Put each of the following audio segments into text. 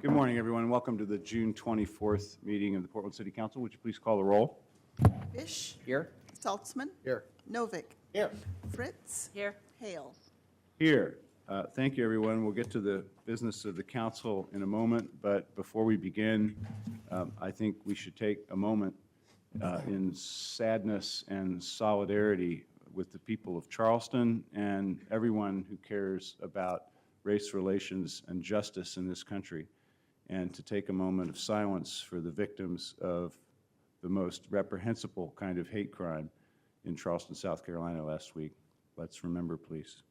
Good morning, everyone. Welcome to the June 24th meeting of the Portland City Council. Would you please call the roll? Fish. Here. Saltzman. Here. Novick. Here. Fritz. Here. Hale. Here. Thank you, everyone. We'll get to the business of the council in a moment, but before we begin, I think we should take a moment in sadness and solidarity with the people of Charleston and everyone who cares about race relations and justice in this country, and to take a moment of silence for the victims of the most reprehensible kind of hate crime in Charleston, South Carolina last week. Let's remember, please.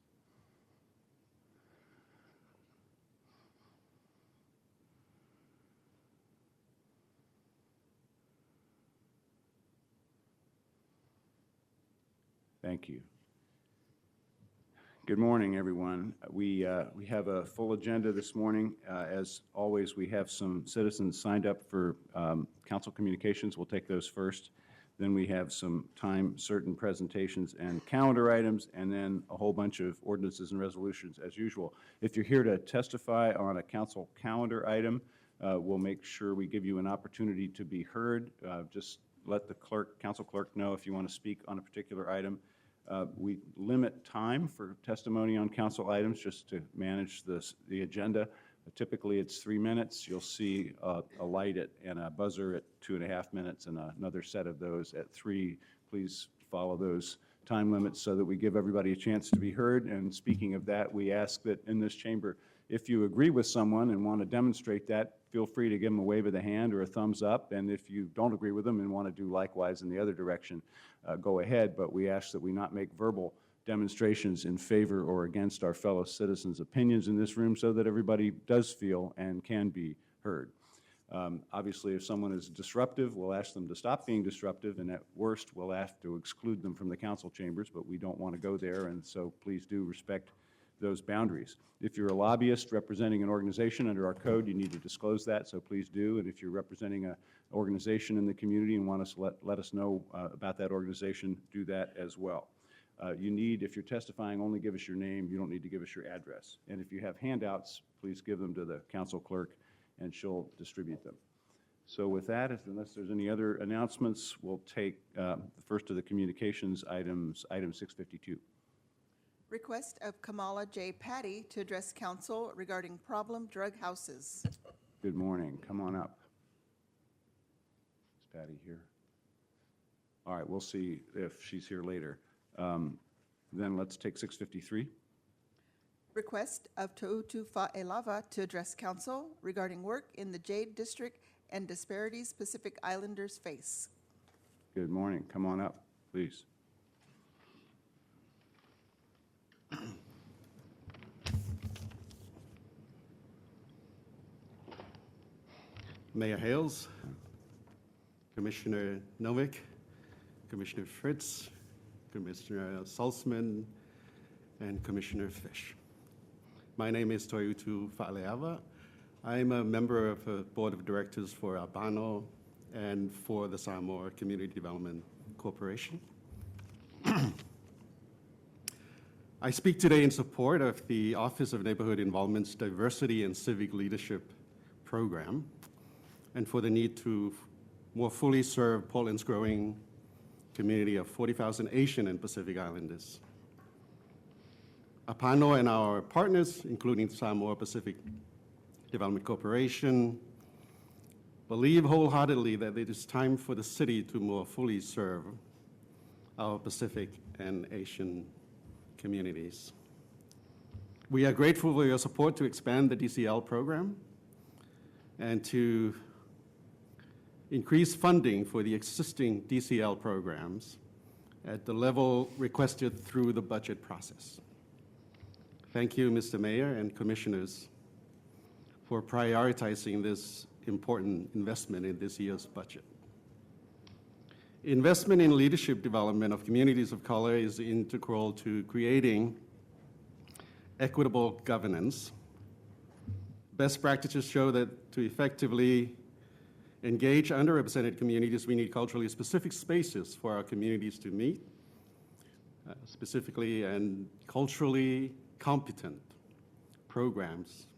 Thank you. Good morning, everyone. We have a full agenda this morning. As always, we have some citizens signed up for council communications. We'll take those first. Then we have some time-certain presentations and calendar items, and then a whole bunch of ordinances and resolutions as usual. If you're here to testify on a council calendar item, we'll make sure we give you an opportunity to be heard. Just let the council clerk know if you want to speak on a particular item. We limit time for testimony on council items just to manage the agenda. Typically, it's 3 minutes. You'll see a light and a buzzer at 2.5 minutes and another set of those at 3. Please follow those time limits so that we give everybody a chance to be heard. And speaking of that, we ask that in this chamber, if you agree with someone and want to demonstrate that, feel free to give them a wave of the hand or a thumbs up. And if you don't agree with them and want to do likewise in the other direction, go ahead. But we ask that we not make verbal demonstrations in favor or against our fellow citizens' opinions in this room so that everybody does feel and can be heard. Obviously, if someone is disruptive, we'll ask them to stop being disruptive, and at worst, we'll have to exclude them from the council chambers, but we don't want to go there, and so please do respect those boundaries. If you're a lobbyist representing an organization under our code, you need to disclose that, so please do. And if you're representing an organization in the community and want us to let us know about that organization, do that as well. If you're testifying, only give us your name. You don't need to give us your address. And if you have handouts, please give them to the council clerk, and she'll distribute them. So with that, unless there's any other announcements, we'll take the first of the communications items, item 652. Request of Kamala J. Patty to address council regarding problem drug houses. Good morning. Come on up. Is Patty here? All right, we'll see if she's here later. Then let's take 653. Request of Toutu Fa'elava to address council regarding work in the Jade District and disparities Pacific Islanders face. Good morning. Come on up, please. Mayor Hales, Commissioner Novick, Commissioner Fritz, Commissioner Salzman, and Commissioner Fish. My name is Toyutu Fa'aleava. I'm a member of the Board of Directors for Apano and for the Samoa Community Development Corporation. I speak today in support of the Office of Neighborhood Involvement's Diversity and Civic Leadership Program and for the need to more fully serve Portland's growing community of 40,000 Asian and Pacific Islanders. Apano and our partners, including Samoa Pacific Development Corporation, believe wholeheartedly that it is time for the city to more fully serve our Pacific and Asian communities. We are grateful for your support to expand the DCL program and to increase funding for the existing DCL programs at the level requested through the budget process. Thank you, Mr. Mayor and Commissioners, for prioritizing this important investment in this year's budget. Investment in leadership development of communities of color is integral to creating equitable governance. Best practices show that to effectively engage underrepresented communities, we need culturally specific spaces for our communities to meet, specifically and culturally competent programs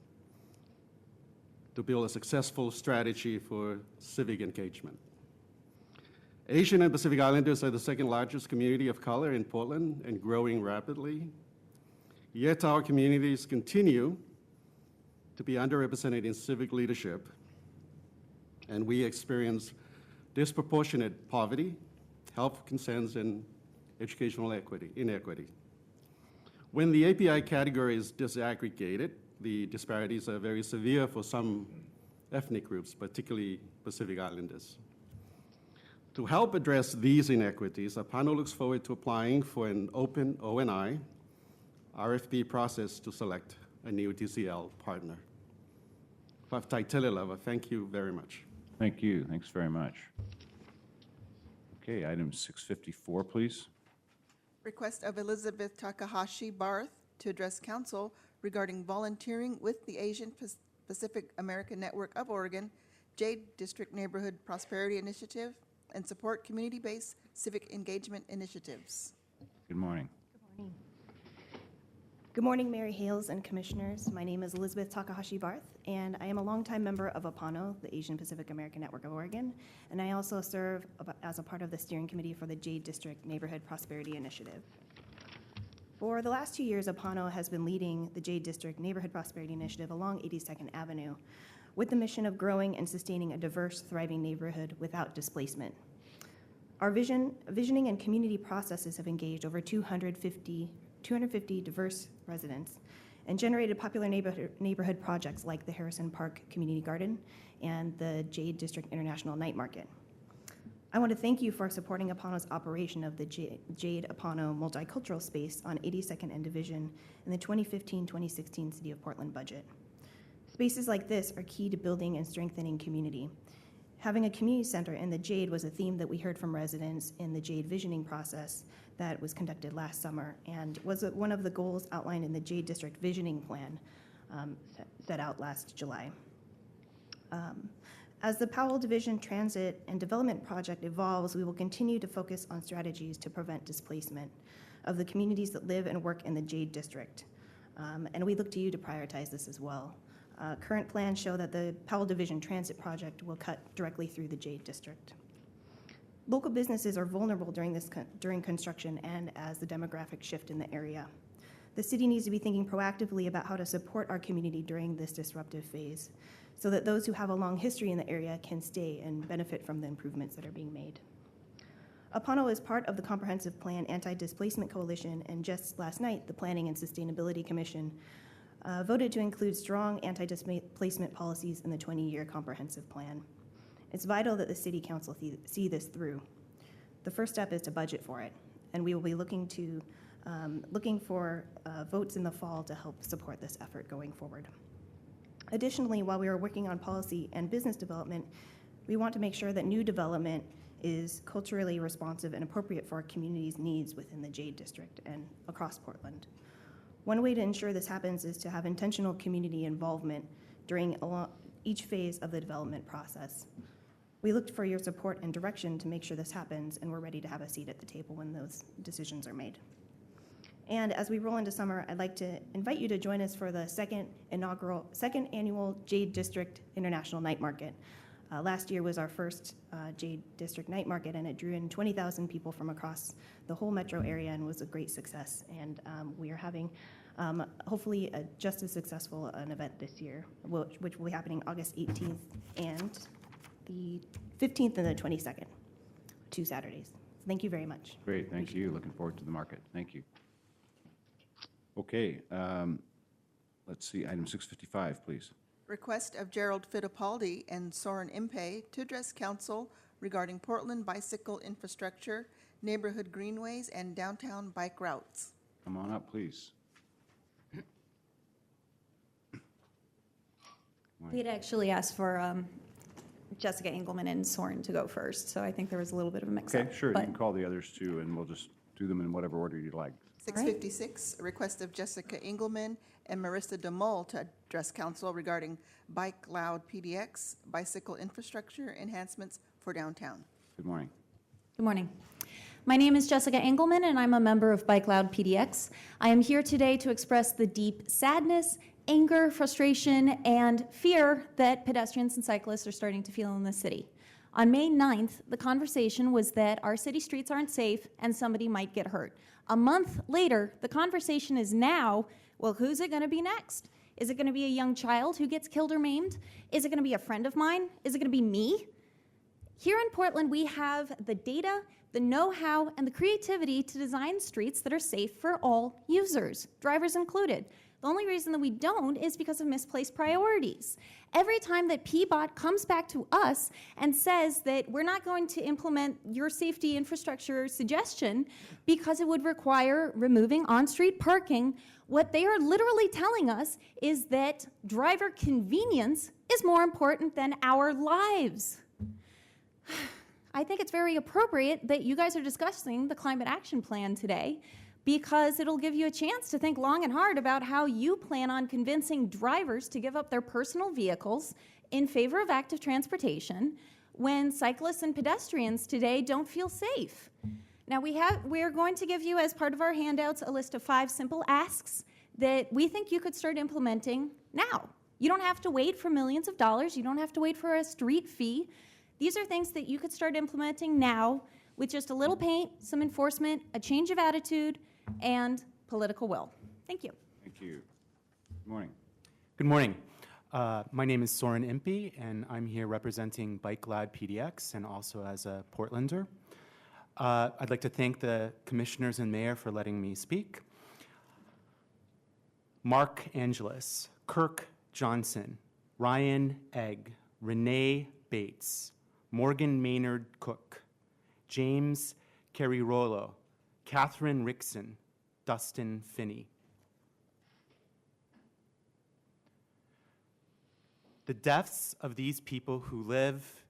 to build a successful strategy for civic engagement. Asian and Pacific Islanders are the second largest community of color in Portland and growing rapidly. Yet our communities continue to be underrepresented in civic leadership, and we experience disproportionate poverty, health concerns, and educational inequity. When the API category is disaggregated, the disparities are very severe for some ethnic groups, particularly Pacific Islanders. To help address these inequities, Apano looks forward to applying for an open O&I RFP process to select a new DCL partner. Faftai-Telelava, thank you very much. Thank you. Thanks very much. Okay, item 654, please. Request of Elizabeth Takahashi Barth to address council regarding volunteering with the Asian Pacific American Network of Oregon, Jade District Neighborhood Prosperity Initiative, and support community-based civic engagement initiatives. Good morning. Good morning. Good morning, Mary Hales and Commissioners. My name is Elizabeth Takahashi Barth, and I am a longtime member of Apano, the Asian Pacific American Network of Oregon, and I also serve as a part of the steering committee for the Jade District Neighborhood Prosperity Initiative. For the last 2 years, Apano has been leading the Jade District Neighborhood Prosperity Initiative along 82nd Avenue with the mission of growing and sustaining a diverse, thriving neighborhood without displacement. Our visioning and community processes have engaged over 250 diverse residents and generated popular neighborhood projects like the Harrison Park Community Garden and the Jade District International Night Market. I want to thank you for supporting Apano's operation of the Jade Apano Multicultural Space on 82nd and Division in the 2015-2016 City of Portland budget. Spaces like this are key to building and strengthening community. Having a community center in the Jade was a theme that we heard from residents in the Jade visioning process that was conducted last summer and was one of the goals outlined in the Jade District Visioning Plan set out last July. As the Powell Division Transit and Development Project evolves, we will continue to focus on strategies to prevent displacement of the communities that live and work in the Jade District. And we look to you to prioritize this as well. Current plans show that the Powell Division Transit Project will cut directly through the Jade District. Local businesses are vulnerable during construction and as the demographic shift in the area. The city needs to be thinking proactively about how to support our community during this disruptive phase so that those who have a long history in the area can stay and benefit from the improvements that are being made. Apano is part of the Comprehensive Plan Anti-Displacement Coalition, and just last night, the Planning and Sustainability Commission voted to include strong anti-displacement policies in the 20-year comprehensive plan. It's vital that the City Council see this through. The first step is to budget for it, and we will be looking for votes in the fall to help support this effort going forward. Additionally, while we are working on policy and business development, we want to make sure that new development is culturally responsive and appropriate for our community's needs within the Jade District and across Portland. One way to ensure this happens is to have intentional community involvement during each phase of the development process. We look for your support and direction to make sure this happens, and we're ready to have a seat at the table when those decisions are made. And as we roll into summer, I'd like to invite you to join us for the second annual Jade District International Night Market. Last year was our first Jade District Night Market, and it drew in 20,000 people from across the whole metro area and was a great success. And we are having hopefully just as successful an event this year, which will be happening August 18th and the 15th and the 22nd, 2 Saturdays. Thank you very much. Great, thank you. Looking forward to the market. Thank you. Okay, let's see, item 655, please. Request of Gerald Fittipaldi and Soren Impey to address council regarding Portland bicycle infrastructure, neighborhood greenways, and downtown bike routes. Come on up, please. We had actually asked for Jessica Engelman and Soren to go first, so I think there was a little bit of a mix-up. Okay, sure, you but- can call the others too, and we'll just do them in whatever order you'd like. 656, a request of Jessica Engelman and Marissa DeMol to address council regarding Bike Loud PDX, bicycle infrastructure enhancements for downtown. Good morning. Good morning. My name is Jessica Engelman, and I'm a member of Bike Loud PDX. I am here today to express the deep sadness, anger, frustration, and fear that pedestrians and cyclists are starting to feel in the city. On May 9th, the conversation was that our city streets aren't safe and somebody might get hurt. A month later, the conversation is now, well, who's it going to be next? Is it going to be a young child who gets killed or maimed? Is it going to be a friend of mine? Is it going to be me? Here in Portland, we have the data, the know-how, and the creativity to design streets that are safe for all users, drivers included. The only reason that we don't is because of misplaced priorities. Every time that PBOT comes back to us and says that we're not going to implement your safety infrastructure suggestion because it would require removing on-street parking, what they are literally telling us is that driver convenience is more important than our lives. I think it's very appropriate that you guys are discussing the climate action plan today, because it'll give you a chance to think long and hard about how you plan on convincing drivers to give up their personal vehicles in favor of active transportation when cyclists and pedestrians today don't feel safe. Now we're going to give you, as part of our handouts, a list of 5 simple asks that we think you could start implementing now. You don't have to wait for millions of dollars. You don't have to wait for a street fee. These are things that you could start implementing now with just a little paint, some enforcement, a change of attitude, and political will. Thank you. Thank you. Good morning. Good morning. My name is Soren Impey, and I'm here representing Bike Loud PDX and also as a Portlander. I'd like to thank the commissioners and mayor for letting me speak. Mark Angelis, Kirk Johnson, Ryan Egg, Renee Bates, Morgan Maynard Cook, James Carirolo, Catherine Rickson, Dustin Finney. The deaths of these people who live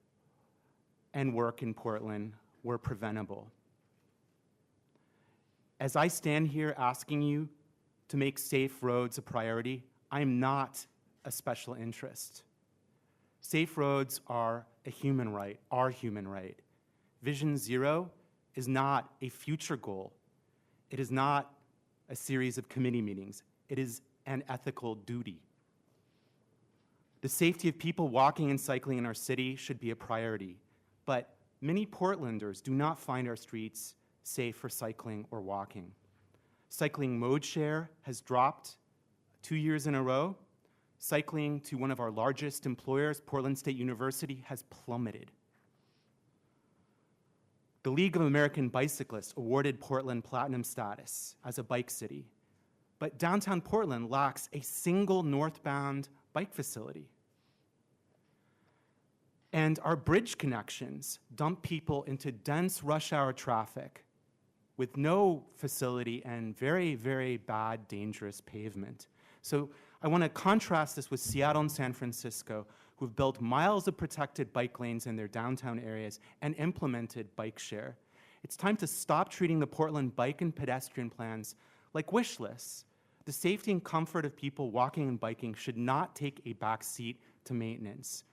and work in Portland were preventable. As I stand here asking you to make safe roads a priority, I am not a special interest. Safe roads are a human right, our human right. Vision Zero is not a future goal. It is not a series of committee meetings. It is an ethical duty. The safety of people walking and cycling in our city should be a priority, but many Portlanders do not find our streets safe for cycling or walking. Cycling mode share has dropped 2 years in a row. Cycling to one of our largest employers, Portland State University, has plummeted. The League of American Bicyclists awarded Portland platinum status as a bike city, but downtown Portland lacks a single northbound bike facility. And our bridge connections dump people into dense rush hour traffic with no facility and very, very bad, dangerous pavement. So I want to contrast this with Seattle and San Francisco, who've built miles of protected bike lanes in their downtown areas and implemented bike share. It's time to stop treating the Portland bike and pedestrian plans like wish lists. The safety and comfort of people walking and biking should not take a back seat to maintenance.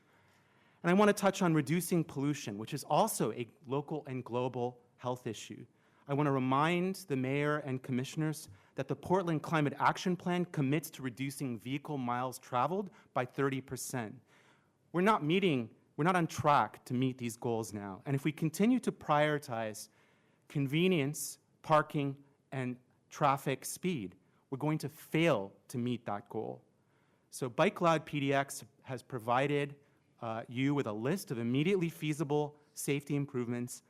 And I want to touch on reducing pollution, which is also a local and global health issue. I want to remind the mayor and commissioners that the Portland Climate Action Plan commits to reducing vehicle miles traveled by 30%. We're not on track to meet these goals now. And if we continue to prioritize convenience, parking, and traffic speed, we're going to fail to meet that goal. So Bike Loud PDX has provided you with a list of immediately feasible safety improvements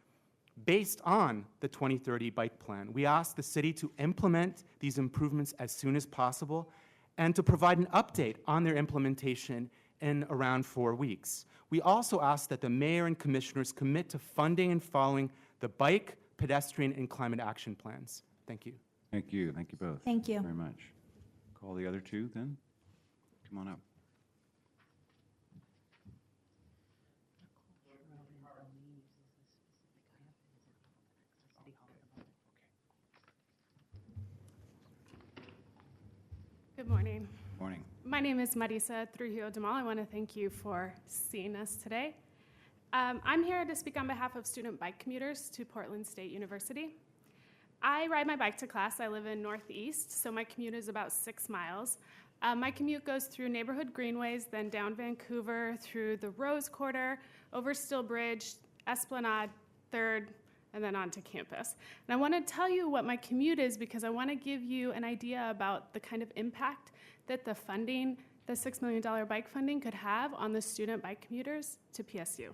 based on the 2030 bike plan. We ask the city to implement these improvements as soon as possible and to provide an update on their implementation in around 4 weeks. We also ask that the mayor and commissioners commit to funding and following the bike, pedestrian, and climate action plans. Thank you. Thank you. Thank you both. Thank you. Very much. Call the other two then. Come on up. Good morning. Morning. My name is Marisa Trujillo Demal. I want to thank you for seeing us today. I'm here to speak on behalf of student bike commuters to Portland State University. I ride my bike to class. I live in Northeast, so my commute is about 6 miles. My commute goes through neighborhood greenways, then down Vancouver, through the Rose Quarter, over Still Bridge, Esplanade, 3rd, and then onto campus. And I want to tell you what my commute is because I want to give you an idea about the kind of impact that the funding, the $6 million bike funding could have on the student bike commuters to PSU.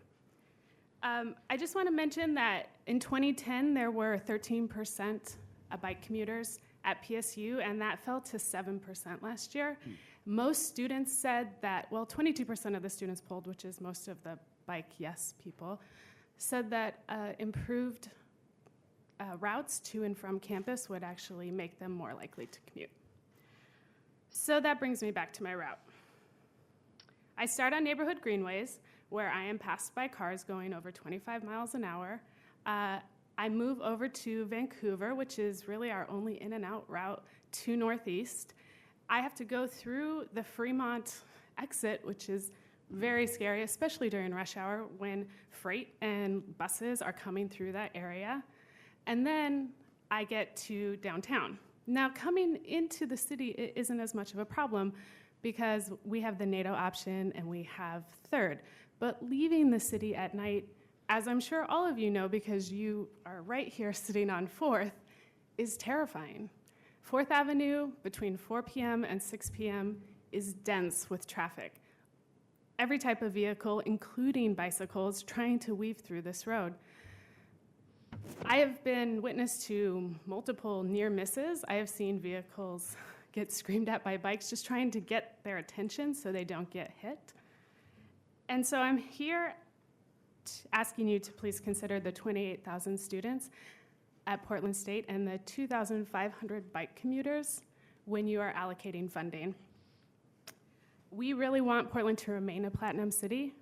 I just want to mention that in 2010, there were 13% of bike commuters at PSU, and that fell to 7% last year. Most students said that, well, 22% of the students polled, which is most of the bike yes people, said that improved routes to and from campus would actually make them more likely to commute. So that brings me back to my route. I start on neighborhood greenways, where I am passed by cars going over 25 miles an hour. I move over to Vancouver, which is really our only in and out route to Northeast. I have to go through the Fremont exit, which is very scary, especially during rush hour when freight and buses are coming through that area. And then I get to downtown. Now, coming into the city, it isn't as much of a problem because we have the NATO option and we have 3rd. But leaving the city at night, as I'm sure all of you know because you are right here sitting on 4th, is terrifying. 4th Avenue between 4 p.m. and 6 p.m. is dense with traffic. Every type of vehicle, including bicycles, trying to weave through this road. I have been witness to multiple near misses. I have seen vehicles get screamed at by bikes just trying to get their attention so they don't get hit. And so I'm here asking you to please consider the 28,000 students at Portland State and the 2,500 bike commuters when you are allocating funding. We really want Portland to remain a platinum city,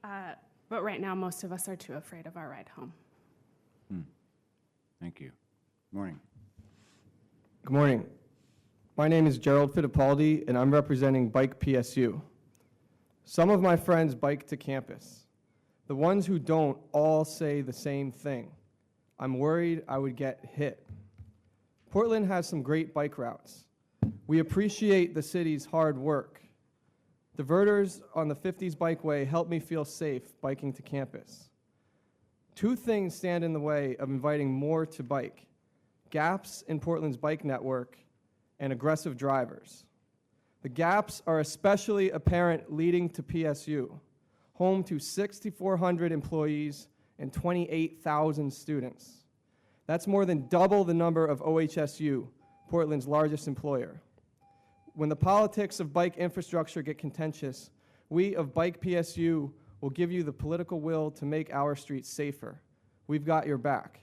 but right now most of us are too afraid of our ride home. Thank you. Morning. Good morning. My name is Gerald Fittipaldi, and I'm representing Bike PSU. Some of my friends bike to campus. The ones who don't all say the same thing. I'm worried I would get hit. Portland has some great bike routes. We appreciate the city's hard work. Diverters on the 50s Bikeway help me feel safe biking to campus. 2 things stand in the way of inviting more to bike: gaps in Portland's bike network and aggressive drivers. The gaps are especially apparent leading to PSU, home to 6,400 employees and 28,000 students. That's more than double the number of OHSU, Portland's largest employer. When the politics of bike infrastructure get contentious, we of Bike PSU will give you the political will to make our streets safer. We've got your back.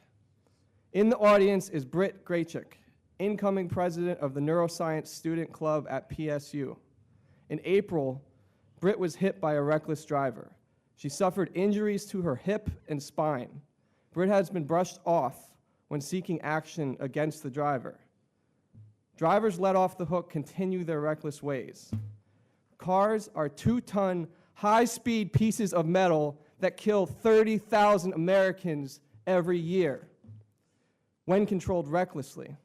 In the audience is Britt Grachik, incoming president of the Neuroscience Student Club at PSU. In April, Britt was hit by a reckless driver. She suffered injuries to her hip and spine. Britt has been brushed off when seeking action against the driver. Drivers let off the hook continue their reckless ways. Cars are 2-ton, high-speed pieces of metal that kill 30,000 Americans every year when controlled recklessly.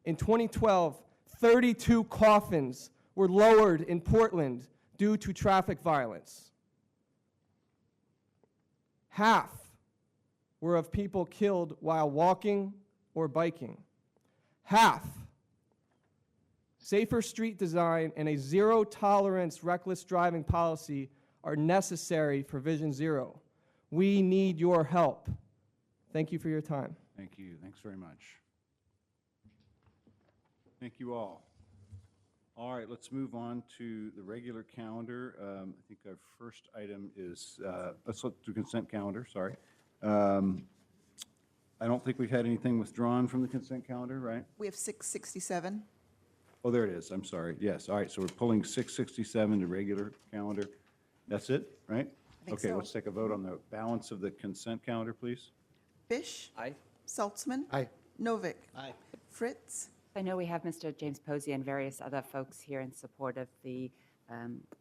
In 2012, 32 coffins were lowered in Portland due to traffic violence. Half were of people killed while walking or biking. Half. Safer street design and a zero-tolerance reckless driving policy are necessary for Vision Zero. We need your help. Thank you for your time. Thank you. Thanks very much. Thank you all. All right, let's move on to the regular calendar. I think our first item is, let's look to consent calendar, sorry. I don't think we've had anything withdrawn from the consent calendar, right? We have 667. Oh, there it is, I'm sorry. Yes, all right, so we're pulling 667 to regular calendar. That's it, right? think Okay, so. let's take a vote on the balance of the consent calendar, please. Fish. Aye. Saltzman. Aye. Novick. Aye. Fritz. I know we have Mr. James Posey and various other folks here in support of the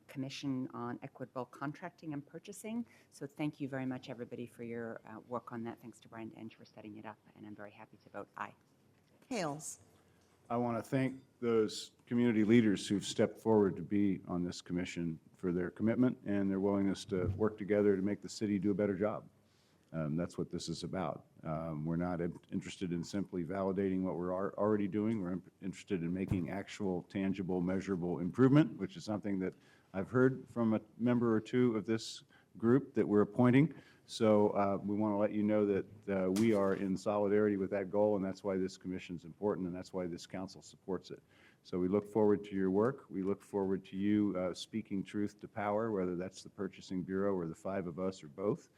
Commission on Equitable Contracting and Purchasing. So thank you very much, everybody, for your work on that. Thanks to Brian Denge for setting it up, and I'm very happy to vote aye. Hales. I want to thank those community leaders who've stepped forward to be on this commission for their commitment and their willingness to work together to make the city do a better job. That's what this is about. We're not interested in simply validating what we're already doing. We're interested in making actual, tangible, measurable improvement, which is something that I've heard from a member or two of this group that we're appointing. So we want to let you know that we are in solidarity with that goal, and that's why this commission is important, and that's why this council supports it. So we look forward to your work. We look forward to you speaking truth to power, whether that's the Purchasing Bureau or the five of us or both.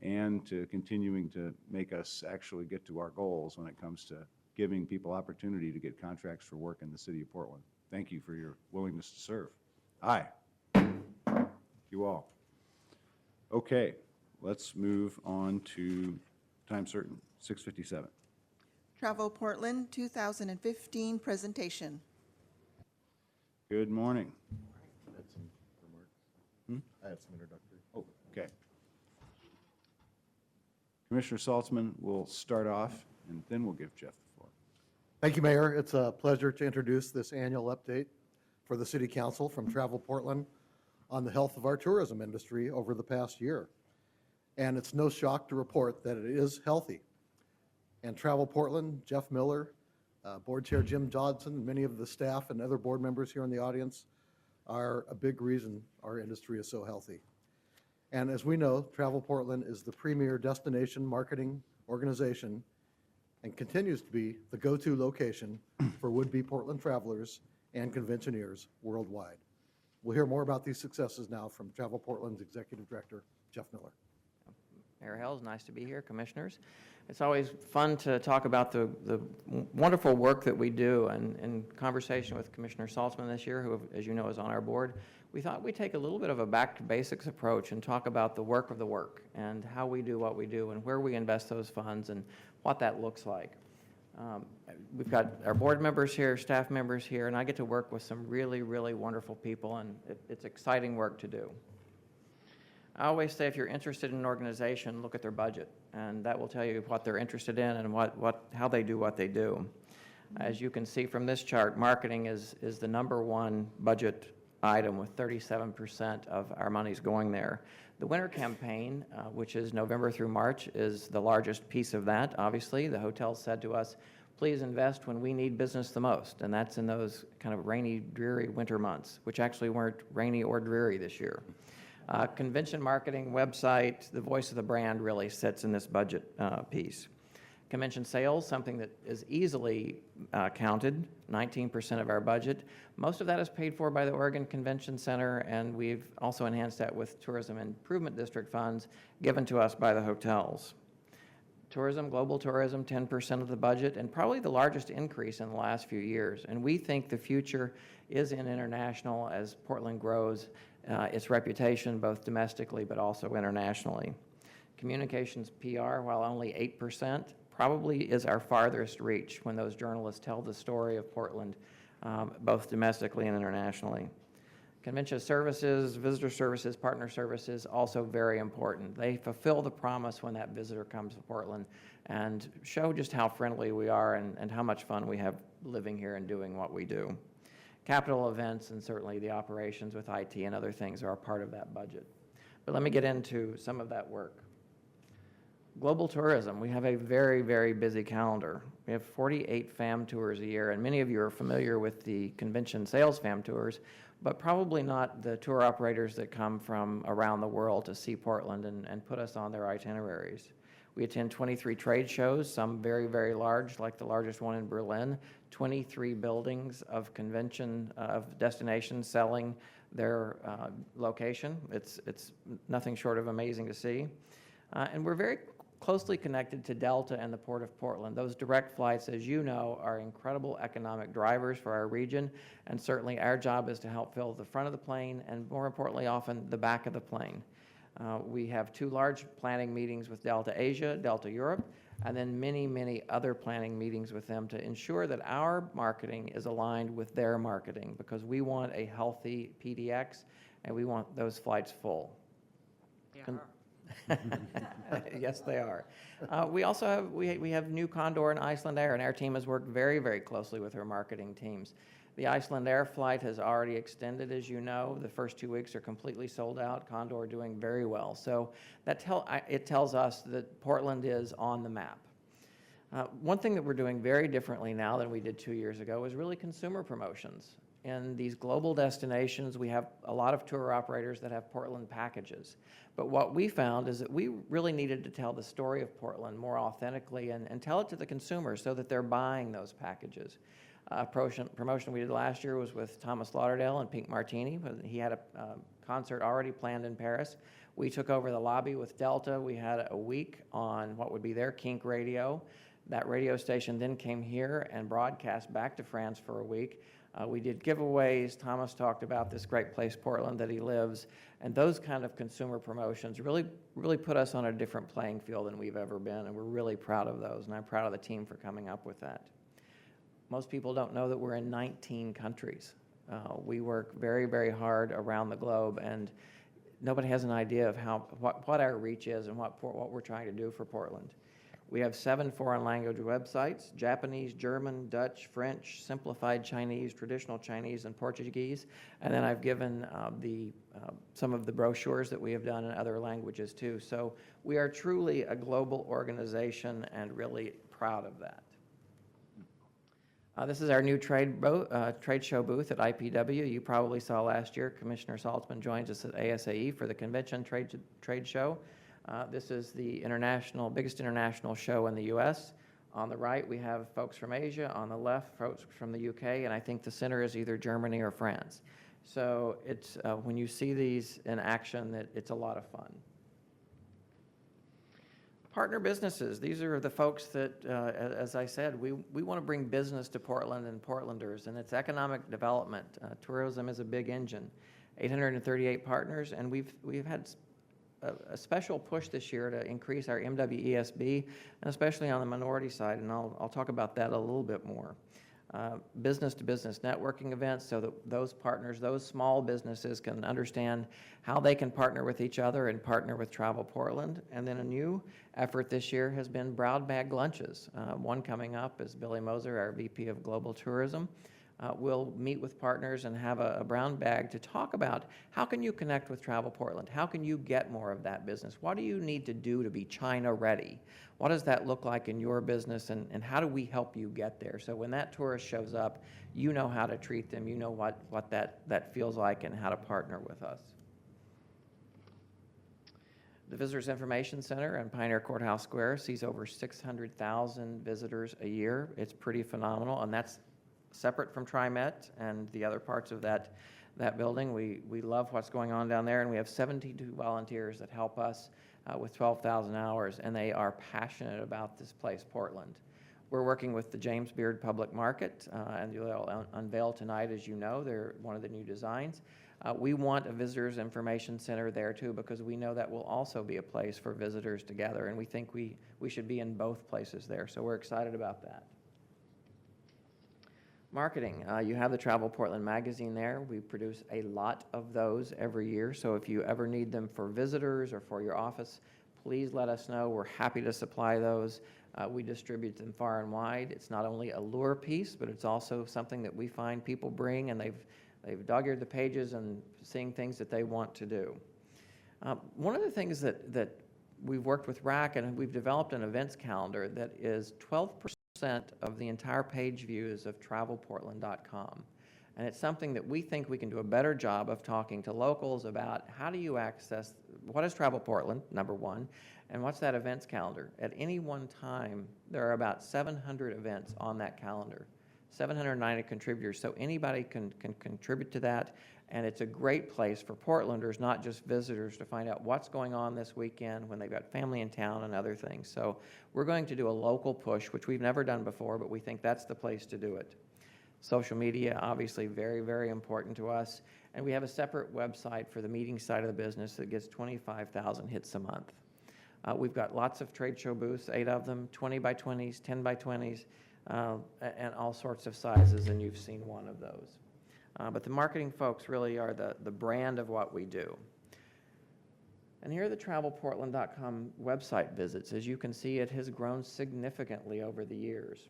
And to continuing to make us actually get to our goals when it comes to giving people opportunity to get contracts for work in the city of Portland. Thank you for your willingness to serve. Aye. You all. Okay, let's move on to time certain, 6:57. Travel Portland 2015 presentation. Good morning. I had some remarks. I have some introductory. Oh, okay. Commissioner Saltzman will start off, and then we'll give Jeff the floor. Thank you, Mayor. It's a pleasure to introduce this annual update for the City Council from Travel Portland on the health of our tourism industry over the past year. And it's no shock to report that it is healthy. And Travel Portland, Jeff Miller, Board Chair Jim Dodson, many of the staff and other board members here in the audience are a big reason our industry is so healthy. And as we know, Travel Portland is the premier destination marketing organization and continues to be the go-to location for would-be Portland travelers and conventioneers worldwide. We'll hear more about these successes now from Travel Portland's Executive Director, Jeff Miller. Mayor Hales, nice to be here, commissioners. It's always fun to talk about the wonderful work that we do, and in conversation with Commissioner Saltzman this year, who, as you know, is on our board, we thought we'd take a little bit of a back-to-basics approach and talk about the work of the work and how we do what we do and where we invest those funds and what that looks like. We've got our board members here, staff members here, and I get to work with some really, really wonderful people, and it's exciting work to do. I always say if you're interested in an organization, look at their budget, and that will tell you what they're interested in and how they do what they do. As you can see from this chart, marketing is the #1 budget item with 37% of our monies going there. The winter campaign, which is November through March, is the largest piece of that, obviously. The hotels said to us, please invest when we need business the most, and that's in those kind of rainy, dreary winter months, which actually weren't rainy or dreary this year. Convention marketing, website, the voice of the brand really sits in this budget piece. Convention sales, something that is easily counted, 19% of our budget. Most of that is paid for by the Oregon Convention Center, and we've also enhanced that with Tourism Improvement District funds given to us by the hotels. Tourism, global tourism, 10% of the budget, and probably the largest increase in the last few years. And we think the future is in international as Portland grows its reputation both domestically but also internationally. Communications PR, while only 8%, probably is our farthest reach when those journalists tell the story of Portland, both domestically and internationally. Convention services, visitor services, partner services, also very important. They fulfill the promise when that visitor comes to Portland and show just how friendly we are and how much fun we have living here and doing what we do. Capital events and certainly the operations with IT and other things are a part of that budget. But let me get into some of that work. Global tourism, we have a very, very busy calendar. We have 48 FAM tours a year, and many of you are familiar with the convention sales FAM tours, but probably not the tour operators that come from around the world to see Portland and put us on their itineraries. We attend 23 trade shows, some very, very large, like the largest one in Berlin, 23 buildings of convention, of destinations selling their location. It's nothing short of amazing to see. And we're very closely connected to Delta and the Port of Portland. Those direct flights, as you know, are incredible economic drivers for our region, and certainly our job is to help fill the front of the plane and, more importantly, often the back of the plane. We have 2 large planning meetings with Delta Asia, Delta Europe, and then many, many other planning meetings with them to ensure that our marketing is aligned with their marketing, because we want a healthy PDX and we want those flights full. Yes, they are. We also have we have New Condor and Iceland Air, and our team has worked very, very closely with our marketing teams. The Iceland Air flight has already extended, as you know. The first 2 weeks are completely sold out. Condor doing very well. So it tells us that Portland is on the map. One thing that we're doing very differently now than we did 2 years ago is really consumer promotions. In these global destinations, we have a lot of tour operators that have Portland packages. But what we found is that we really needed to tell the story of Portland more authentically and tell it to the consumers so that they're buying those packages. Promotion we did last year was with Thomas Lauderdale and Pink Martini. He had a concert already planned in Paris. We took over the lobby with Delta. We had a week on what would be their Kink radio. That radio station then came here and broadcast back to France for a week. We did giveaways. Thomas talked about this great place, Portland, that he lives. And those kind of consumer promotions really put us on a different playing field than we've ever been. And we're really proud of those. And I'm proud of the team for coming up with that. Most people don't know that we're in 19 countries. We work very, very hard around the globe. And nobody has an idea of what our reach is and what we're trying to do for Portland. We have 7 foreign language websites: Japanese, German, Dutch, French, simplified Chinese, traditional Chinese, and Portuguese. And then I've given some of the brochures that we have done in other languages too. So we are truly a global organization and really proud of that. This is our new trade show booth at IPW. You probably saw last year Commissioner Saltzman joins us at ASAE for the convention trade show. This is the biggest international show in the U.S. On the right, we have folks from Asia. On the left, folks from the U.K., and I think the center is either Germany or France. So it's when you see these in action, it's a lot of fun. Partner businesses. These are the folks that, as I said, we want to bring business to Portland and Portlanders, and it's economic development. Tourism is a big engine. 838 partners, and we've had a special push this year to increase our MWESB, and especially on the minority side, and I'll talk about that a little bit more. Business-to-business networking events so that those partners, those small businesses can understand how they can partner with each other and partner with Travel Portland. And then a new effort this year has been brown bag lunches. One coming up is Billy Moser, our VP of Global Tourism. We'll meet with partners and have a brown bag to talk about how can you connect with Travel Portland? How can you get more of that business? What do you need to do to be China ready? What does that look like in your business, and how do we help you get there? So when that tourist shows up, you know how to treat them, you know what that feels like and how to partner with us. The Visitors Information Center in Pioneer Courthouse Square sees over 600,000 visitors a year. It's pretty phenomenal, and that's separate from TriMet and the other parts of that building. We love what's going on down there, and we have 72 volunteers that help us with 12,000 hours, and they are passionate about this place, Portland. We're working with the James Beard Public Market, and they'll unveil tonight, as you know. They're one of the new designs. We want a visitors information center there too, because we know that will also be a place for visitors to gather, and we think we should be in both places there. So we're excited about that. Marketing, you have the Travel Portland magazine there. We produce a lot of those every year, so if you ever need them for visitors or for your office, please let us know. We're happy to supply those. We distribute them far and wide. It's not only a lure piece, but it's also something that we find people bring, and they've dog-eared the pages and seeing things that they want to do. One of the things that we've worked with RAC, and we've developed an events calendar that is 12% of the entire page views of travelportland.com. And it's something that we think we can do a better job of talking to locals about. How do you access, what is Travel Portland, number one, and what's that events calendar? At any one time, there are about 700 events on that calendar, 790 contributors, so anybody can contribute to that, and it's a great place for Portlanders, not just visitors, to find out what's going on this weekend when they've got family in town and other things. So we're going to do a local push, which we've never done before, but we think that's the place to do it. Social media, obviously very, very important to us, and we have a separate website for the meeting side of the business that gets 25,000 hits a month. We've got lots of trade show booths, 8 of them, 20 by 20s, 10 by 20s, and all sorts of sizes, and you've seen one of those. But the marketing folks really are the brand of what we do. And here are the travelportland.com website visits. As you can see, it has grown significantly over the years.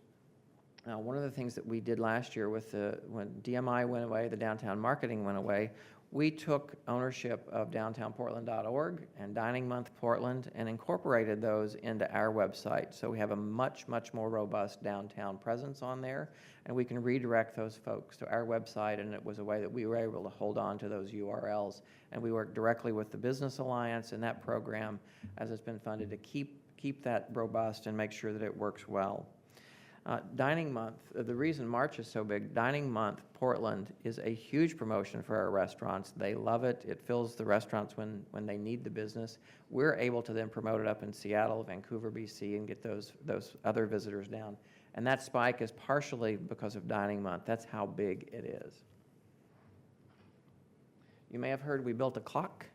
Now, one of the things that we did last year when DMI went away, the downtown marketing went away, we took ownership of downtownportland.org and Dining Month Portland and incorporated those into our website. So we have a much, much more robust downtown presence on there, and we can redirect those folks to our website, and it was a way that we were able to hold on to those URLs. And we work directly with the Business Alliance and that program, as it's been funded, to keep that robust and make sure that it works well. Dining Month, the reason March is so big, Dining Month Portland is a huge promotion for our restaurants. They love it. It fills the restaurants when they need the business. We're able to then promote it up in Seattle, Vancouver, BC, and get those other visitors down. And that spike is partially because of Dining Month. That's how big it is. You may have heard we built a clock.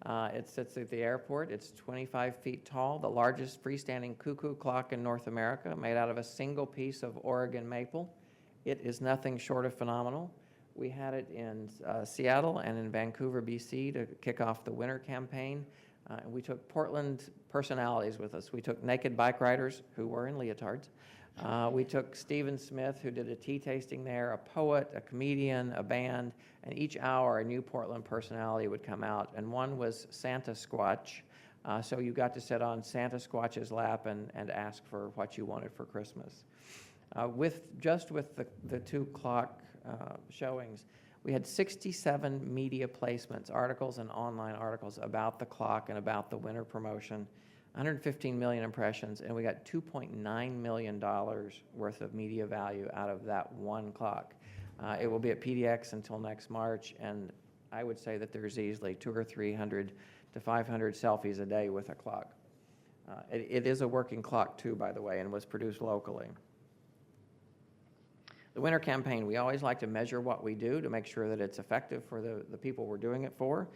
It sits at the airport. It's 25 feet tall, the largest freestanding cuckoo clock in North America, made out of a single piece of Oregon maple. It is nothing short of phenomenal. We had it in Seattle and in Vancouver, BC to kick off the winter campaign. And we took Portland personalities with us. We took naked bike riders who were in leotards. We took Stephen Smith, who did a tea tasting there, a poet, a comedian, a band, and each hour a new Portland personality would come out. And one was Santa Squatch. So you got to sit on Santa Squatch's lap and ask for what you wanted for Christmas. With the 2 clock showings, we had 67 media placements, articles and online articles about the clock and about the winter promotion. 115 million impressions, and we got $2.9 million worth of media value out of that 1 clock. It will be at PDX until next March, and I would say that there's easily 200 or 300 to 500 selfies a day with a clock. It is a working clock too, by the way, and was produced locally. The winter campaign, we always like to measure what we do to make sure that it's effective for the people we're doing it for.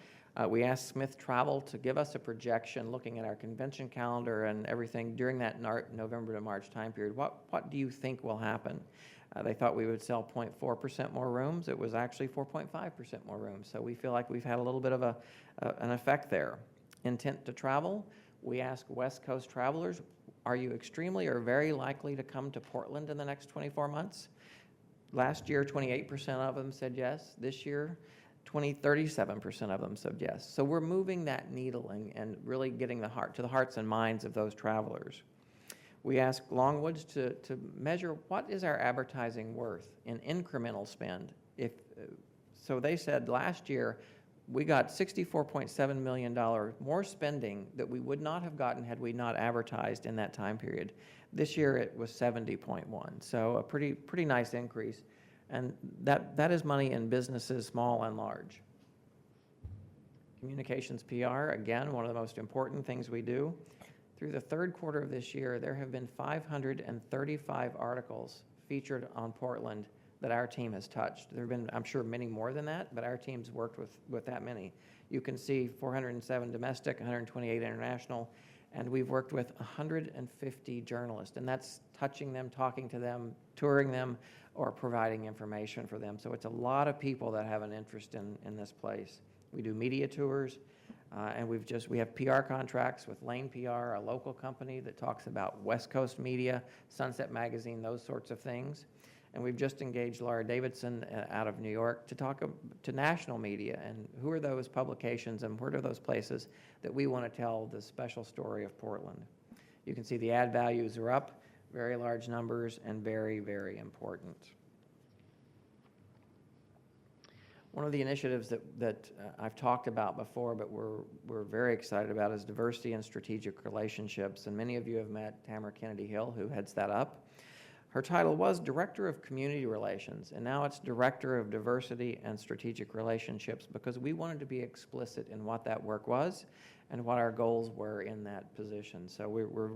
We asked Smith Travel to give us a projection looking at our convention calendar and everything during that November to March time period. What do you think will happen? They thought we would sell 0.4% more rooms. It was actually 4.5% more rooms. So we feel like we've had a little bit of an effect there. Intent to travel, we asked West Coast travelers, are you extremely or very likely to come to Portland in the next 24 months? Last year, 28% of them said yes. This year, 37% of them said yes. So we're moving that needle and really getting to the hearts and minds of those travelers. We asked Longwoods to measure what is our advertising worth in incremental spend. So they said last year we got $64.7 million more spending that we would not have gotten had we not advertised in that time period. This year it was 70.1, so a pretty nice increase. And that is money in businesses small and large. Communications PR, again, one of the most important things we do. Through the third quarter of this year, there have been 535 articles featured on Portland that our team has touched. There have been, I'm sure, many more than that, but our team's worked with that many. You can see 407 domestic, 128 international, and we've worked with 150 journalists, and that's touching them, talking to them, touring them, or providing information for them. So it's a lot of people that have an interest in this place. We do media tours, and we have PR contracts with Lane PR, a local company that talks about West Coast media, Sunset Magazine, those sorts of things. And we've just engaged Laura Davidson out of New York to talk to national media, and who are those publications and what are those places that we want to tell the special story of Portland. You can see the ad values are up, very large numbers, and very, very important. One of the initiatives that I've talked about before, but we're very excited about, is diversity and strategic relationships. And many of you have met Tamara Kennedy Hill, who heads that up. Her title was Director of Community Relations, and now it's Director of Diversity and Strategic Relationships, because we wanted to be explicit in what that work was and what our goals were in that position. So we're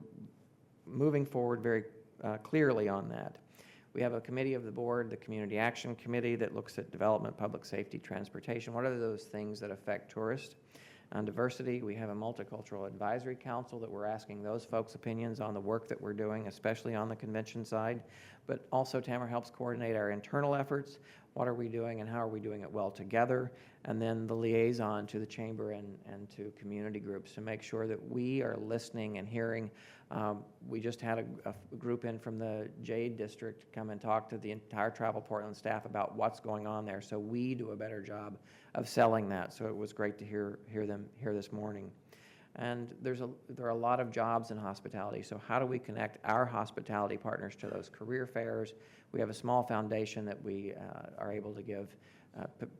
moving forward very clearly on that. We have a committee of the board, the Community Action Committee, that looks at development, public safety, transportation. What are those things that affect tourists? On diversity, we have a multicultural advisory council that we're asking those folks' opinions on the work that we're doing, especially on the convention side. But also Tamara helps coordinate our internal efforts. What are we doing and how are we doing it well together? And then the liaison to the chamber and to community groups to make sure that we are listening and hearing. We just had a group in from the Jade District come and talk to the entire Travel Portland staff about what's going on there, so we do a better job of selling that. So it was great to hear them here this morning. And there are a lot of jobs in hospitality, so how do we connect our hospitality partners to those career fairs? We have a small foundation that we are able to give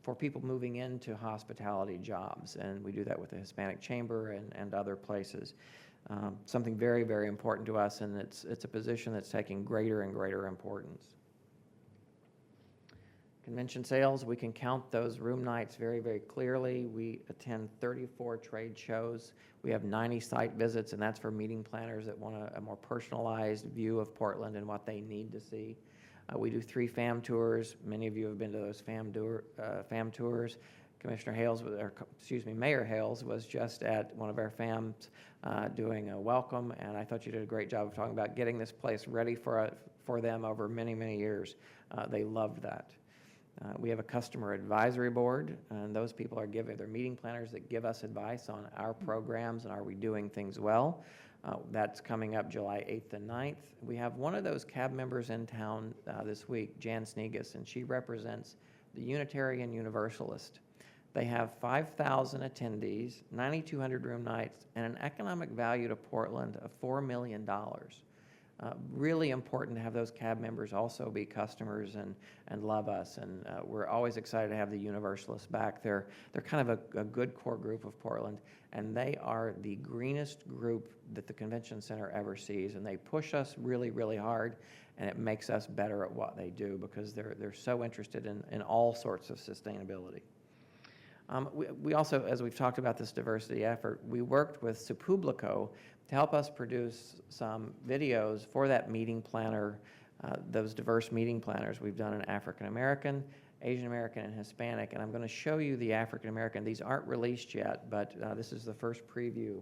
for people moving into hospitality jobs, and we do that with the Hispanic Chamber and other places. Something very, very important to us, and it's a position that's taking greater and greater importance. Convention sales, we can count those room nights very, very clearly. We attend 34 trade shows. We have 90 site visits, and that's for meeting planners that want a more personalized view of Portland and what they need to see. We do 3 FAM tours. Many of you have been to those FAM tours. Mayor Hales was just at one of our FAMs doing a welcome, and I thought you did a great job of talking about getting this place ready for them over many, many years. They loved that. We have a customer advisory board, and those people are they're meeting planners that give us advice on our programs and are we doing things well. That's coming up July 8th and 9th. We have one of those CAB members in town this week, Jan Snegas, and she represents the Unitarian Universalist. They have 5,000 attendees, 9,200 room nights, and an economic value to Portland of $4 million. Really important to have those CAB members also be customers and love us, and we're always excited to have the Universalists back. They're kind of a good core group of Portland, and they are the greenest group that the convention center ever sees, and they push us really, really hard, and it makes us better at what they do because they're so interested in all sorts of sustainability. We also, as we've talked about this diversity effort, we worked with Supublico to help us produce some videos for that meeting planner, those diverse meeting planners. We've done an African American, Asian American, and Hispanic, and I'm going to show you the African American. These aren't released yet, but this is the first preview.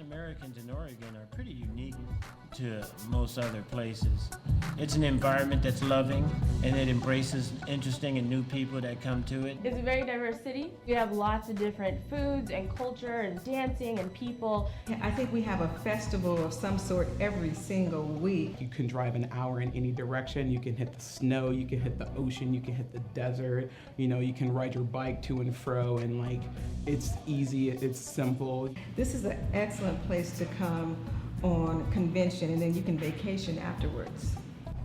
Americans in Oregon are pretty unique to most other places. It's an environment that's loving and it embraces interesting and new people that come to it. It's a very diverse city. We have lots of different foods and culture and dancing and people. I think we have a festival of some sort every single week. You can drive an hour in any direction. You can hit the snow, you can hit the ocean, you can hit the desert. You know, you can ride your bike to and fro, and like, it's easy, it's simple. This is an excellent place to come on convention, and then you can vacation afterwards.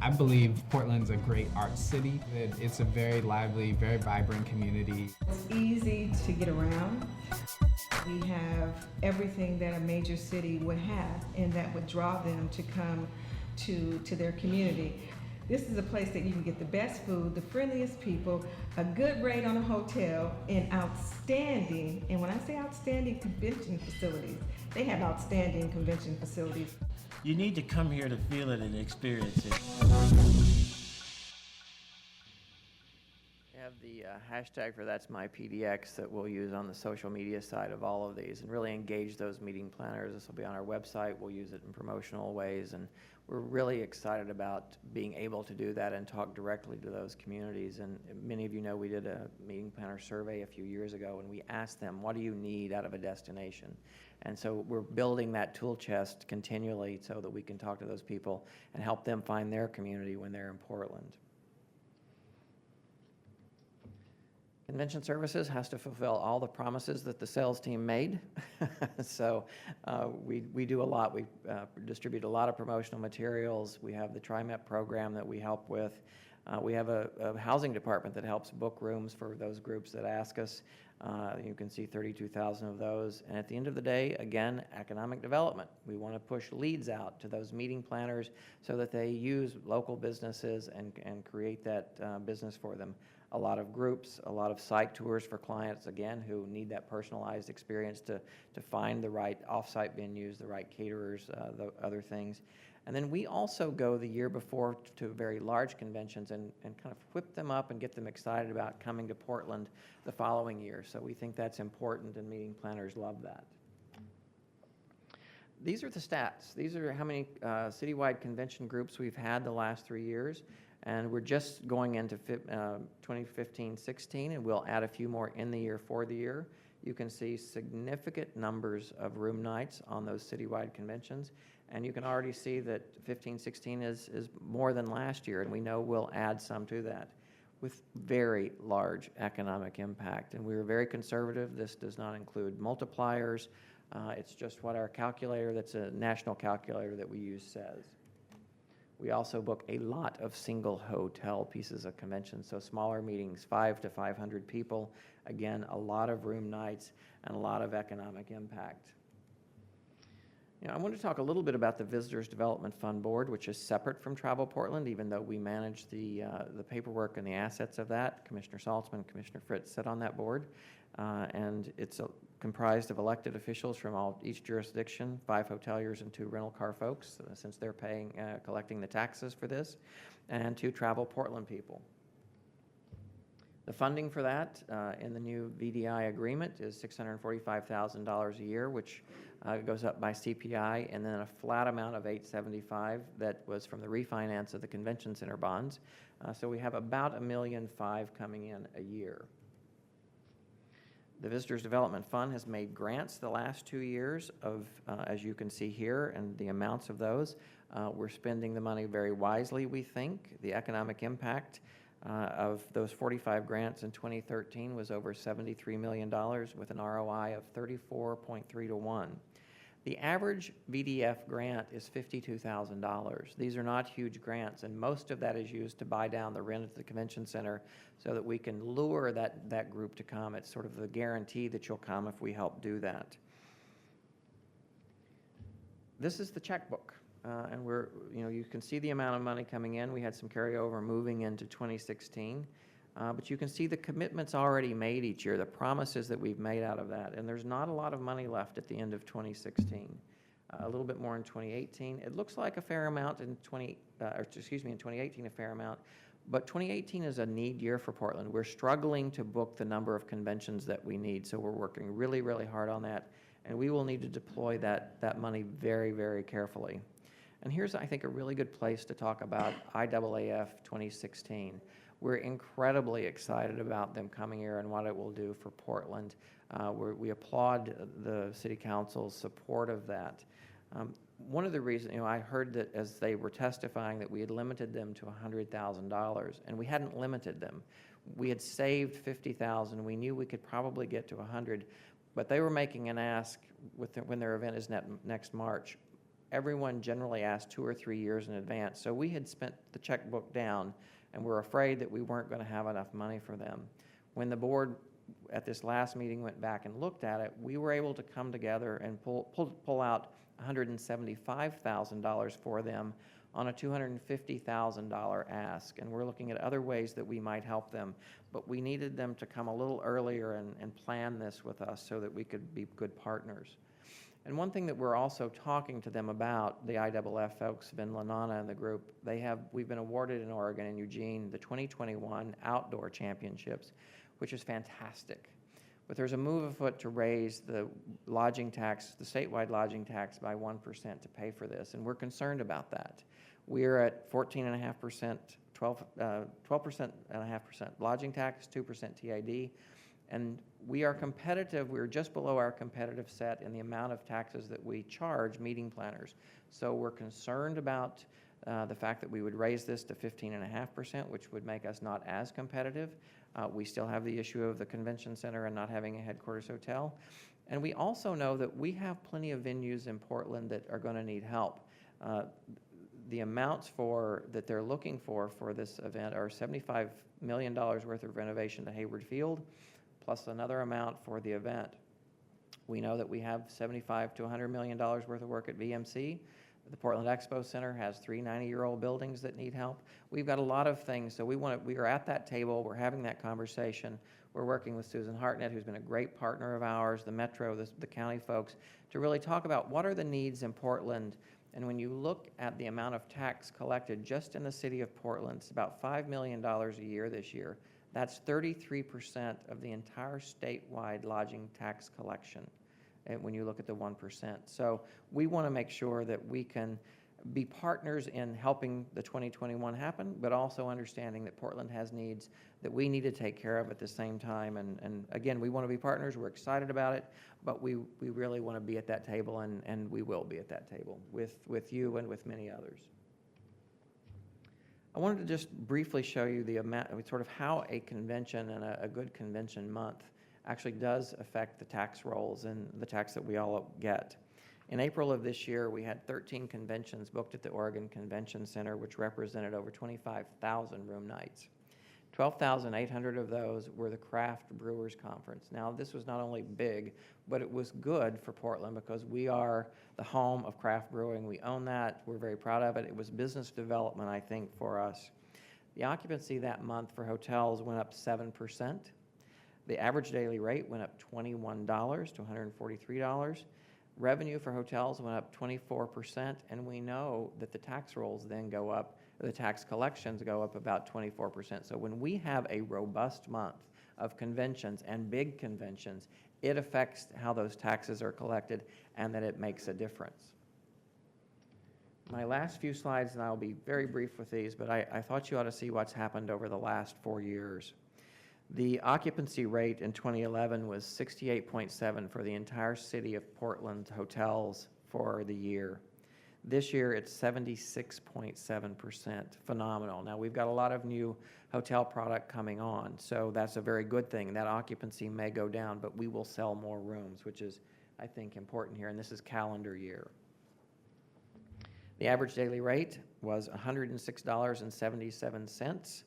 I believe Portland's a great art city. It's a very lively, very vibrant community. It's easy to get around. We have everything that a major city would have, and that would draw them to come to their community. This is a place that you can get the best food, the friendliest people, a good rate on a hotel, and outstanding, and when I say outstanding, convention facilities. They have outstanding convention facilities. You need to come here to feel it and experience it. We have the hashtag for That's My PDX that we'll use on the social media side of all of these and really engage those meeting planners. This will be on our website. We'll use it in promotional ways, and we're really excited about being able to do that and talk directly to those communities. And many of you know we did a meeting planner survey a few years ago, and we asked them, what do you need out of a destination? And so we're building that tool chest continually so that we can talk to those people and help them find their community when they're in Portland. Convention Services has to fulfill all the promises that the sales team made. So we do a lot. We distribute a lot of promotional materials. We have the TriMet program that we help with. We have a housing department that helps book rooms for those groups that ask us. You can see 32,000 of those. And at the end of the day, again, economic development. We want to push leads out to those meeting planners so that they use local businesses and create that business for them. A lot of groups, a lot of site tours for clients, again, who need that personalized experience to find the right off-site venues, the right caterers, the other things. And then we also go the year before to very large conventions and kind of whip them up and get them excited about coming to Portland the following year. So we think that's important, and meeting planners love that. These are the stats. These are how many citywide convention groups we've had the last 3 years. And we're just going into 2015-16, and we'll add a few more in the year for the year. You can see significant numbers of room nights on those citywide conventions. And you can already see that 15-16 is more than last year, and we know we'll add some to that with very large economic impact. And we were very conservative. This does not include multipliers. It's just what our calculator, that's a national calculator that we use, says. We also book a lot of single hotel pieces of convention, so smaller meetings, 5 to 500 people. Again, a lot of room nights and a lot of economic impact. I want to talk a little bit about the Visitors Development Fund Board, which is separate from Travel Portland, even though we manage the paperwork and the assets of that. Commissioner Saltzman, Commissioner Fritz sit on that board, and it's comprised of elected officials from each jurisdiction, 5 hoteliers and 2 rental car folks, since they're collecting the taxes for this, and 2 Travel Portland people. The funding for that in the new VDI agreement is $645,000 a year, which goes up by CPI, and then a flat amount of $875,000 that was from the refinance of the convention center bonds. So we have about $1.5 million coming in a year. The Visitors Development Fund has made grants the last 2 years of, as you can see here, and the amounts of those. We're spending the money very wisely, we think. The economic impact of those 45 grants in 2013 was over $73 million with an ROI of 34.3 to 1. The average VDF grant is $52,000. These are not huge grants, and most of that is used to buy down the rent at the convention center so that we can lure that group to come. It's sort of the guarantee that you'll come if we help do that. This is the checkbook. And you can see the amount of money coming in. We had some carryover moving into 2016. But you can see the commitments already made each year, the promises that we've made out of that. And there's not a lot of money left at the end of 2016. A little bit more in 2018. It looks like a fair amount in 2018, a fair amount. But 2018 is a need year for Portland. We're struggling to book the number of conventions that we need. So we're working really, really hard on that. And we will need to deploy that money very, very carefully. And here's, I think, a really good place to talk about IAAF 2016. We're incredibly excited about them coming here and what it will do for Portland. We applaud the City Council's support of that. One of the reasons, I heard that as they were testifying that we had limited them to $100,000, and we hadn't limited them. We had saved $50,000. We knew we could probably get to $100,000, but they were making an ask when their event is next March. Everyone generally asked 2 or 3 years in advance. So we had spent the checkbook down, and we're afraid that we weren't going to have enough money for them. When the board at this last meeting went back and looked at it, we were able to come together and pull out $175,000 for them on a $250,000 ask, and we're looking at other ways that we might help them. But we needed them to come a little earlier and plan this with us so that we could be good partners. And one thing that we're also talking to them about, the IAAF folks, Vin Lanana and the group, we've been awarded in Oregon and Eugene the 2021 Outdoor Championships, which is fantastic. But there's a move afoot to raise the lodging tax, the statewide lodging tax by 1% to pay for this, and we're concerned about that. We're at 14.5%, 12.5% lodging tax, 2% TID, and we are competitive. We're just below our competitive set in the amount of taxes that we charge meeting planners. So we're concerned about the fact that we would raise this to 15.5%, which would make us not as competitive. We still have the issue of the convention center and not having a headquarters hotel. And we also know that we have plenty of venues in Portland that are going to need help. The amounts that they're looking for this event are $75 million worth of renovation to Hayward Field, plus another amount for the event. We know that we have $75 to $100 million worth of work at VMC. The Portland Expo Center has 3 90-year-old buildings that need help. We've got a lot of things, so we are at that table. We're having that conversation. We're working with Susan Hartnett, who's been a great partner of ours, the Metro, the county folks, to really talk about what are the needs in Portland. And when you look at the amount of tax collected just in the city of Portland, it's about $5 million a year this year. That's 33% of the entire statewide lodging tax collection when you look at the 1%. So we want to make sure that we can be partners in helping the 2021 happen, but also understanding that Portland has needs that we need to take care of at the same time. And again, we want to be partners. We're excited about it, but we really want to be at that table, and we will be at that table with you and with many others. I wanted to just briefly show you the amount, sort of how a convention and a good convention month actually does affect the tax rolls and the tax that we all get. In April of this year, we had 13 conventions booked at the Oregon Convention Center, which represented over 25,000 room nights. 12,800 of those were the Craft Brewers Conference. Now, this was not only big, but it was good for Portland because we are the home of craft brewing. We own that. We're very proud of it. It was business development, I think, for us. The occupancy that month for hotels went up 7%. The average daily rate went up $21 to $143. Revenue for hotels went up 24%, and we know that the tax rolls then go up, the tax collections go up about 24%. So when we have a robust month of conventions and big conventions, it affects how those taxes are collected and that it makes a difference. My last few slides, and I'll be very brief with these, but I thought you ought to see what's happened over the last 4 years. The occupancy rate in 2011 was 68.7 for the entire city of Portland hotels for the year. This year, it's 76.7%, phenomenal. Now, we've got a lot of new hotel product coming on, so that's a very good thing. That occupancy may go down, but we will sell more rooms, which is, I think, important here, and this is calendar year. The average daily rate was $106.77.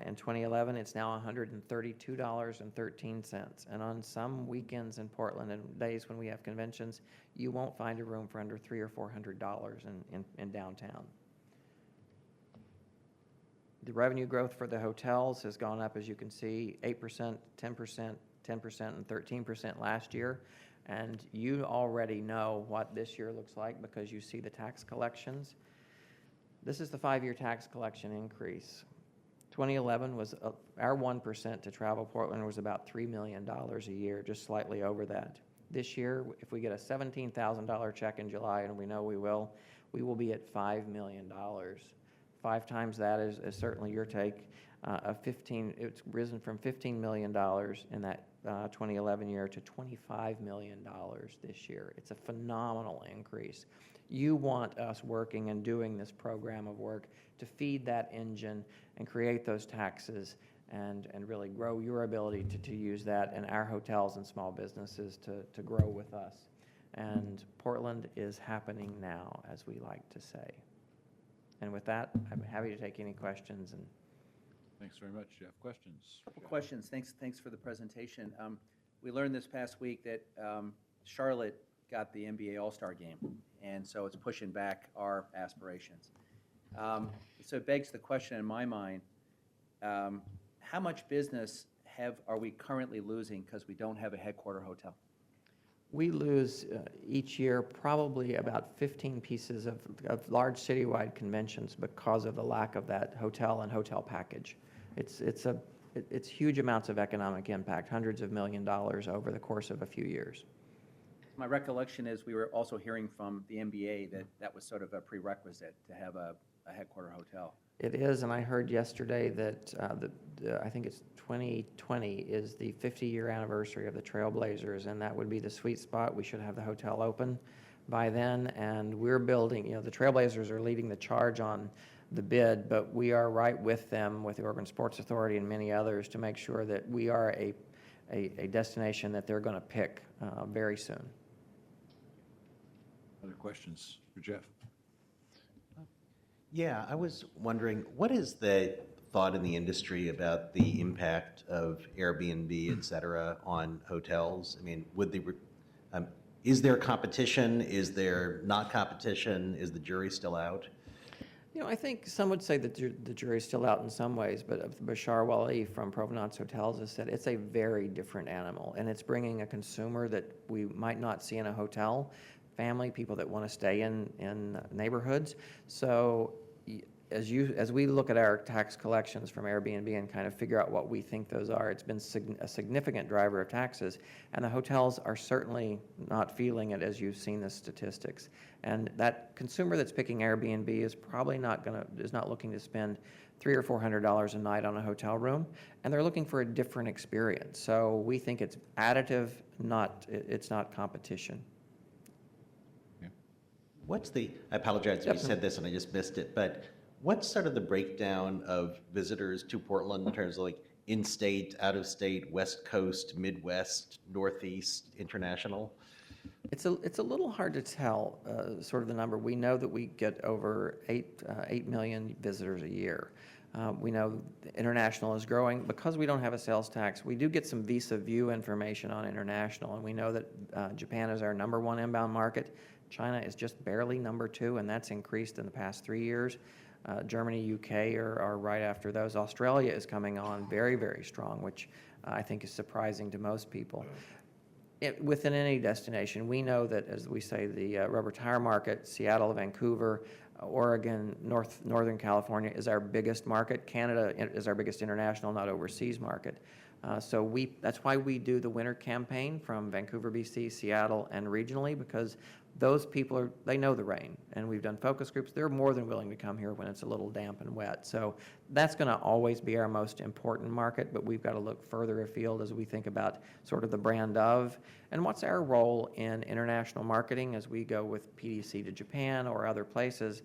In 2011, it's now $132.13. And on some weekends in Portland and days when we have conventions, you won't find a room for under $300 or $400 in downtown. The revenue growth for the hotels has gone up, as you can see, 8%, 10%, 10%, and 13% last year. And you already know what this year looks like because you see the tax collections. This is the 5-year tax collection increase. 2011 was our 1% to Travel Portland was about $3 million a year, just slightly over that. This year, if we get a $17,000 check in July, and we know we will be at $5 million. 5 times that is certainly your take. It's risen from $15 million in that 2011 year to $25 million this year. It's a phenomenal increase. You want us working and doing this program of work to feed that engine and create those taxes and really grow your ability to use that in our hotels and small businesses to grow with us. And Portland is happening now, as we like to say. And with that, I'm happy to take any questions. And thanks very much, Jeff. Questions? Couple questions. Thanks for the presentation. We learned this past week that Charlotte got the NBA All-Star game, and so it's pushing back our aspirations. So it begs the question in my mind, how much business are we currently losing because we don't have a headquarter hotel? We lose each year probably about 15 pieces of large citywide conventions because of the lack of that hotel and hotel package. It's huge amounts of economic impact, hundreds of $millions over the course of a few years. My recollection is we were also hearing from the NBA that that was sort of a prerequisite to have a headquarter hotel. It is, and I heard yesterday that I think it's 2020 is the 50-year anniversary of the Trailblazers, and that would be the sweet spot. We should have the hotel open by then, and we're building, the Trailblazers are leading the charge on the bid, but we are right with them, with the Oregon Sports Authority and many others, to make sure that we are a destination that they're going to pick very soon. Other questions for Jeff? Yeah, I was wondering, what is the thought in the industry about the impact of Airbnb, et cetera, on hotels? I mean, is there competition? Is there not competition? Is the jury still out? I think some would say that the jury's still out in some ways, but Bashar Wali from Provenance Hotels has said it's a very different animal, and it's bringing a consumer that we might not see in a hotel, family, people that want to stay in neighborhoods. So as we look at our tax collections from Airbnb and kind of figure out what we think those are, it's been a significant driver of taxes, and the hotels are certainly not feeling it, as you've seen the statistics. And that consumer that's picking Airbnb is probably not looking to spend $300 or $400 a night on a hotel room, and they're looking for a different experience. So we think it's additive, it's not competition. I apologize if you said this and I just missed it, but what's sort of the breakdown of visitors to Portland in terms of like in-state, out-of-state, West Coast, Midwest, Northeast, international? It's a little hard to tell sort of the number. We know that we get over 8 million visitors a year. We know international is growing. Because we don't have a sales tax, we do get some Visa View information on international, and we know that Japan is our #1 inbound market. China is just barely #2, and that's increased in the past 3 years. Germany, UK are right after those. Australia is coming on very, very strong, which I think is surprising to most people. Within any destination, we know that, as we say, the rubber tire market, Seattle, Vancouver, Oregon, Northern California is our biggest market. Canada is our biggest international, not overseas market. So that's why we do the winter campaign from Vancouver, BC, Seattle, and regionally, because those people they know the rain, and we've done focus groups. They're more than willing to come here when it's a little damp and wet. So that's going to always be our most important market, but we've got to look further afield as we think about sort of the brand of, and what's our role in international marketing as we go with PDC to Japan or other places.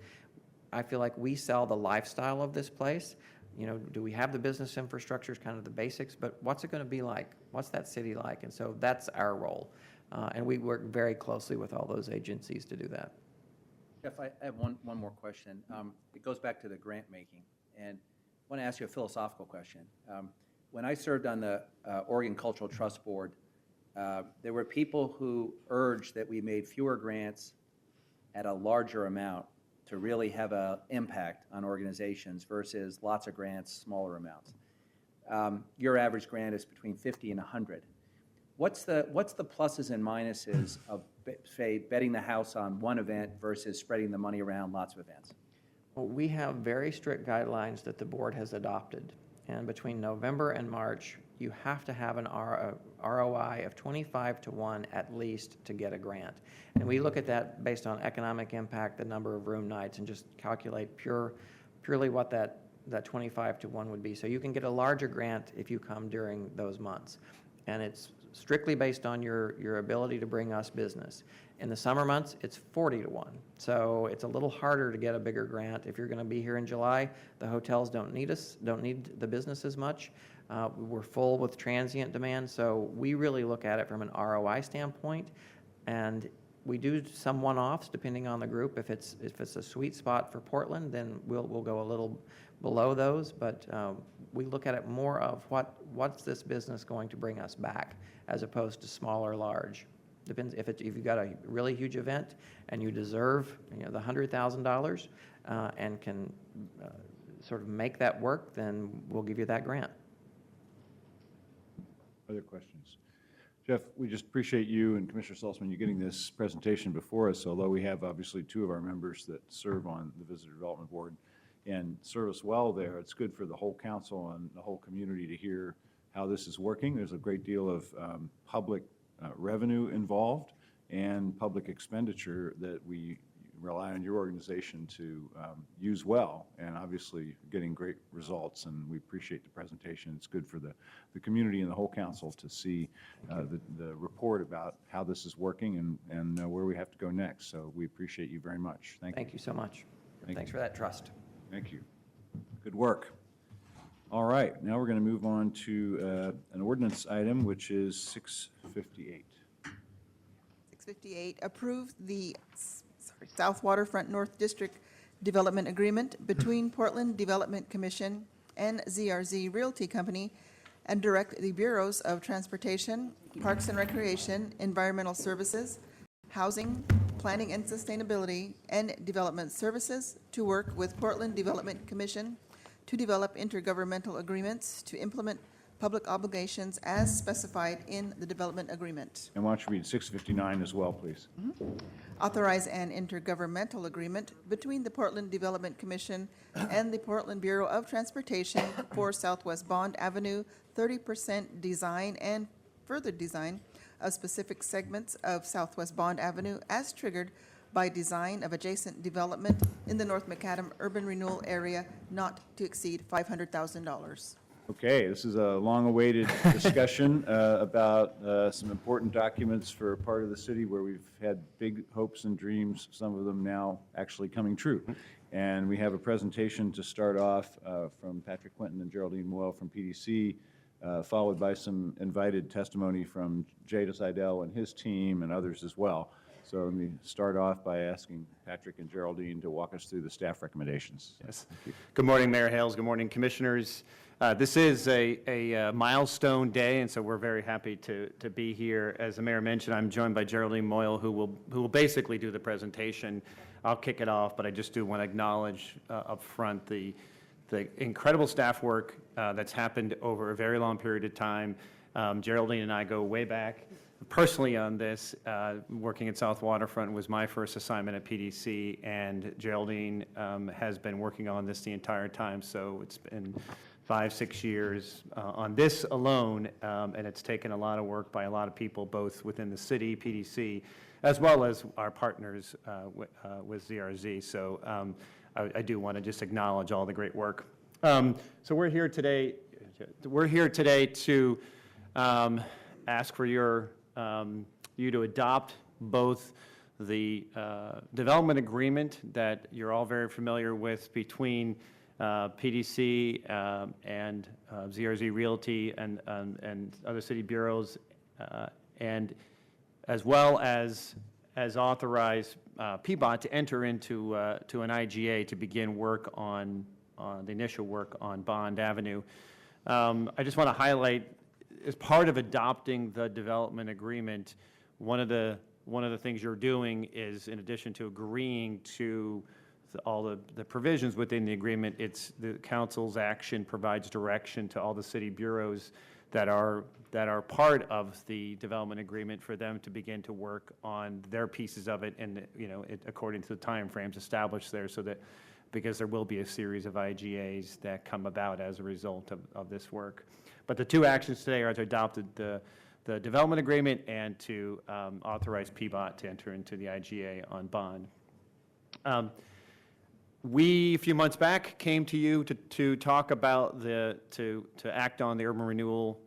I feel like we sell the lifestyle of this place. Do we have the business infrastructure is kind of the basics, but what's it going to be like? What's that city like? And so that's our role. And we work very closely with all those agencies to do that. Jeff, I have one more question. It goes back to the grant making, and I want to ask you a philosophical question. When I served on the Oregon Cultural Trust Board, there were people who urged that we made fewer grants at a larger amount to really have an impact on organizations versus lots of grants, smaller amounts. Your average grant is between 50 and 100. What's the pluses and minuses of, say, betting the house on one event versus spreading the money around lots of events? Well, we have very strict guidelines that the board has adopted. And between November and March, you have to have an ROI of 25 to 1 at least to get a grant. And we look at that based on economic impact, the number of room nights, and just calculate purely what that 25 to 1 would be. So you can get a larger grant if you come during those months. And it's strictly based on your ability to bring us business. In the summer months, it's 40 to 1. So it's a little harder to get a bigger grant. If you're going to be here in July, the hotels don't need the business as much. We're full with transient demand, so we really look at it from an ROI standpoint, and we do some one-offs depending on the group. If it's a sweet spot for Portland, then we'll go a little below those, but we look at it more of what's this business going to bring us back, as opposed to small or large. Depends if you've got a really huge event and you deserve the $100,000, and can sort of make that work, then we'll give you that grant. Other questions? Jeff, we just appreciate you and Commissioner Saltzman, you getting this presentation before us, although we have obviously two of our members that serve on the Visitor Development Board and serve us well there. It's good for the whole council and the whole community to hear how this is working. There's a great deal of public revenue involved and public expenditure that we rely on your organization to use well, and obviously getting great results, and we appreciate the presentation. It's good for the community and the whole council to see the report about how this is working and where we have to go next. So we appreciate you very much. Thank you so much. Thanks for that trust. Thank you. Good work. All right, now we're going to move on to an ordinance item, which is 658. 658, approve the South Waterfront North District Development Agreement between Portland Development Commission and ZRZ Realty Company, and direct the Bureaus of Transportation, Parks and Recreation, Environmental Services, Housing, Planning and Sustainability, and Development Services to work with Portland Development Commission to develop intergovernmental agreements to implement public obligations as specified in the development agreement. And why don't you read 659 as well, please? Authorize an intergovernmental agreement between the Portland Development Commission and the Portland Bureau of Transportation for Southwest Bond Avenue 30% design and further design of specific segments of Southwest Bond Avenue as triggered by design of adjacent development in the North Macadam urban renewal area not to exceed $500,000. Okay, this is a long-awaited discussion about some important documents for a part of the city where we've had big hopes and dreams, some of them now actually coming true. And we have a presentation to start off from Patrick Quinton and Geraldine Moyle from PDC, followed by some invited testimony from Jay Seidel and his team and others as well. So let me start off by asking Patrick and Geraldine to walk us through the staff recommendations. Yes. Good morning, Mayor Hales. Good morning, Commissioners. This is a milestone day, and so we're very happy to be here. As the Mayor mentioned, I'm joined by Geraldine Moyle, who will basically do the presentation. I'll kick it off, but I just do want to acknowledge up front the incredible staff work that's happened over a very long period of time. Geraldine and I go way back. Personally on this, working at South Waterfront was my first assignment at PDC, and Geraldine has been working on this the entire time, so it's been 5-6 years on this alone, and it's taken a lot of work by a lot of people, both within the city, PDC, as well as our partners with ZRZ. So I do want to just acknowledge all the great work. So we're here today to ask for you to adopt both the development agreement that you're all very familiar with between PDC and ZRZ Realty and other city bureaus, and as well as authorize PBOT to enter into an IGA to begin work on the initial work on Bond Avenue. I just want to highlight, as part of adopting the development agreement, one of the things you're doing is, in addition to agreeing to all the provisions within the agreement, it's the council's action provides direction to all the city bureaus that are part of the development agreement for them to begin to work on their pieces of it, and according to the timeframes established there, so that because there will be a series of IGAs that come about as a result of this work. But the two actions today are to adopt the development agreement and to authorize PBOT to enter into the IGA on Bond. We, a few months back, came to you to talk about to act on the urban renewal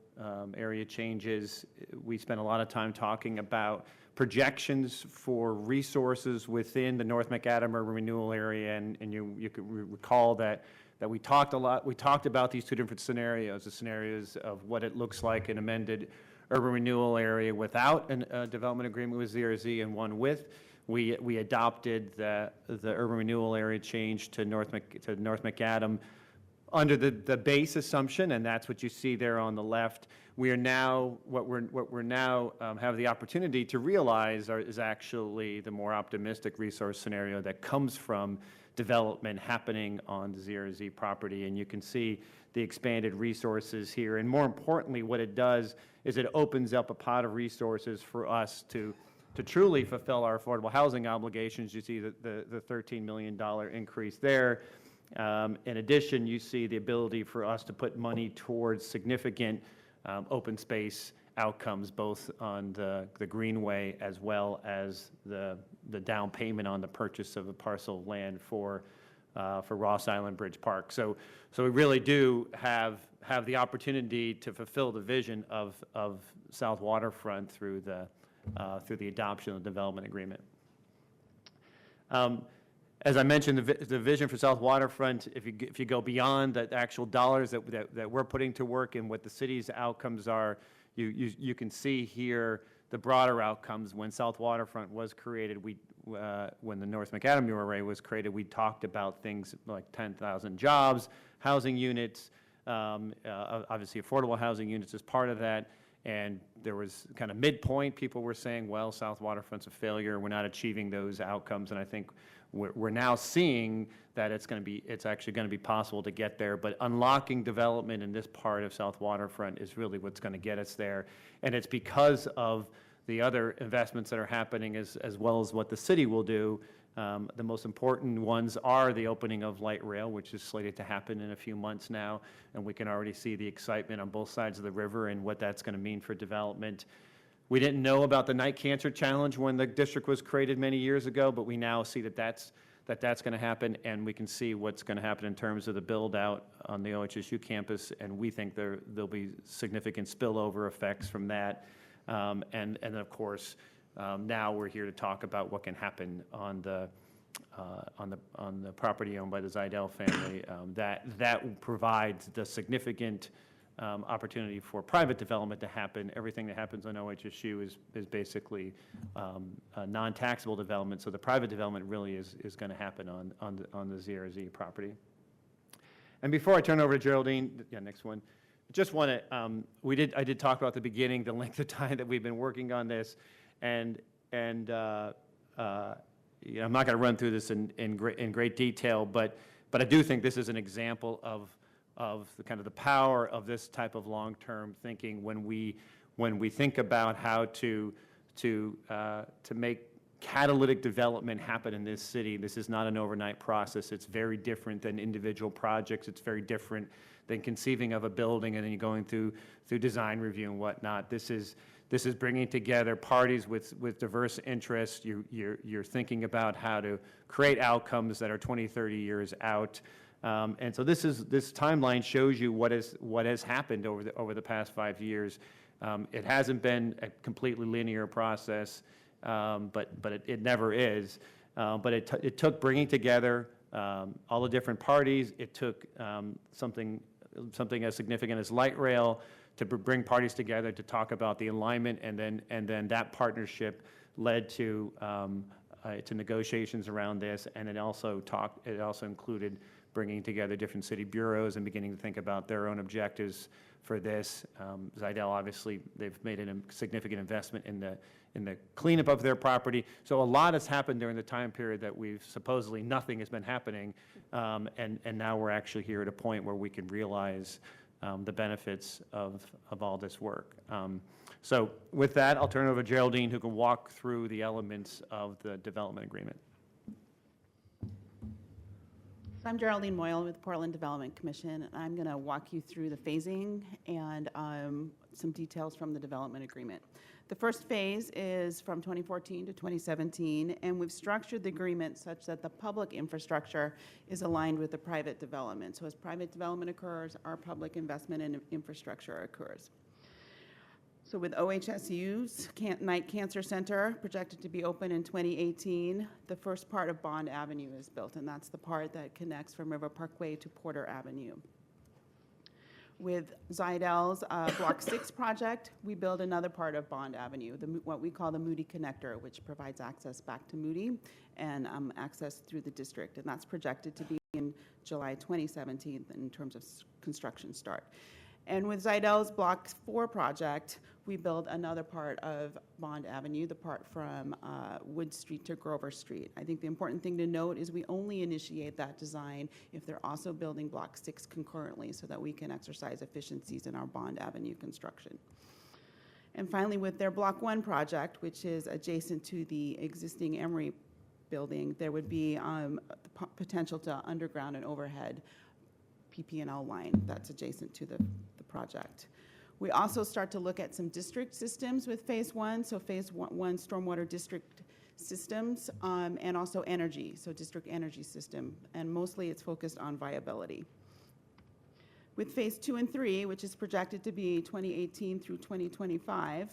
area changes. We spent a lot of time talking about projections for resources within the North Macadam urban renewal area, and you could recall that we talked about these two different scenarios, the scenarios of what it looks like an amended urban renewal area without a development agreement with ZRZ and one with. We adopted the urban renewal area change to North Macadam under the base assumption, and that's what you see there on the left. We are now what we're now have the opportunity to realize is actually the more optimistic resource scenario that comes from development happening on the ZRZ property. And you can see the expanded resources here. And more importantly, what it does is it opens up a pot of resources for us to truly fulfill our affordable housing obligations. You see the $13 million increase there. In addition, you see the ability for us to put money towards significant open space outcomes, both on the Greenway as well as the down payment on the purchase of a parcel of land for Ross Island Bridge Park. So we really do have the opportunity to fulfill the vision of South Waterfront through the adoption of the development agreement. As I mentioned, the vision for South Waterfront, if you go beyond the actual dollars that we're putting to work and what the city's outcomes are, you can see here the broader outcomes. When South Waterfront was created, when the North Macadam Array was created, we talked about things like 10,000 jobs, housing units, obviously affordable housing units as part of that. And there was kind of midpoint, people were saying, well, South Waterfront's a failure, we're not achieving those outcomes. And I think we're now seeing that it's actually going to be possible to get there. But unlocking development in this part of South Waterfront is really what's going to get us there. And it's because of the other investments that are happening as well as what the city will do. The most important ones are the opening of light rail, which is slated to happen in a few months now, and we can already see the excitement on both sides of the river and what that's going to mean for development. We didn't know about the Night Cancer Challenge when the district was created many years ago, but we now see that's going to happen, and we can see what's going to happen in terms of the build-out on the OHSU campus, and we think there'll be significant spillover effects from that. And of course, now we're here to talk about what can happen on the property owned by the Zidell family. That provides the significant opportunity for private development to happen. Everything that happens on OHSU is basically non-taxable development. So the private development really is going to happen on the ZRZ property. And before I turn over to Geraldine, next one. Just want to, I did talk about at the beginning the length of time that we've been working on this, and I'm not going to run through this in great detail, but I do think this is an example of the kind of the power of this type of long-term thinking when we think about how to make catalytic development happen in this city. This is not an overnight process. It's very different than individual projects. It's very different than conceiving of a building and then you're going through design review and whatnot. This is bringing together parties with diverse interests. You're thinking about how to create outcomes that are 20, 30 years out. And so this timeline shows you what has happened over the past 5 years. It hasn't been a completely linear process, but it never is. But it took bringing together all the different parties. It took something as significant as light rail to bring parties together to talk about the alignment, and then that partnership led to negotiations around this, and it also included bringing together different city bureaus and beginning to think about their own objectives for this. Zidell, obviously, they've made a significant investment in the cleanup of their property. So a lot has happened during the time period that supposedly nothing has been happening, and now we're actually here at a point where we can realize the benefits of all this work. So with that, I'll turn it over to Geraldine, who can walk through the elements of the development agreement. I'm Geraldine Moyle with Portland Development Commission, and I'm going to walk you through the phasing and some details from the development agreement. The first phase is from 2014 to 2017, and we've structured the agreement such that the public infrastructure is aligned with the private development. So as private development occurs, our public investment in infrastructure occurs. So with OHSU's Night Cancer Center projected to be open in 2018, the first part of Bond Avenue is built, and that's the part that connects from River Parkway to Porter Avenue. With Zidell's Block 6 project, we build another part of Bond Avenue, what we call the Moody Connector, which provides access back to Moody and access through the district, and that's projected to be in July 2017 in terms of construction start. And with Zidell's Block 4 project, we build another part of Bond Avenue, the part from Wood Street to Grover Street. I think the important thing to note is we only initiate that design if they're also building Block 6 concurrently so that we can exercise efficiencies in our Bond Avenue construction. And finally, with their Block 1 project, which is adjacent to the existing Emory building, there would be the potential to underground and overhead PP&L line that's adjacent to the project. We also start to look at some district systems with Phase 1, so Phase 1 stormwater district systems, and also energy, so district energy system, and mostly it's focused on viability. With Phase 2 and 3, which is projected to be 2018 through 2025,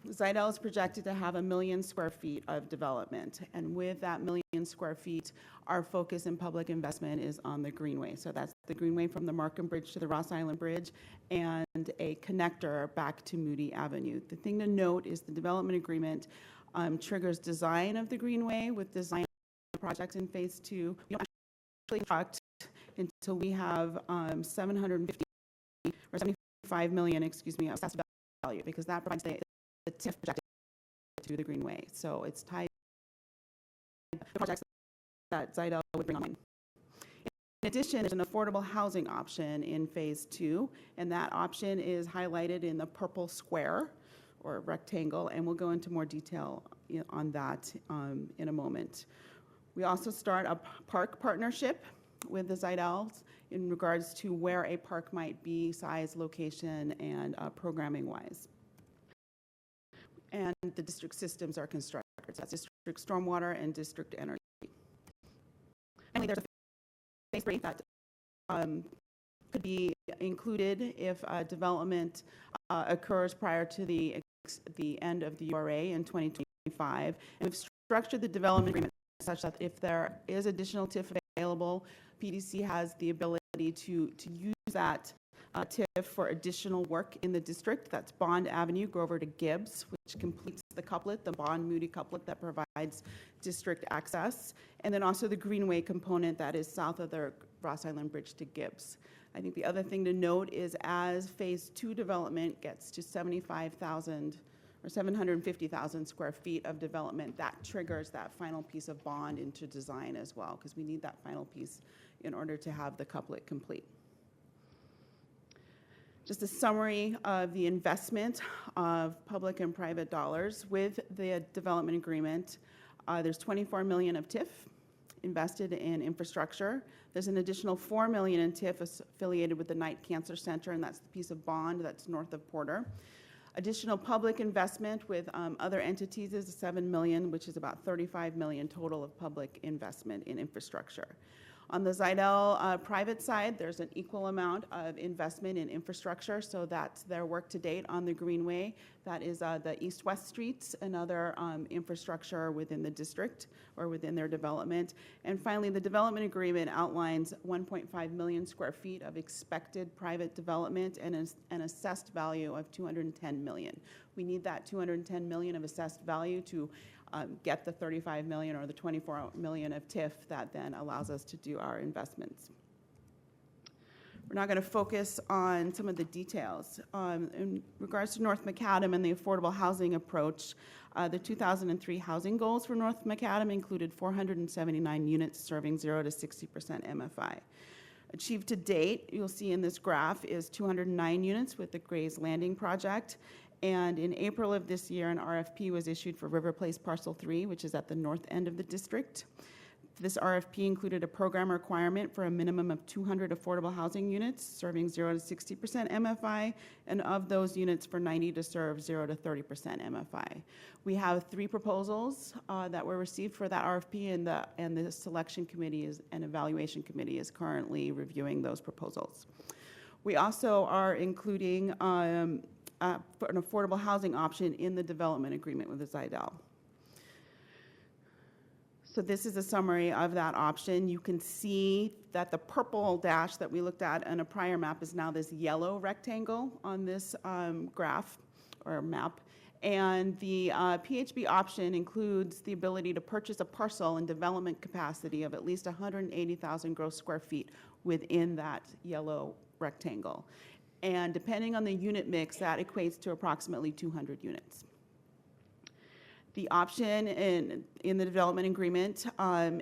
Zidell is projected to have 1 million square feet of development. And with that 1 million square feet, our focus in public investment is on the Greenway. So that's the Greenway from the Markham Bridge to the Ross Island Bridge and a connector back to Moody Avenue. The thing to note is the development agreement triggers design of the Greenway with design projects in Phase 2. We don't actually construct until we have 750 or 75 million, of assessed value, because that provides the TIF project to the Greenway. So it's tied to the projects that Zidell would bring online. In addition, there's an affordable housing option in Phase 2, and that option is highlighted in the purple square or rectangle, and we'll go into more detail on that in a moment. We also start a park partnership with the Zidells in regards to where a park might be, size, location, and programming-wise. And the district systems are constructed. So that's district stormwater and district energy. Finally, there's a Phase 3 that could be included if development occurs prior to the end of the URA in 2025. And we've structured the development agreement such that if there is additional TIF available, PDC has the ability to use that TIF for additional work in the district. That's Bond Avenue, Grover to Gibbs, which completes the couplet, the Bond Moody couplet that provides district access, and then also the Greenway component that is south of the Ross Island Bridge to Gibbs. I think the other thing to note is as Phase 2 development gets to 75,000 or 750,000 square feet of development, that triggers that final piece of bond into design as well, because we need that final piece in order to have the couplet complete. Just a summary of the investment of public and private dollars. With the development agreement, there's $24 million of TIF invested in infrastructure. There's an additional $4 million in TIF affiliated with the Knight Cancer Center, and that's the piece of bond that's north of Porter. Additional public investment with other entities is $7 million, which is about $35 million total of public investment in infrastructure. On the Zidell private side, there's an equal amount of investment in infrastructure, so that's their work to date on the Greenway. That is the east-west streets and other infrastructure within the district or within their development. And finally, the development agreement outlines 1.5 million square feet of expected private development and an assessed value of $210 million. We need that $210 million of assessed value to get the $35 million or the $24 million of TIF that then allows us to do our investments. We're now going to focus on some of the details. In regards to North Macadam and the affordable housing approach, the 2003 housing goals for North Macadam included 479 units serving 0 to 60% MFI. Achieved to date, you'll see in this graph, is 209 units with the Grays Landing project. And in April of this year, an RFP was issued for River Place Parcel 3, which is at the north end of the district. This RFP included a program requirement for a minimum of 200 affordable housing units serving 0 to 60% MFI, and of those units for 90 to serve 0 to 30% MFI. We have 3 proposals that were received for that RFP, and the selection committee and evaluation committee is currently reviewing those proposals. We also are including an affordable housing option in the development agreement with the Zidell. So this is a summary of that option. You can see that the purple dash that we looked at on a prior map is now this yellow rectangle on this graph or map. And the PHB option includes the ability to purchase a parcel and development capacity of at least 180,000 gross square feet within that yellow rectangle. And depending on the unit mix, that equates to approximately 200 units. The option in the development agreement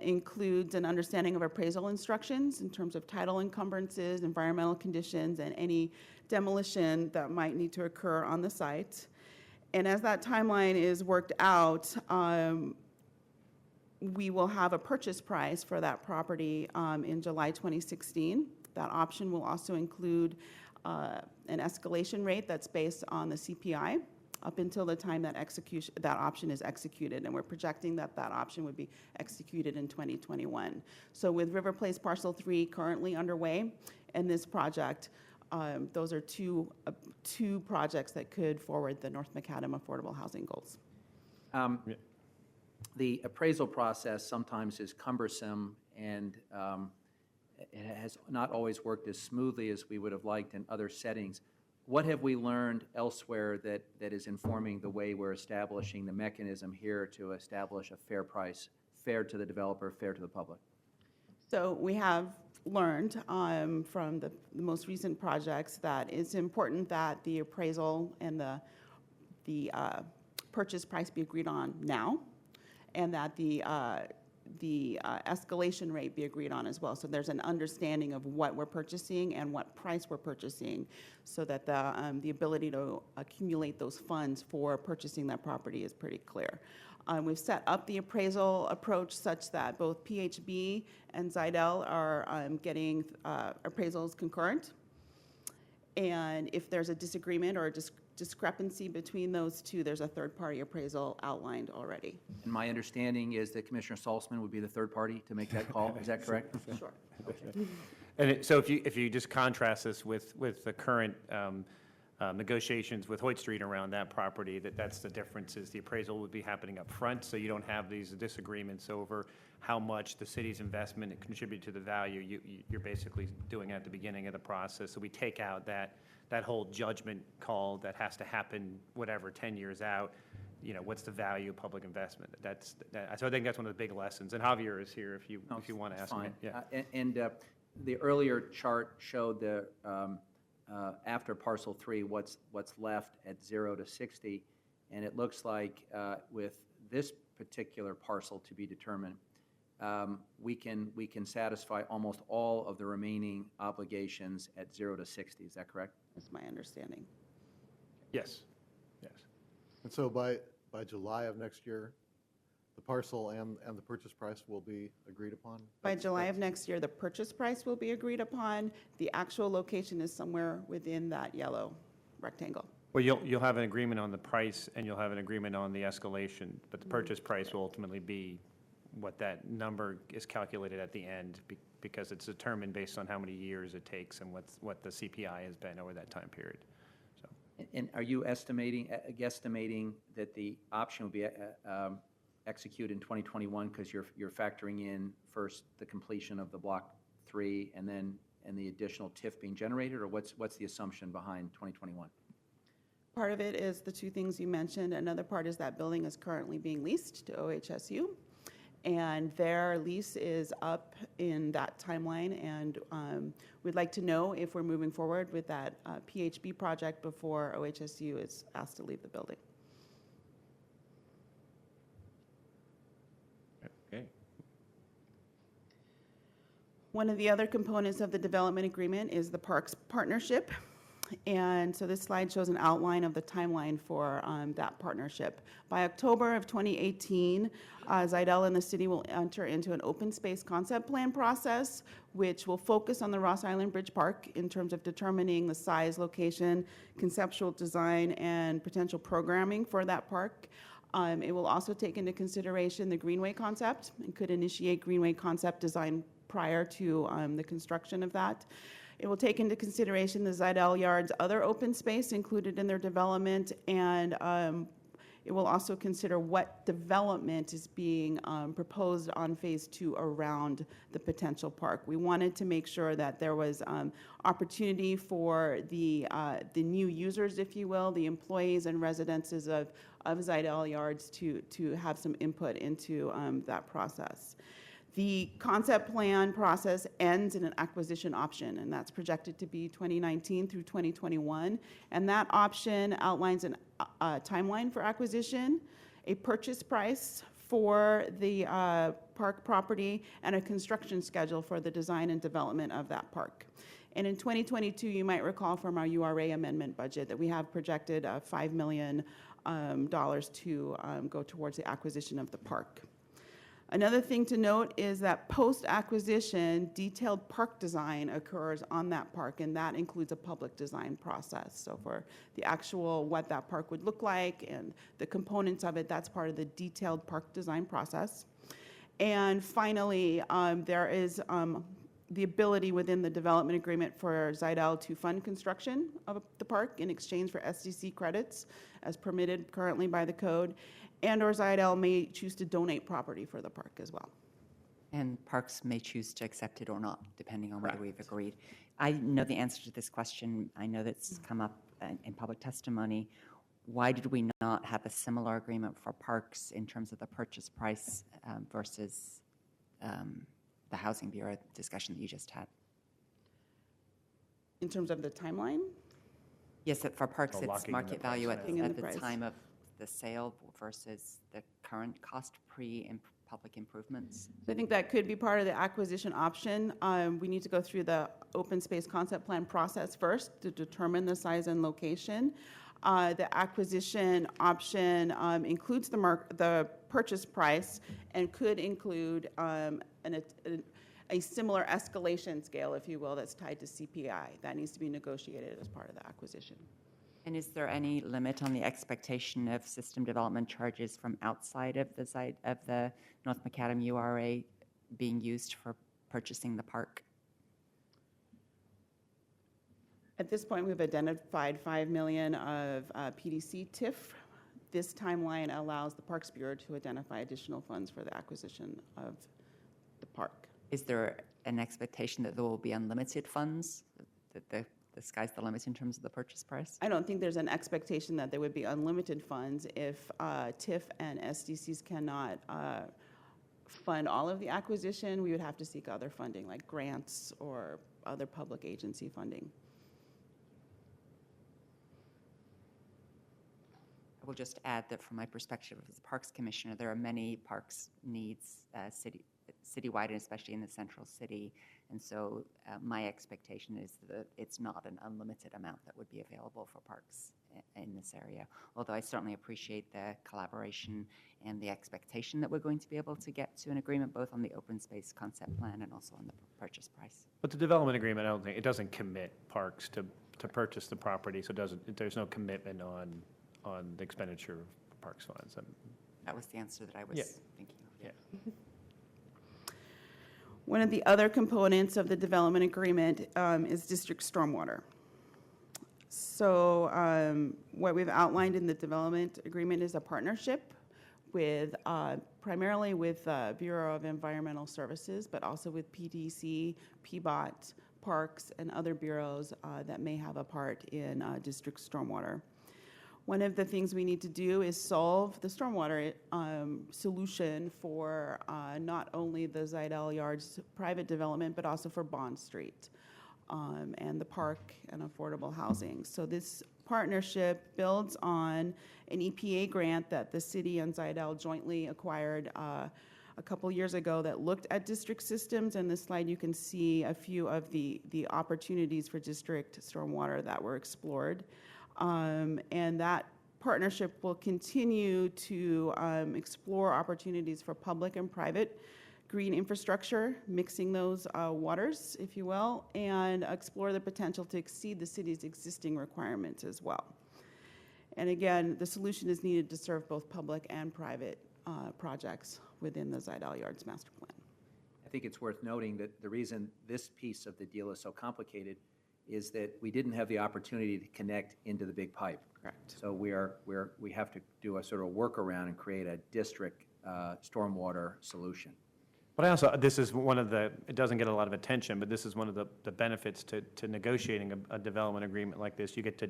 includes an understanding of appraisal instructions in terms of title encumbrances, environmental conditions, and any demolition that might need to occur on the site. And as that timeline is worked out, we will have a purchase price for that property in July 2016. That option will also include an escalation rate that's based on the CPI up until the time that that option is executed, and we're projecting that that option would be executed in 2021. So with River Place Parcel 3 currently underway and this project, those are two projects that could forward the North Macadam affordable housing goals. The appraisal process sometimes is cumbersome, and it has not always worked as smoothly as we would have liked in other settings. What have we learned elsewhere that is informing the way we're establishing the mechanism here to establish a fair price, fair to the developer, fair to the public? So we have learned from the most recent projects that it's important that the appraisal and the purchase price be agreed on now, and that the escalation rate be agreed on as well. So there's an understanding of what we're purchasing and what price we're purchasing, so that the ability to accumulate those funds for purchasing that property is pretty clear. We've set up the appraisal approach such that both PHB and Zidell are getting appraisals concurrent. And if there's a disagreement or a discrepancy between those two, there's a third-party appraisal outlined already. And my understanding is that Commissioner Saltzman would be the third party to make that call. Is that correct? Sure. And so if you just contrast this with the current negotiations with Hoyt Street around that property, that's the difference, is the appraisal would be happening up front, so you don't have these disagreements over how much the city's investment contribute to the value. You're basically doing it at the beginning of the process. So we take out that whole judgment call that has to happen, whatever, 10 years out. What's the value of public investment? So I think that's one of the big lessons. And Javier is here if you want to ask him. Yeah. And the earlier chart showed the after parcel 3, what's left at 0 to 60, and it looks like with this particular parcel to be determined, we can satisfy almost all of the remaining obligations at 0 to 60. Is that correct? That's my understanding. Yes. Yes. And so by July of next year, the parcel and the purchase price will be agreed upon? By July of next year, the purchase price will be agreed upon. The actual location is somewhere within that yellow rectangle. Well, you'll have an agreement on the price, and you'll have an agreement on the escalation, but the purchase price will ultimately be what that number is calculated at the end, because it's determined based on how many years it takes and what the CPI has been over that time period. So. And are you guesstimating that the option will be executed in 2021 because you're factoring in first the completion of the Block 3 and the additional TIF being generated, or what's the assumption behind 2021? Part of it is the two things you mentioned. Another part is that building is currently being leased to OHSU, and their lease is up in that timeline, and we'd like to know if we're moving forward with that PHB project before OHSU is asked to leave the building. Okay. One of the other components of the development agreement is the Parks Partnership. And so this slide shows an outline of the timeline for that partnership. By October of 2018, Zidell and the city will enter into an open space concept plan process, which will focus on the Ross Island Bridge Park in terms of determining the size, location, conceptual design, and potential programming for that park. It will also take into consideration the Greenway concept and could initiate Greenway concept design prior to the construction of that. It will take into consideration the Zidell Yards' other open space included in their development, and it will also consider what development is being proposed on Phase 2 around the potential park. We wanted to make sure that there was opportunity for the new users, if you will, the employees and residences of Zidell Yards to have some input into that process. The concept plan process ends in an acquisition option, and that's projected to be 2019 through 2021. And that option outlines a timeline for acquisition, a purchase price for the park property, and a construction schedule for the design and development of that park. And in 2022, you might recall from our URA amendment budget that we have projected $5 million to go towards the acquisition of the park. Another thing to note is that post-acquisition, detailed park design occurs on that park, and that includes a public design process. So for the actual, what that park would look like and the components of it, that's part of the detailed park design process. And finally, there is the ability within the development agreement for Zidell to fund construction of the park in exchange for SDC credits as permitted currently by the code, and/or Zidell may choose to donate property for the park as well. And parks may choose to accept it or not, depending on whether we've agreed. I know the answer to this question. I know that's come up in public testimony. Why did we not have a similar agreement for parks in terms of the purchase price versus the Housing Bureau discussion that you just had? In terms of the timeline? Yes, for parks, it's locking in market the value price, at Locking in the the price. time of the sale versus the current cost pre-public improvements. So I think that could be part of the acquisition option. We need to go through the open space concept plan process first to determine the size and location. The acquisition option includes the purchase price and could include a similar escalation scale, if you will, that's tied to CPI. That needs to be negotiated as part of the acquisition. And is there any limit on the expectation of system development charges from outside of the site of the North Macadam URA being used for purchasing the park? At this point, we've identified $5 million of PDC TIF. This timeline allows the Parks Bureau to identify additional funds for the acquisition of the park. Is there an expectation that there will be unlimited funds, that the sky's the limit in terms of the purchase price? I don't think there's an expectation that there would be unlimited funds if TIF and SDCs cannot fund all of the acquisition. We would have to seek other funding, like grants or other public agency funding. I will just add that from my perspective as a Parks Commissioner, there are many parks needs citywide, and especially in the central city. And so my expectation is that it's not an unlimited amount that would be available for parks in this area. Although I certainly appreciate the collaboration and the expectation that we're going to be able to get to an agreement both on the open space concept plan and also on the purchase price. But the development agreement, I don't think, it doesn't commit parks to purchase the property, so there's no commitment on the expenditure of parks funds. That was the answer that I was thinking of. Yeah. One of the other components of the development agreement is district stormwater. So what we've outlined in the development agreement is a partnership with primarily with Bureau of Environmental Services, but also with PDC, PBOT, parks, and other bureaus that may have a part in district stormwater. One of the things we need to do is solve the stormwater solution for not only the Zidell Yards private development, but also for Bond Street and the park and affordable housing. So this partnership builds on an EPA grant that the city and Zidell jointly acquired a couple years ago that looked at district systems. And this slide, you can see a few of the opportunities for district stormwater that were explored. And that partnership will continue to explore opportunities for public and private green infrastructure, mixing those waters, if you will, and explore the potential to exceed the city's existing requirements as well. And again, the solution is needed to serve both public and private projects within the Zidell Yards master plan. I think it's worth noting that the reason this piece of the deal is so complicated is that we didn't have the opportunity to connect into the big pipe. Correct. So we have to do a sort of workaround and create a district stormwater solution. But I also, this is one of the, it doesn't get a lot of attention, but this is one of the benefits to negotiating a development agreement like this. You get to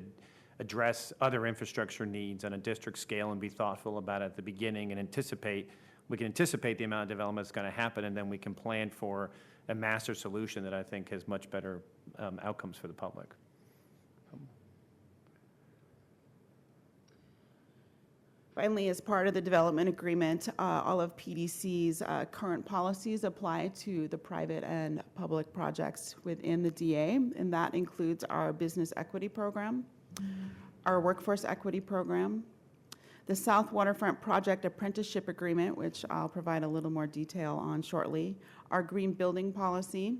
address other infrastructure needs on a district scale and be thoughtful about it at the beginning and anticipate we can anticipate the amount of development that's going to happen, and then we can plan for a master solution that I think has much better outcomes for the public. Finally, as part of the development agreement, all of PDC's current policies apply to the private and public projects within the DA, and that includes our business equity program, our workforce equity program, the South Waterfront Project Apprenticeship Agreement, which I'll provide a little more detail on shortly, our green building policy,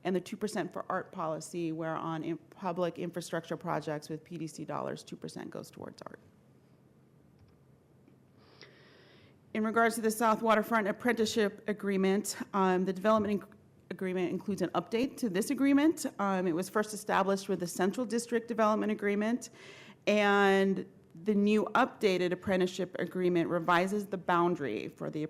and the 2% for art policy, where on public infrastructure projects with PDC dollars, 2% goes towards art. In regards to the South Waterfront Apprenticeship Agreement, the development agreement includes an update to this agreement. It was first established with the Central District Development Agreement, and the new updated apprenticeship agreement revises the boundary for the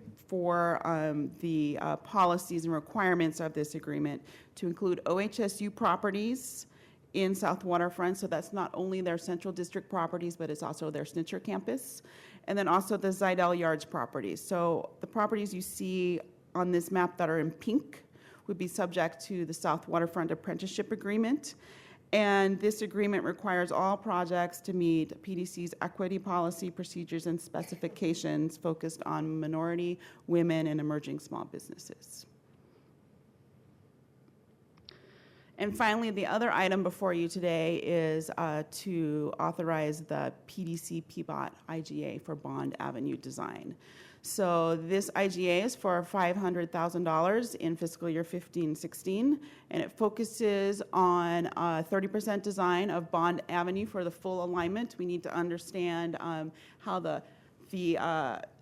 policies and requirements of this agreement to include OHSU properties in South Waterfront. So that's not only their Central District properties, but it's also their Snitcher campus, and then also the Zidell Yards properties. So the properties you see on this map that are in pink would be subject to the South Waterfront Apprenticeship Agreement. And this agreement requires all projects to meet PDC's equity policy, procedures, and specifications focused on minority, women, and emerging small businesses. And finally, the other item before you today is to authorize the PDC PBOT IGA for Bond Avenue design. So this IGA is for $500,000 in fiscal year 15-16, and it focuses on 30% design of Bond Avenue for the full alignment. We need to understand how the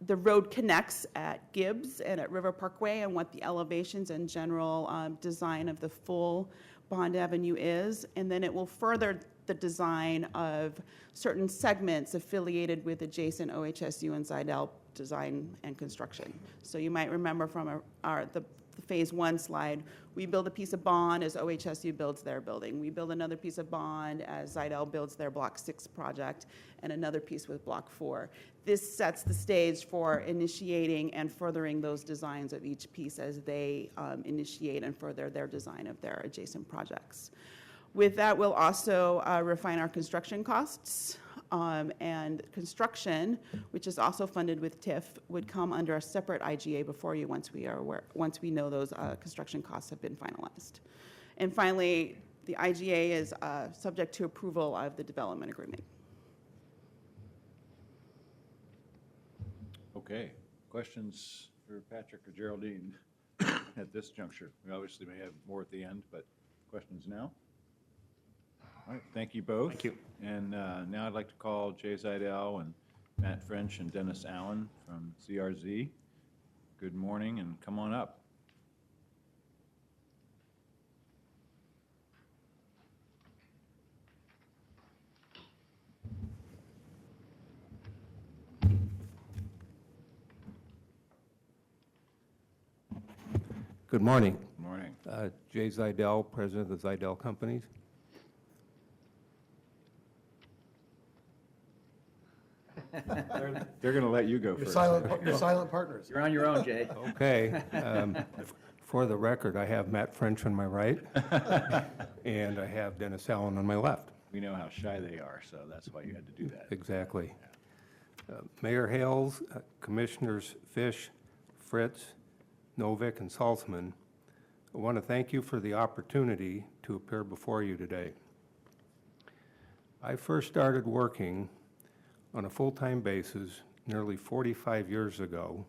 road connects at Gibbs and at River Parkway, and what the elevations and general design of the full Bond Avenue is, and then it will further the design of certain segments affiliated with adjacent OHSU and Zidell design and construction. So you might remember from the phase 1 slide, we build a piece of bond as OHSU builds their building. We build another piece of bond as Zidell builds their Block 6 project, and another piece with Block 4. This sets the stage for initiating and furthering those designs of each piece as they initiate and further their design of their adjacent projects. With that, we'll also refine our construction costs. And construction, which is also funded with TIF, would come under a separate IGA before you once we know those construction costs have been finalized. And finally, the IGA is subject to approval of the development agreement. Okay. Questions for Patrick or Geraldine at this juncture? We obviously may have more at the end, but questions now? All right, thank you both. Thank you. And now I'd like to call Jay Zidell and Matt French and Dennis Allen from CRZ. Good morning, and come on up. Good morning. Good morning. Jay Zidell, President of the Zidell Companies. They're going to let you go You're first. silent partners. You're on your own, Jay. Okay. For the record, I have Matt French on my right, and I have Dennis Allen on my left. We know how shy they are, so that's why you had to do that. Exactly. Mayor Hales, Commissioners Fish, Fritz, Novick, and Saltzman, I want to thank you for the opportunity to appear before you today. I first started working on a full-time basis nearly 45 years ago,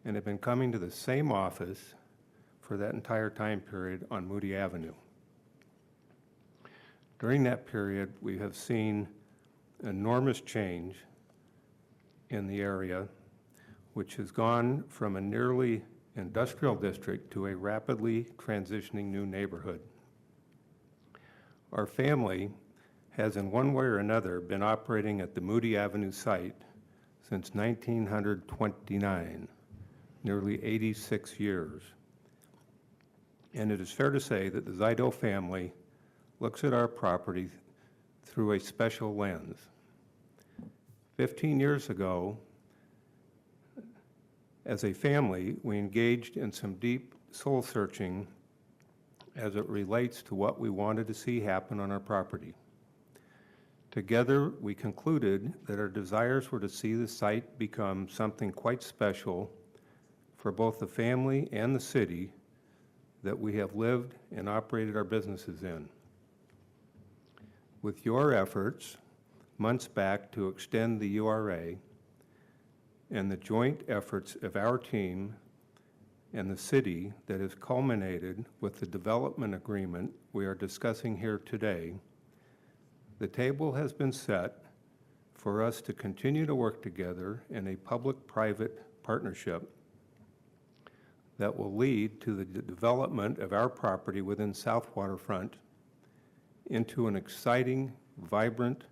and have been coming to the same office for that entire time period on Moody Avenue. During that period, we have seen enormous change in the area, which has gone from a nearly industrial district to a rapidly transitioning new neighborhood. Our family has in one way or another been operating at the Moody Avenue site since 1929, nearly 86 years. And it is fair to say that the Zidell family looks at our property through a special lens. 15 years ago, As a family, we engaged in some deep soul searching as it relates to what we wanted to see happen on our property. Together, we concluded that our desires were to see the site become something quite special for both the family and the city that we have lived and operated our businesses in. With your efforts, months back to extend the URA, and the joint efforts of our team and the city that has culminated with the development agreement we are discussing here today, the table has been set for us to continue to work together in a public-private partnership that will lead to the development of our property within South Waterfront into an exciting, vibrant,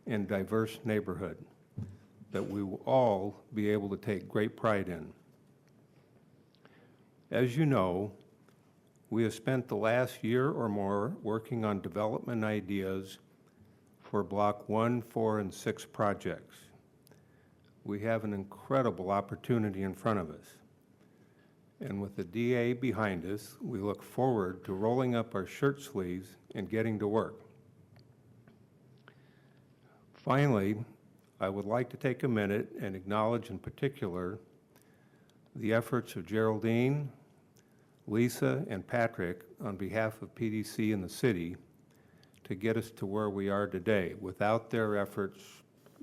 and diverse neighborhood that we will all be able to take great pride in. As you know, we have spent the last year or more working on development ideas for Block 1, 4, and 6 projects. We have an incredible opportunity in front of us. And with the DA behind us, we look forward to rolling up our shirt sleeves and getting to work. Finally, I would like to take a minute and acknowledge in particular the efforts of Geraldine, Lisa, and Patrick on behalf of PDC and the city to get us to where we are today. Without their efforts,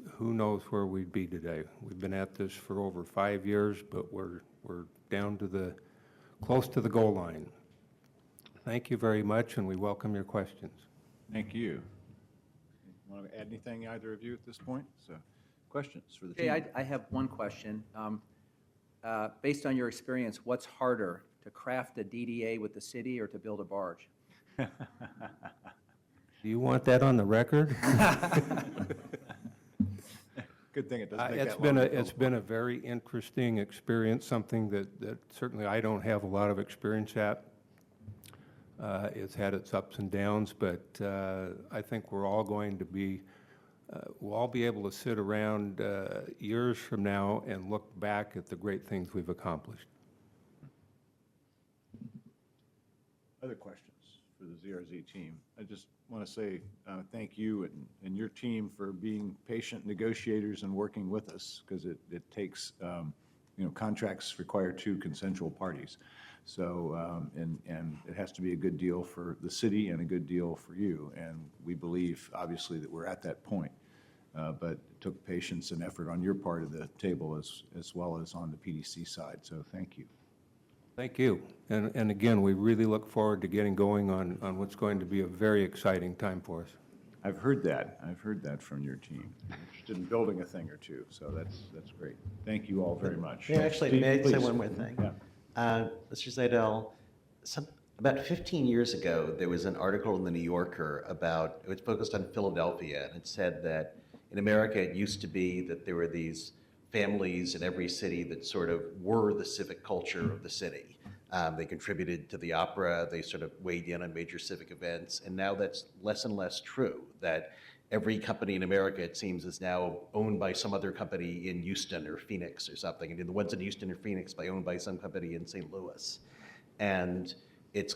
who knows where we'd be today. We've been at this for over 5 years, but we're down to close to the goal line. Thank you very much, and we welcome your questions. Thank you. Want to add anything, either of you, at this point? So, questions for the Okay, team? I have one question. Based on your experience, what's harder, to craft a DDA with the city or to build a barge? Do you want that on the record? Good thing it doesn't take It's that been long. it's been a very interesting experience, something that certainly I don't have a lot of experience at. It's had its ups and downs, but I think we're all going to be, we'll all be able to sit around years from now and look back at the great things we've accomplished. Other questions for the ZRZ team? I just want to say thank you and your team for being patient negotiators and working with us, because it takes, contracts require 2 consensual parties. So, and it has to be a good deal for the city and a good deal for you. And we believe, obviously, that we're at that point. But it took patience and effort on your part of the table as well as on the PDC side. So thank you. Thank you. And again, we really look forward to getting going on what's going to be a very exciting time for us. I've heard that. I've heard that from your team. Interested in building a thing or two. So that's great. Thank you all very much. Yeah, actually, Steve, may I say please. one more thing? Yeah. Mr. Zaidel, about 15 years ago, there was an article in the New Yorker about, it was focused on Philadelphia, and it said that in America, it used to be that there were these families in every city that sort of were the civic culture of the city. They contributed to the opera, they sort of weighed in on major civic events, and now that's less and less true, that every company in America, it seems, is now owned by some other company in Houston or Phoenix or something, and the ones in Houston or Phoenix are owned by some company in St. Louis. And it's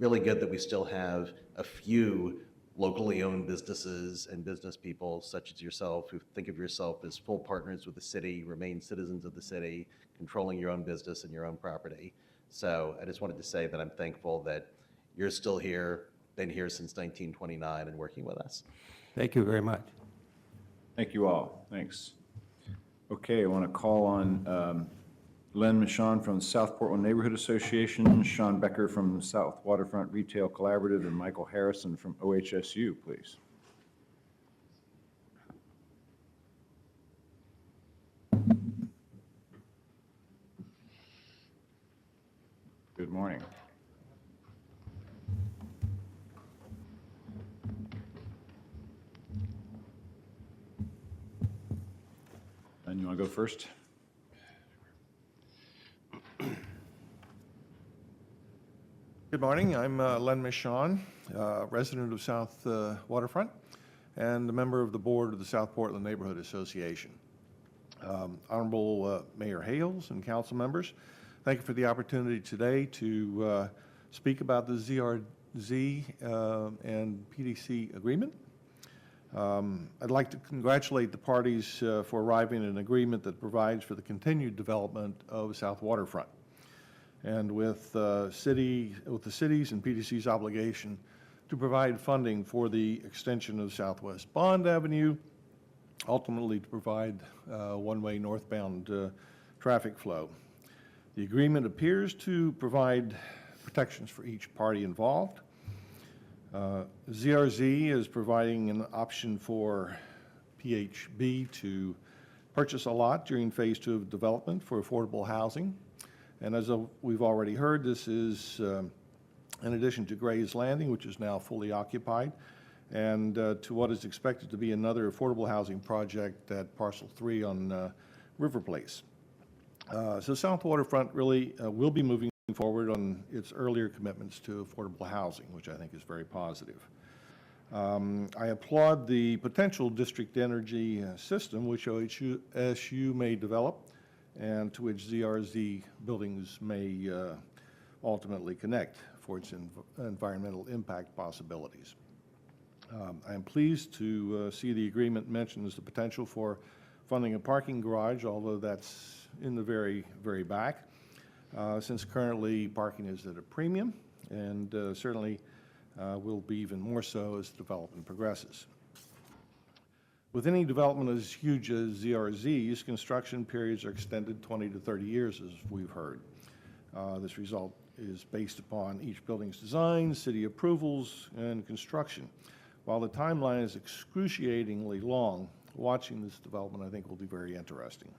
really good that we still have a few locally owned businesses and business people such as yourself who think of yourself as full partners with the city, remain citizens of the city, controlling your own business and your own property. So I just wanted to say that I'm thankful that you're still here, been here since 1929 and working with us. Thank you very much. Thank you all. Thanks. Okay, I want to call on Len Michon from the South Portland Neighborhood Association, Sean Becker from the South Waterfront Retail Collaborative, and Michael Harrison from OHSU, please. Good morning. And you want to go first? Good morning. I'm Len Michon, resident of South Waterfront and a member of the board of the South Portland Neighborhood Association. Honorable Mayor Hales and council members, thank you for the opportunity today to speak about the ZRZ and PDC agreement. I'd like to congratulate the parties for arriving at an agreement that provides for the continued development of South Waterfront. And with the city's and PDC's obligation to provide funding for the extension of Southwest Bond Avenue, ultimately to provide one-way northbound traffic flow. The agreement appears to provide protections for each party involved. ZRZ is providing an option for PHB to purchase a lot during phase 2 of development for affordable housing. And as we've already heard, this is in addition to Gray's Landing, which is now fully occupied, and to what is expected to be another affordable housing project at Parcel 3 on River Place. So South Waterfront really will be moving forward on its earlier commitments to affordable housing, which I think is very positive. I applaud the potential district energy system which OHSU may develop and to which ZRZ buildings may ultimately connect for its environmental impact possibilities. I am pleased to see the agreement mentions the potential for funding a parking garage, although that's in the very, very back, since currently parking is at a premium and certainly will be even more so as development progresses. With any development as huge as ZRZ's, construction periods are extended 20 to 30 years, as we've heard. This result is based upon each building's design, city approvals, and construction. While the timeline is excruciatingly long, watching this development, I think, will be very interesting.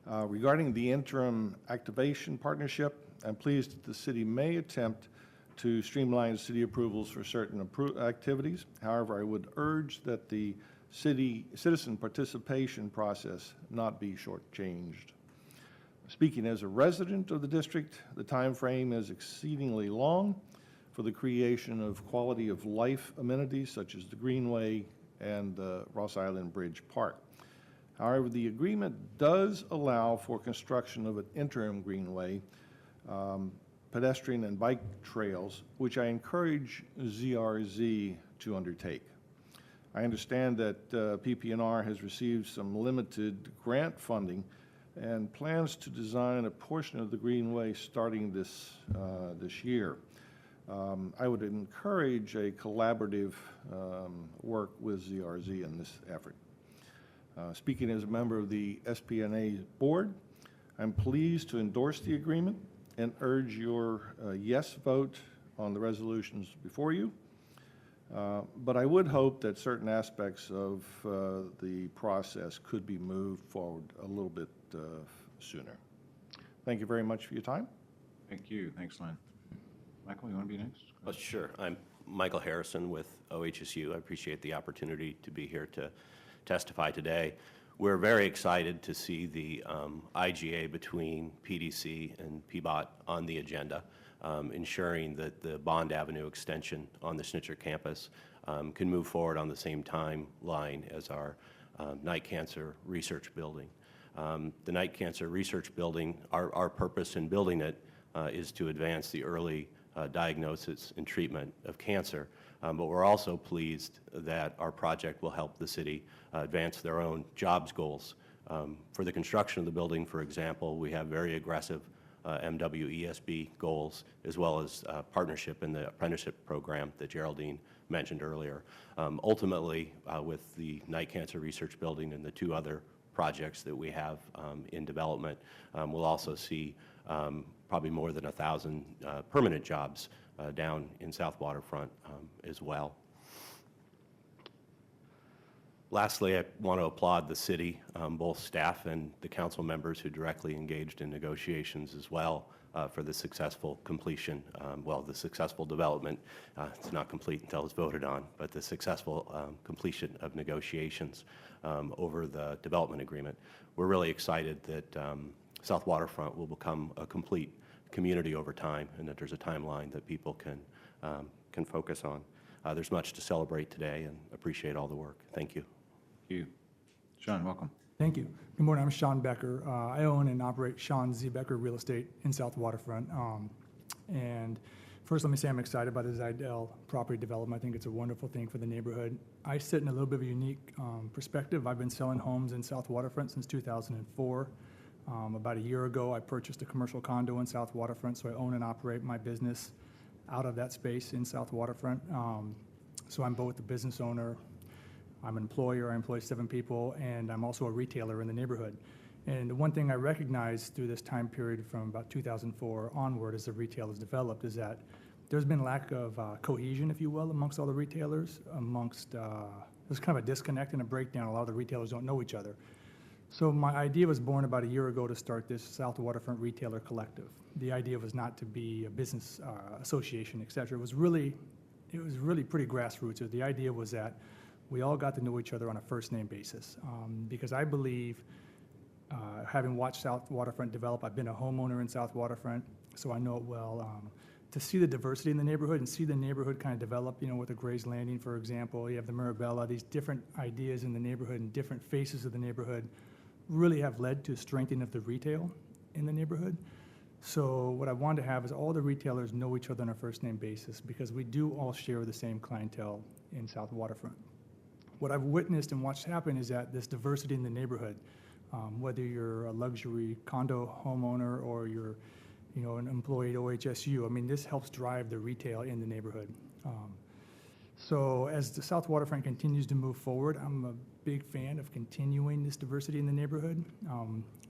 Regarding the interim activation partnership, I'm pleased that the city may attempt to streamline city approvals for certain activities. However, I would urge that the citizen participation process not be shortchanged. Speaking as a resident of the district, the time frame is exceedingly long for the creation of quality of life amenities such as the Greenway and the Ross Island Bridge Park. However, the agreement does allow for construction of an interim Greenway, pedestrian and bike trails, which I encourage ZRZ to undertake. I understand that PP&R has received some limited grant funding and plans to design a portion of the Greenway starting this year. I would encourage a collaborative work with ZRZ in this effort. Speaking as a member of the SPNA board, I'm pleased to endorse the agreement and urge your yes vote on the resolutions before you. But I would hope that certain aspects of the process could be moved forward a little bit sooner. Thank you very much for your time. Thank you. Thanks, Len. Michael, you want to be next? Sure. I'm Michael Harrison with OHSU. I appreciate the opportunity to be here to testify today. We're very excited to see the IGA between PDC and PBOT on the agenda, ensuring that the Bond Avenue extension on the Schnitzer campus can move forward on the same timeline as our Night Cancer Research Building. The Night Cancer Research Building, our purpose in building it is to advance the early diagnosis and treatment of cancer. But we're also pleased that our project will help the city advance their own jobs goals. For the construction of the building, for example, we have very aggressive MWESB goals, as well as partnership in the apprenticeship program that Geraldine mentioned earlier. Ultimately, with the Night Cancer Research Building and the two other projects that we have in development, we'll also see probably more than 1,000 permanent jobs down in South Waterfront as well. Lastly, I want to applaud the city, both staff and the council members who directly engaged in negotiations as well for the successful completion, the successful development. It's not complete until it's voted on, but the successful completion of negotiations over the development agreement. We're really excited that South Waterfront will become a complete community over time, and that there's a timeline that people can focus on. There's much to celebrate today, and appreciate all the work. Thank you. Thank you. Sean, welcome. Thank you. Good morning. I'm Sean Becker. I own and operate Sean Z. Becker Real Estate in South Waterfront. And first, let me say I'm excited about the Zidell property development. I think it's a wonderful thing for the neighborhood. I sit in a little bit of a unique perspective. I've been selling homes in South Waterfront since 2004. About a year ago, I purchased a commercial condo in South Waterfront, so I own and operate my business out of that space in South Waterfront. So I'm both a business owner, I'm an employer, I employ 7 people, and I'm also a retailer in the neighborhood. And the one thing I recognized through this time period from about 2004 onward as the retail has developed is that there's been lack of cohesion, if you will, amongst all the retailers, there's kind of a disconnect and a breakdown. A lot of the retailers don't know each other. So my idea was born about a year ago to start this South Waterfront Retailer Collective. The idea was not to be a business association, et cetera. It was really pretty grassroots. The idea was that we all got to know each other on a first-name basis, because I believe, having watched South Waterfront develop, I've been a homeowner in South Waterfront, so I know it well. To see the diversity in the neighborhood and see the neighborhood kind of develop, with the Gray's Landing, for example, you have the Mirabella, these different ideas in the neighborhood and different faces of the neighborhood really have led to strengthening of the retail in the neighborhood. So what I wanted to have is all the retailers know each other on a first-name basis, because we do all share the same clientele in South Waterfront. What I've witnessed and watched happen is that this diversity in the neighborhood, whether you're a luxury condo homeowner or you're an employee at OHSU, this helps drive the retail in the neighborhood. So as the South Waterfront continues to move forward, I'm a big fan of continuing this diversity in the neighborhood,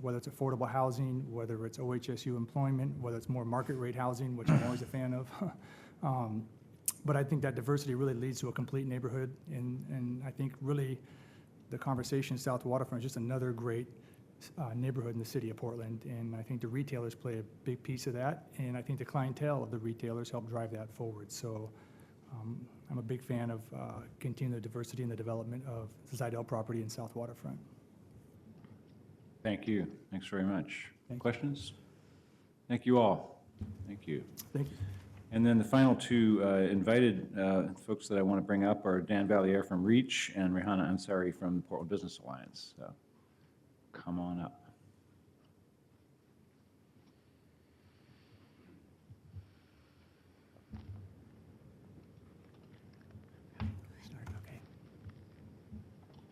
whether it's affordable housing, whether it's OHSU employment, whether it's more market rate housing, which I'm always a fan of. But I think that diversity really leads to a complete neighborhood, and I think really the conversation in South Waterfront is just another great neighborhood in the city of Portland, and I think the retailers play a big piece of that, and I think the clientele of the retailers help drive that forward. So I'm a big fan of continuing the diversity and the development of the Zidell property in South Waterfront. Thank you. Thanks very much. Questions? Thank you all. Thank you. Thank you. And then the final two invited folks that I want to bring up are Dan Valier from REACH and Rehana Ansari from the Portland Business Alliance. So come on up.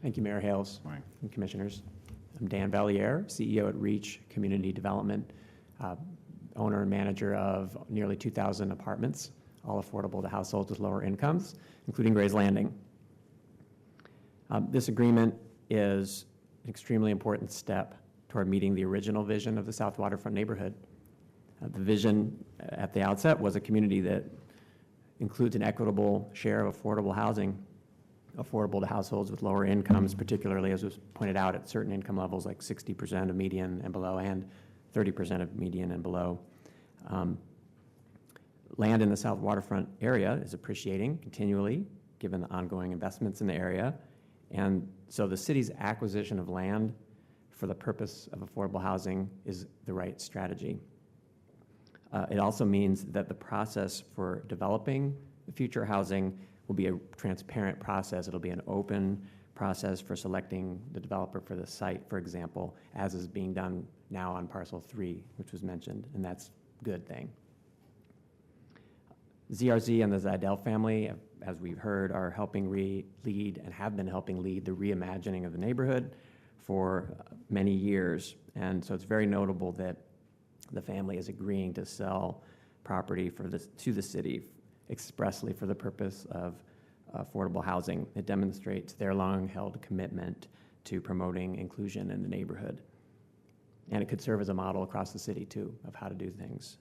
Thank you, Mayor Hales and Commissioners. I'm Dan Valier, CEO at REACH Community Development, owner and manager of nearly 2,000 apartments, all affordable to households with lower incomes, including Gray's Landing. This agreement is an extremely important step toward meeting the original vision of the South Waterfront neighborhood. The vision at the outset was a community that includes an equitable share of affordable housing, affordable to households with lower incomes, particularly, as was pointed out, at certain income levels like 60% of median and below, and 30% of median and below. Land in the South Waterfront area is appreciating continually, given the ongoing investments in the area. And so the city's acquisition of land for the purpose of affordable housing is the right strategy. It also means that the process for developing the future housing will be a transparent process. It'll be an open process for selecting the developer for the site, for example, as is being done now on Parcel 3, which was mentioned, and that's a good thing. ZRZ and the Zidell family, as we've heard, are helping lead and have been helping lead the reimagining of the neighborhood for many years. And so it's very notable that the family is agreeing to sell property to the city expressly for the purpose of affordable housing. It demonstrates their long-held commitment to promoting inclusion in the neighborhood. And it could serve as a model across the city, too, of how to do things.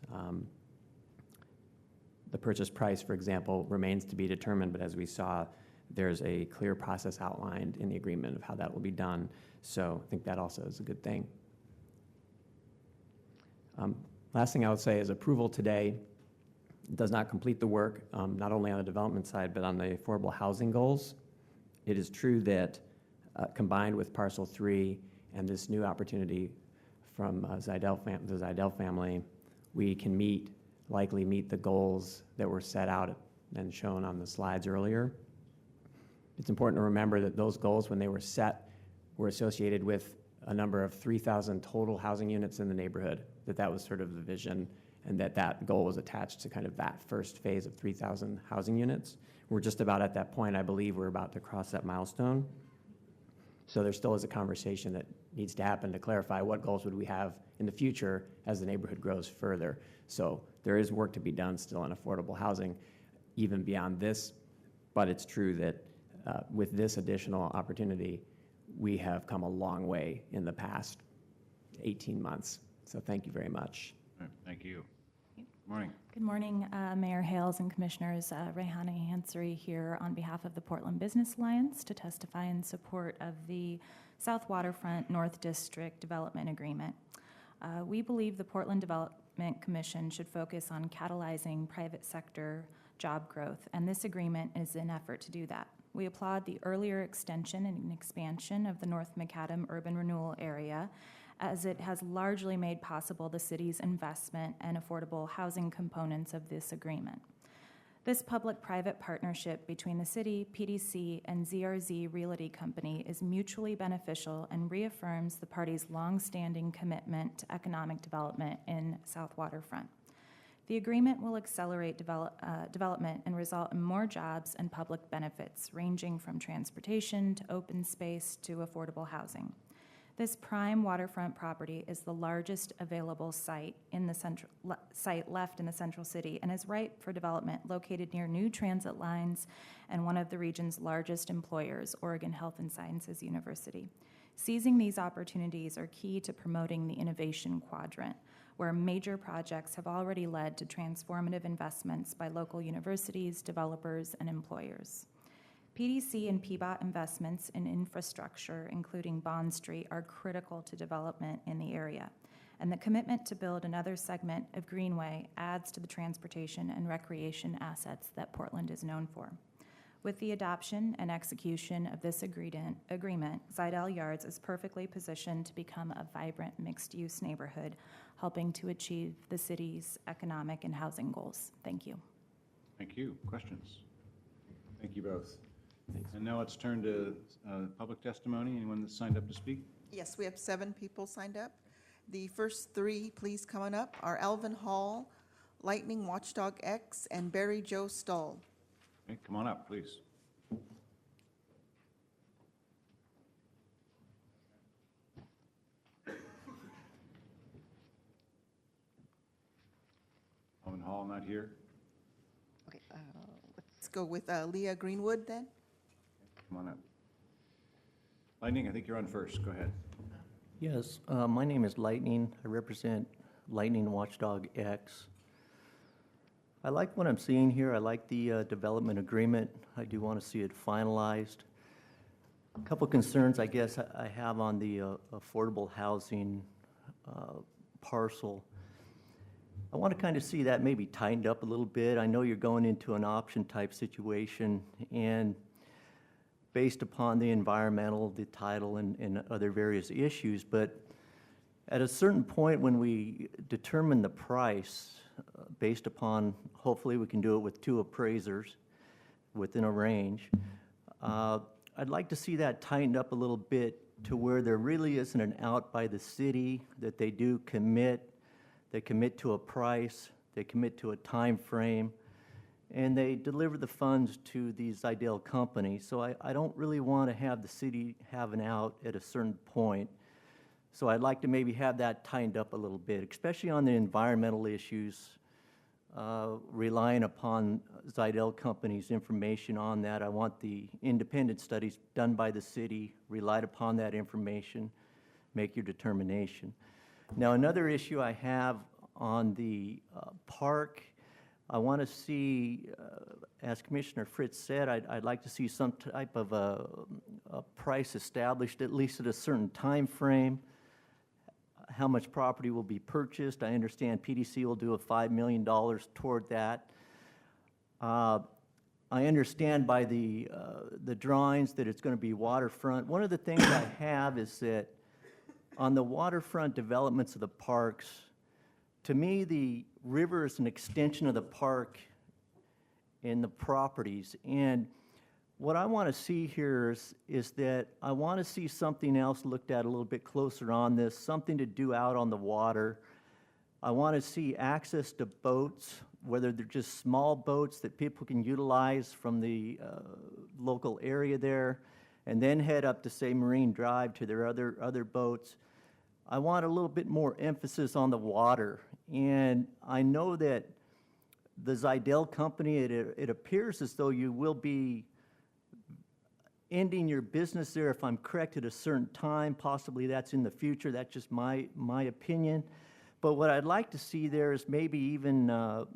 The purchase price, for example, remains to be determined, but as we saw, there's a clear process outlined in the agreement of how that will be done. So I think that also is a good thing. Last thing I would say is approval today does not complete the work, not only on the development side, but on the affordable housing goals. It is true that combined with Parcel 3 and this new opportunity from the Zidell family, we can likely meet the goals that were set out and shown on the slides earlier. It's important to remember that those goals, when they were set, were associated with a number of 3,000 total housing units in the neighborhood, that was sort of the vision, and that goal was attached to kind of that first phase of 3,000 housing units. We're just about at that point. I believe we're about to cross that milestone. So there still is a conversation that needs to happen to clarify what goals would we have in the future as the neighborhood grows further. So there is work to be done still on affordable housing, even beyond this. But it's true that with this additional opportunity, we have come a long way in the past 18 months. So thank you very much. All right, thank you. Good morning. Good morning, Mayor Hales and Commissioners. Rehana Hansari here on behalf of the Portland Business Alliance to testify in support of the South Waterfront North District Development Agreement. We believe the Portland Development Commission should focus on catalyzing private sector job growth, and this agreement is an effort to do that. We applaud the earlier extension and expansion of the North Macadam Urban Renewal Area, as it has largely made possible the city's investment and affordable housing components of this agreement. This public-private partnership between the city, PDC, and ZRZ Realty Company is mutually beneficial and reaffirms the parties' long-standing commitment to economic development in South Waterfront. The agreement will accelerate development and result in more jobs and public benefits, ranging from transportation to open space to affordable housing. This prime waterfront property is the largest available site left in the central city and is ripe for development, located near new transit lines and one of the region's largest employers, Oregon Health and Sciences University. Seizing these opportunities are key to promoting the innovation quadrant, where major projects have already led to transformative investments by local universities, developers, and employers. PDC and PBOT investments in infrastructure, including Bond Street, are critical to development in the area, and the commitment to build another segment of Greenway adds to the transportation and recreation assets that Portland is known for. With the adoption and execution of this agreement, Zidell Yards is perfectly positioned to become a vibrant mixed-use neighborhood, helping to achieve the city's economic and housing goals. Thank you. Thank you. Questions? Thank you both. Thanks. And now let's turn to public testimony. Anyone that's signed up to speak? Yes, we have 7 people signed up. The first 3, please, come on up, are Alvin Hall, Lightning Watchdog X, and Barry Joe Stahl. Okay, come on up, please. Alvin Hall not here? Okay, let's go with Leah Greenwood then. Come on up. Lightning, I think you're on first. Go ahead. Yes, my name is Lightning. I represent Lightning Watchdog X. I like what I'm seeing here. I like the development agreement. I do want to see it finalized. A couple concerns, I guess, I have on the affordable housing parcel. I want to kind of see that maybe tightened up a little bit. I know you're going into an option type situation, and based upon the environmental, the title, and other various issues, but at a certain point when we determine the price, based upon, hopefully we can do it with 2 appraisers within a range, I'd like to see that tightened up a little bit to where there really isn't an out by the city, that they do commit. They commit to a price, they commit to a time frame, and they deliver the funds to these Zidell companies. So I don't really want to have the city have an out at a certain point. So I'd like to maybe have that tightened up a little bit, especially on the environmental issues, relying upon Zidell companies' information on that. I want the independent studies done by the city, relied upon that information, make your determination. Now, another issue I have on the park, I want to see, as Commissioner Fritz said, I'd like to see some type of a price established, at least at a certain time frame. How much property will be purchased? I understand PDC will do a $5 million toward that. I understand by the drawings that it's going to be waterfront. One of the things I have is that on the waterfront developments of the parks, to me, the river is an extension of the park and the properties. And what I want to see here is that I want to see something else looked at a little bit closer on this, something to do out on the water. I want to see access to boats, whether they're just small boats that people can utilize from the local area there, and then head up to, say, Marine Drive to their other boats. I want a little bit more emphasis on the water. And I know that the Zidell company, it appears as though you will be ending your business there, if I'm correct, at a certain time. Possibly that's in the future. That's just my opinion. But what I'd like to see there is maybe even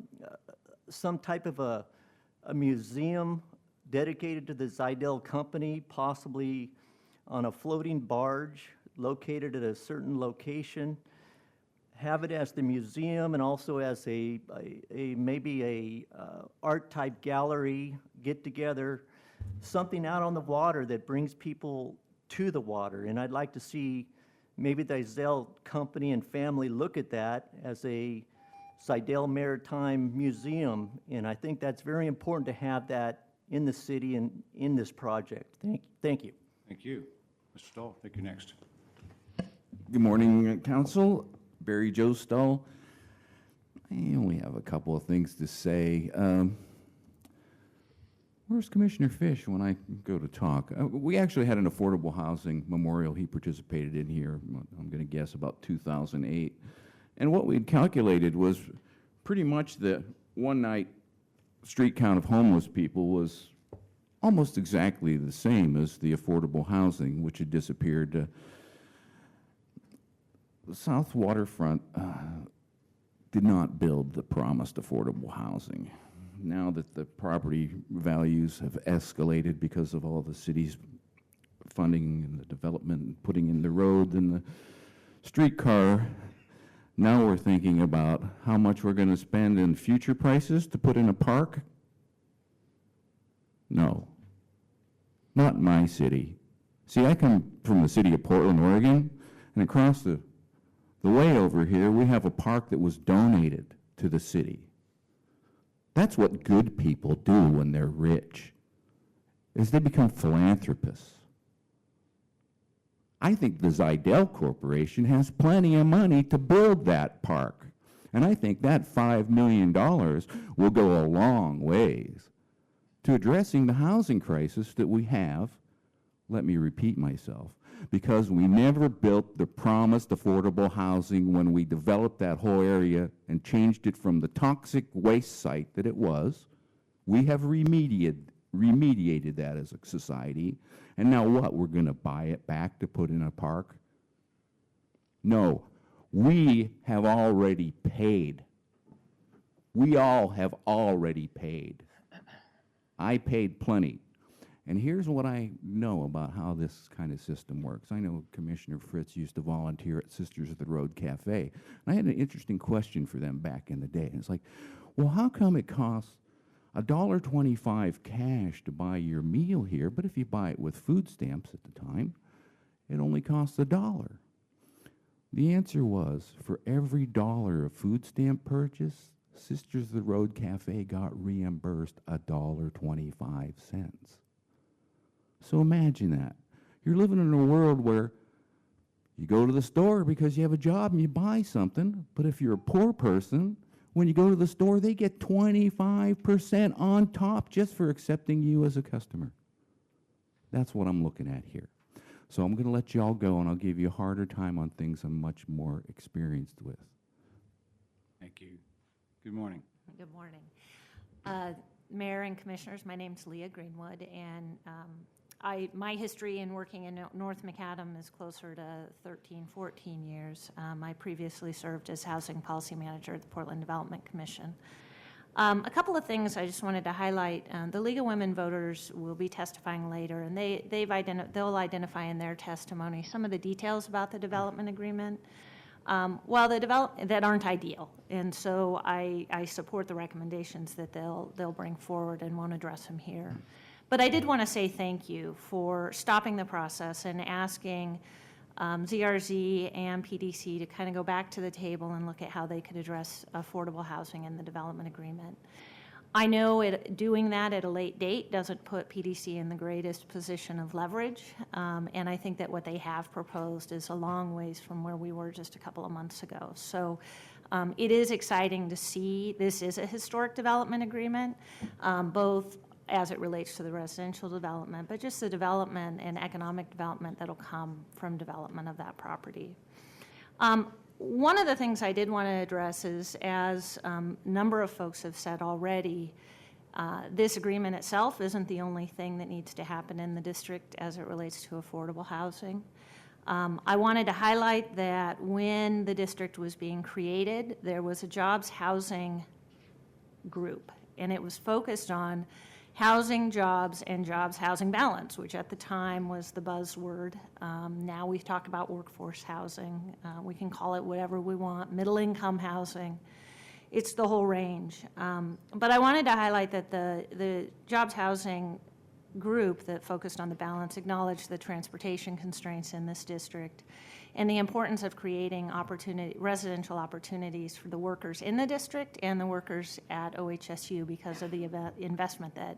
some type of a museum dedicated to the Zidell company, possibly on a floating barge located at a certain location. Have it as the museum and also as maybe a art type gallery get together, something out on the water that brings people to the water. And I'd like to see maybe the Zidell company and family look at that as a Zidell Maritime Museum. And I think that's very important to have that in the city and in this project. Thank you. Thank you. Mr. Stahl, thank you next. Good morning, Council. Barry Joe Stahl. I only have a couple of things to say. Where's Commissioner Fish when I go to talk? We actually had an affordable housing memorial he participated in here, I'm going to guess about 2008. And what we had calculated was pretty much the one-night street count of homeless people was almost exactly the same as the affordable housing, which had disappeared. The South Waterfront did not build the promised affordable housing. Now that the property values have escalated because of all the city's funding and the development and putting in the road and the streetcar, now we're thinking about how much we're going to spend in future prices to put in a park. No, not in my city. See, I come from the city of Portland, Oregon, and across the way over here, we have a park that was donated to the city. That's what good people do when they're rich, is they become philanthropists. I think the Zidell Corporation has plenty of money to build that park. And I think that $5 million will go a long ways to addressing the housing crisis that we have. Let me repeat myself. Because we never built the promised affordable housing when we developed that whole area and changed it from the toxic waste site that it was. We have remediated that as a society. And now what? We're going to buy it back to put in a park? No. We have already paid. We all have already paid. I paid plenty. And here's what I know about how this kind of system works. I know Commissioner Fritz used to volunteer at Sisters of the Road Cafe. And I had an interesting question for them back in the day. And it's like, well, how come it costs $1.25 cash to buy your meal here, but if you buy it with food stamps at the time, it only costs $1? The answer was, for every $1 of food stamp purchase, Sisters of the Road Cafe got reimbursed $1.25. So imagine that. You're living in a world where you go to the store because you have a job and you buy something, but if you're a poor person, when you go to the store, they get 25% on top just for accepting you as a customer. That's what I'm looking at here. So I'm going to let you all go, and I'll give you a harder time on things I'm much more experienced with. Thank you. Good morning. Good morning. Mayor and Commissioners, my name's Leah Greenwood, and my history in working in North Macadam is closer to 13, 14 years. I previously served as Housing Policy Manager at the Portland Development Commission. A couple of things I just wanted to highlight. The League of Women Voters will be testifying later, and they'll identify in their testimony some of the details about the development agreement. That aren't ideal, and so I support the recommendations that they'll bring forward and won't address them here. But I did want to say thank you for stopping the process and asking ZRZ and PDC to kind of go back to the table and look at how they could address affordable housing in the development agreement. I know doing that at a late date doesn't put PDC in the greatest position of leverage, and I think that what they have proposed is a long ways from where we were just a couple of months ago. So it is exciting to see this is a historic development agreement, both as it relates to the residential development, but just the development and economic development that'll come from development of that property. One of the things I did want to address is, as a number of folks have said already, this agreement itself isn't the only thing that needs to happen in the district as it relates to affordable housing. I wanted to highlight that when the district was being created, there was a jobs housing group, and it was focused on housing, jobs, and jobs housing balance, which at the time was the buzzword. Now we talk about workforce housing. We can call it whatever we want, middle income housing. It's the whole range. But I wanted to highlight that the jobs housing group that focused on the balance acknowledged the transportation constraints in this district and the importance of creating residential opportunities for the workers in the district and the workers at OHSU because of the investment that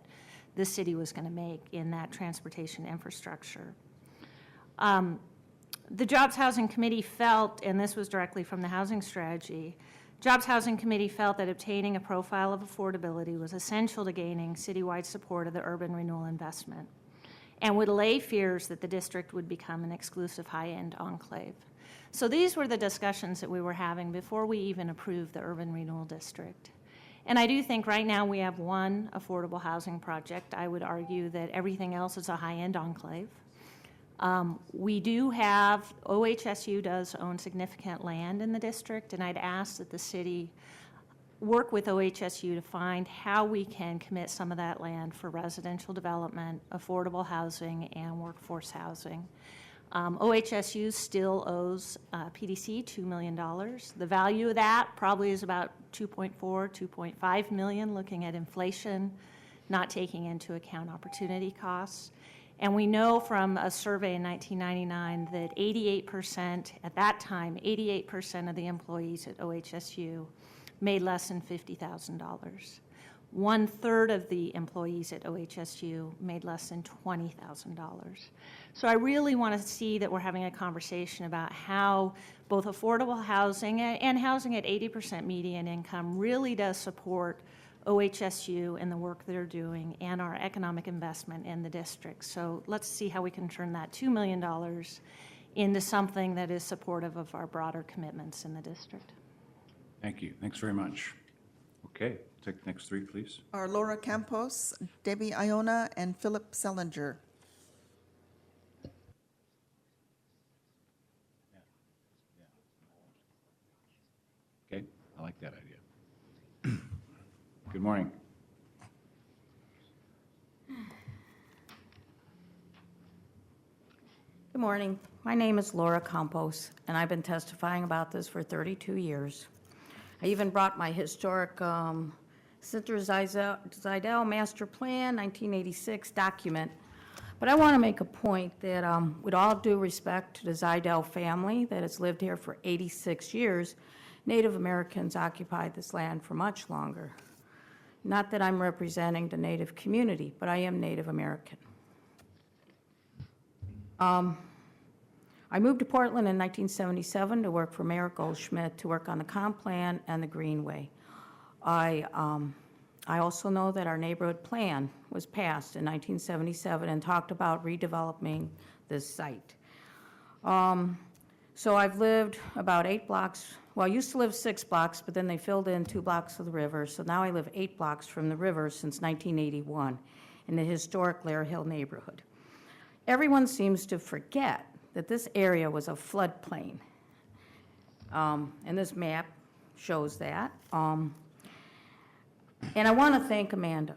the city was going to make in that transportation infrastructure. The Jobs Housing Committee felt, and this was directly from the housing strategy, Jobs Housing Committee felt that obtaining a profile of affordability was essential to gaining citywide support of the urban renewal investment and would allay fears that the district would become an exclusive high-end enclave. So these were the discussions that we were having before we even approved the urban renewal district. And I do think right now we have one affordable housing project. I would argue that everything else is a high-end enclave. We do have, OHSU does own significant land in the district, and I'd ask that the city work with OHSU to find how we can commit some of that land for residential development, affordable housing, and workforce housing. OHSU still owes PDC $2 million. The value of that probably is about $2.4, $2.5 million, looking at inflation, not taking into account opportunity costs. And we know from a survey in 1999 that 88%, at that time, 88% of the employees at OHSU made less than $50,000. 1/3 of the employees at OHSU made less than $20,000. So I really want to see that we're having a conversation about how both affordable housing and housing at 80% median income really does support OHSU and the work they're doing and our economic investment in the district. So let's see how we can turn that $2 million into something that is supportive of our broader commitments in the district. Thank you. Thanks very much. Okay, take the next three, please. Are Laura Campos, Debbie Iona, and Philip Sellinger. Okay, I like that idea. Good morning. Good morning. My name is Laura Campos, and I've been testifying about this for 32 years. I even brought my historic Sister Zidell Master Plan 1986 document. But I want to make a point that with all due respect to the Zidell family that has lived here for 86 years, Native Americans occupied this land for much longer. Not that I'm representing the Native community, but I am Native American. I moved to Portland in 1977 to work for Mayor Goldschmidt to work on the comp plan and the Greenway. I also know that our neighborhood plan was passed in 1977 and talked about redeveloping this site. So I've lived about 8 blocks. Well, I used to live 6 blocks, but then they filled in 2 blocks of the river. So now I live 8 blocks from the river since 1981 in the historic Lair Hill neighborhood. Everyone seems to forget that this area was a floodplain. And this map shows that. And I want to thank Amanda.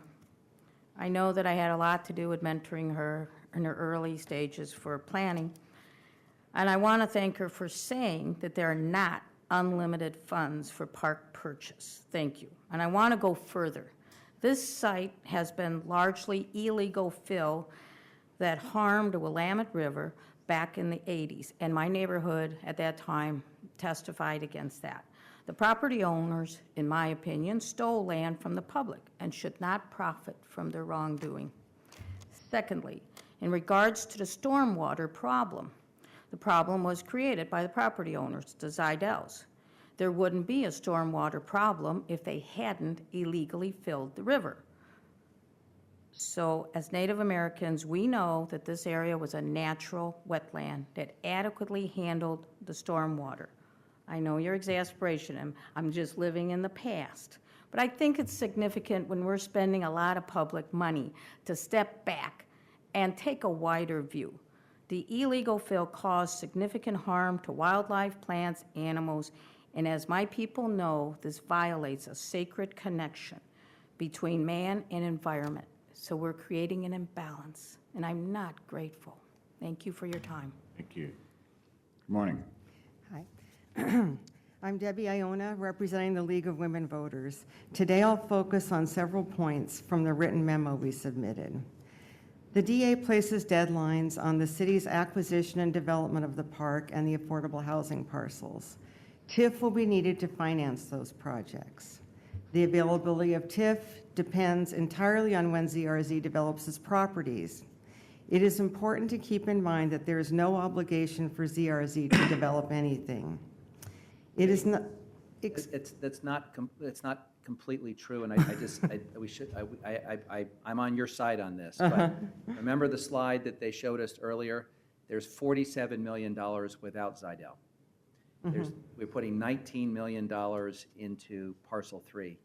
I know that I had a lot to do with mentoring her in her early stages for planning. And I want to thank her for saying that there are not unlimited funds for park purchase. Thank you. And I want to go further. This site has been largely illegal fill that harmed the Willamette River back in the 80s, and my neighborhood at that time testified against that. The property owners, in my opinion, stole land from the public and should not profit from their wrongdoing. Secondly, in regards to the stormwater problem, the problem was created by the property owners, the Zidels. There wouldn't be a stormwater problem if they hadn't illegally filled the river. So as Native Americans, we know that this area was a natural wetland that adequately handled the stormwater. I know your exasperation, I'm just living in the past. But I think it's significant when we're spending a lot of public money to step back and take a wider view. The illegal fill caused significant harm to wildlife, plants, animals, and as my people know, this violates a sacred connection between man and environment. So we're creating an imbalance, and I'm not grateful. Thank you for your time. Thank you. Good morning. Hi. I'm Debbie Iona, representing the League of Women Voters. Today I'll focus on several points from the written memo we submitted. The DA places deadlines on the city's acquisition and development of the park and the affordable housing parcels. TIF will be needed to finance those projects. The availability of TIF depends entirely on when ZRZ develops its properties. It is important to keep in mind that there is no obligation for ZRZ to develop anything. It is not. That's not completely true, and I'm on your side on this. But remember the slide that they showed us earlier? There's $47 million without Zidell. We're putting $19 million into parcel 3.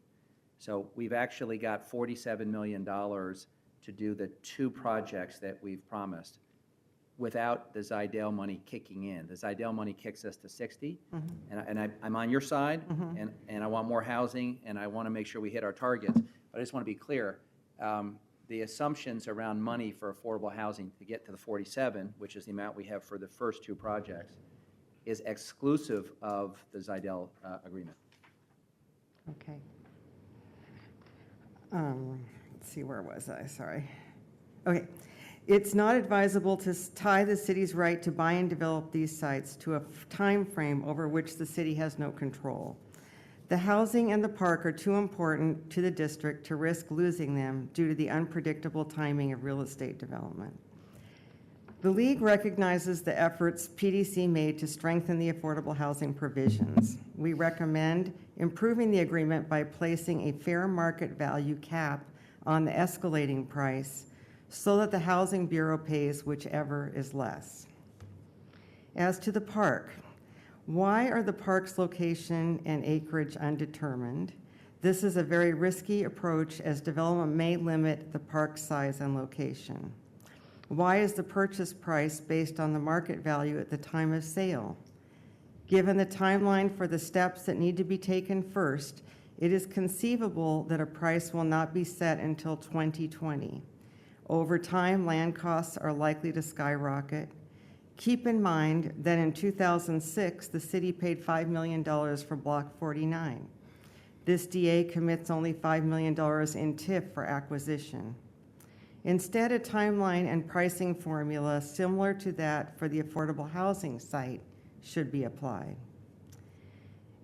So we've actually got $47 million to do the 2 projects that we've promised without the Zidell money kicking in. The Zidell money kicks us to 60, and I'm on your side, and I want more housing, and I want to make sure we hit our targets. But I just want to be clear, the assumptions around money for affordable housing to get to the 47, which is the amount we have for the first 2 projects, is exclusive of the Zidell agreement. Okay. Let's see, where was I? Sorry. Okay. It's not advisable to tie the city's right to buy and develop these sites to a time frame over which the city has no control. The housing and the park are too important to the district to risk losing them due to the unpredictable timing of real estate development. The League recognizes the efforts PDC made to strengthen the affordable housing provisions. We recommend improving the agreement by placing a fair market value cap on the escalating price so that the Housing Bureau pays whichever is less. As to the park, why are the park's location and acreage undetermined? This is a very risky approach as development may limit the park's size and location. Why is the purchase price based on the market value at the time of sale? Given the timeline for the steps that need to be taken first, it is conceivable that a price will not be set until 2020. Over time, land costs are likely to skyrocket. Keep in mind that in 2006, the city paid $5 million for Block 49. This DA commits only $5 million in TIF for acquisition. Instead, a timeline and pricing formula similar to that for the affordable housing site should be applied.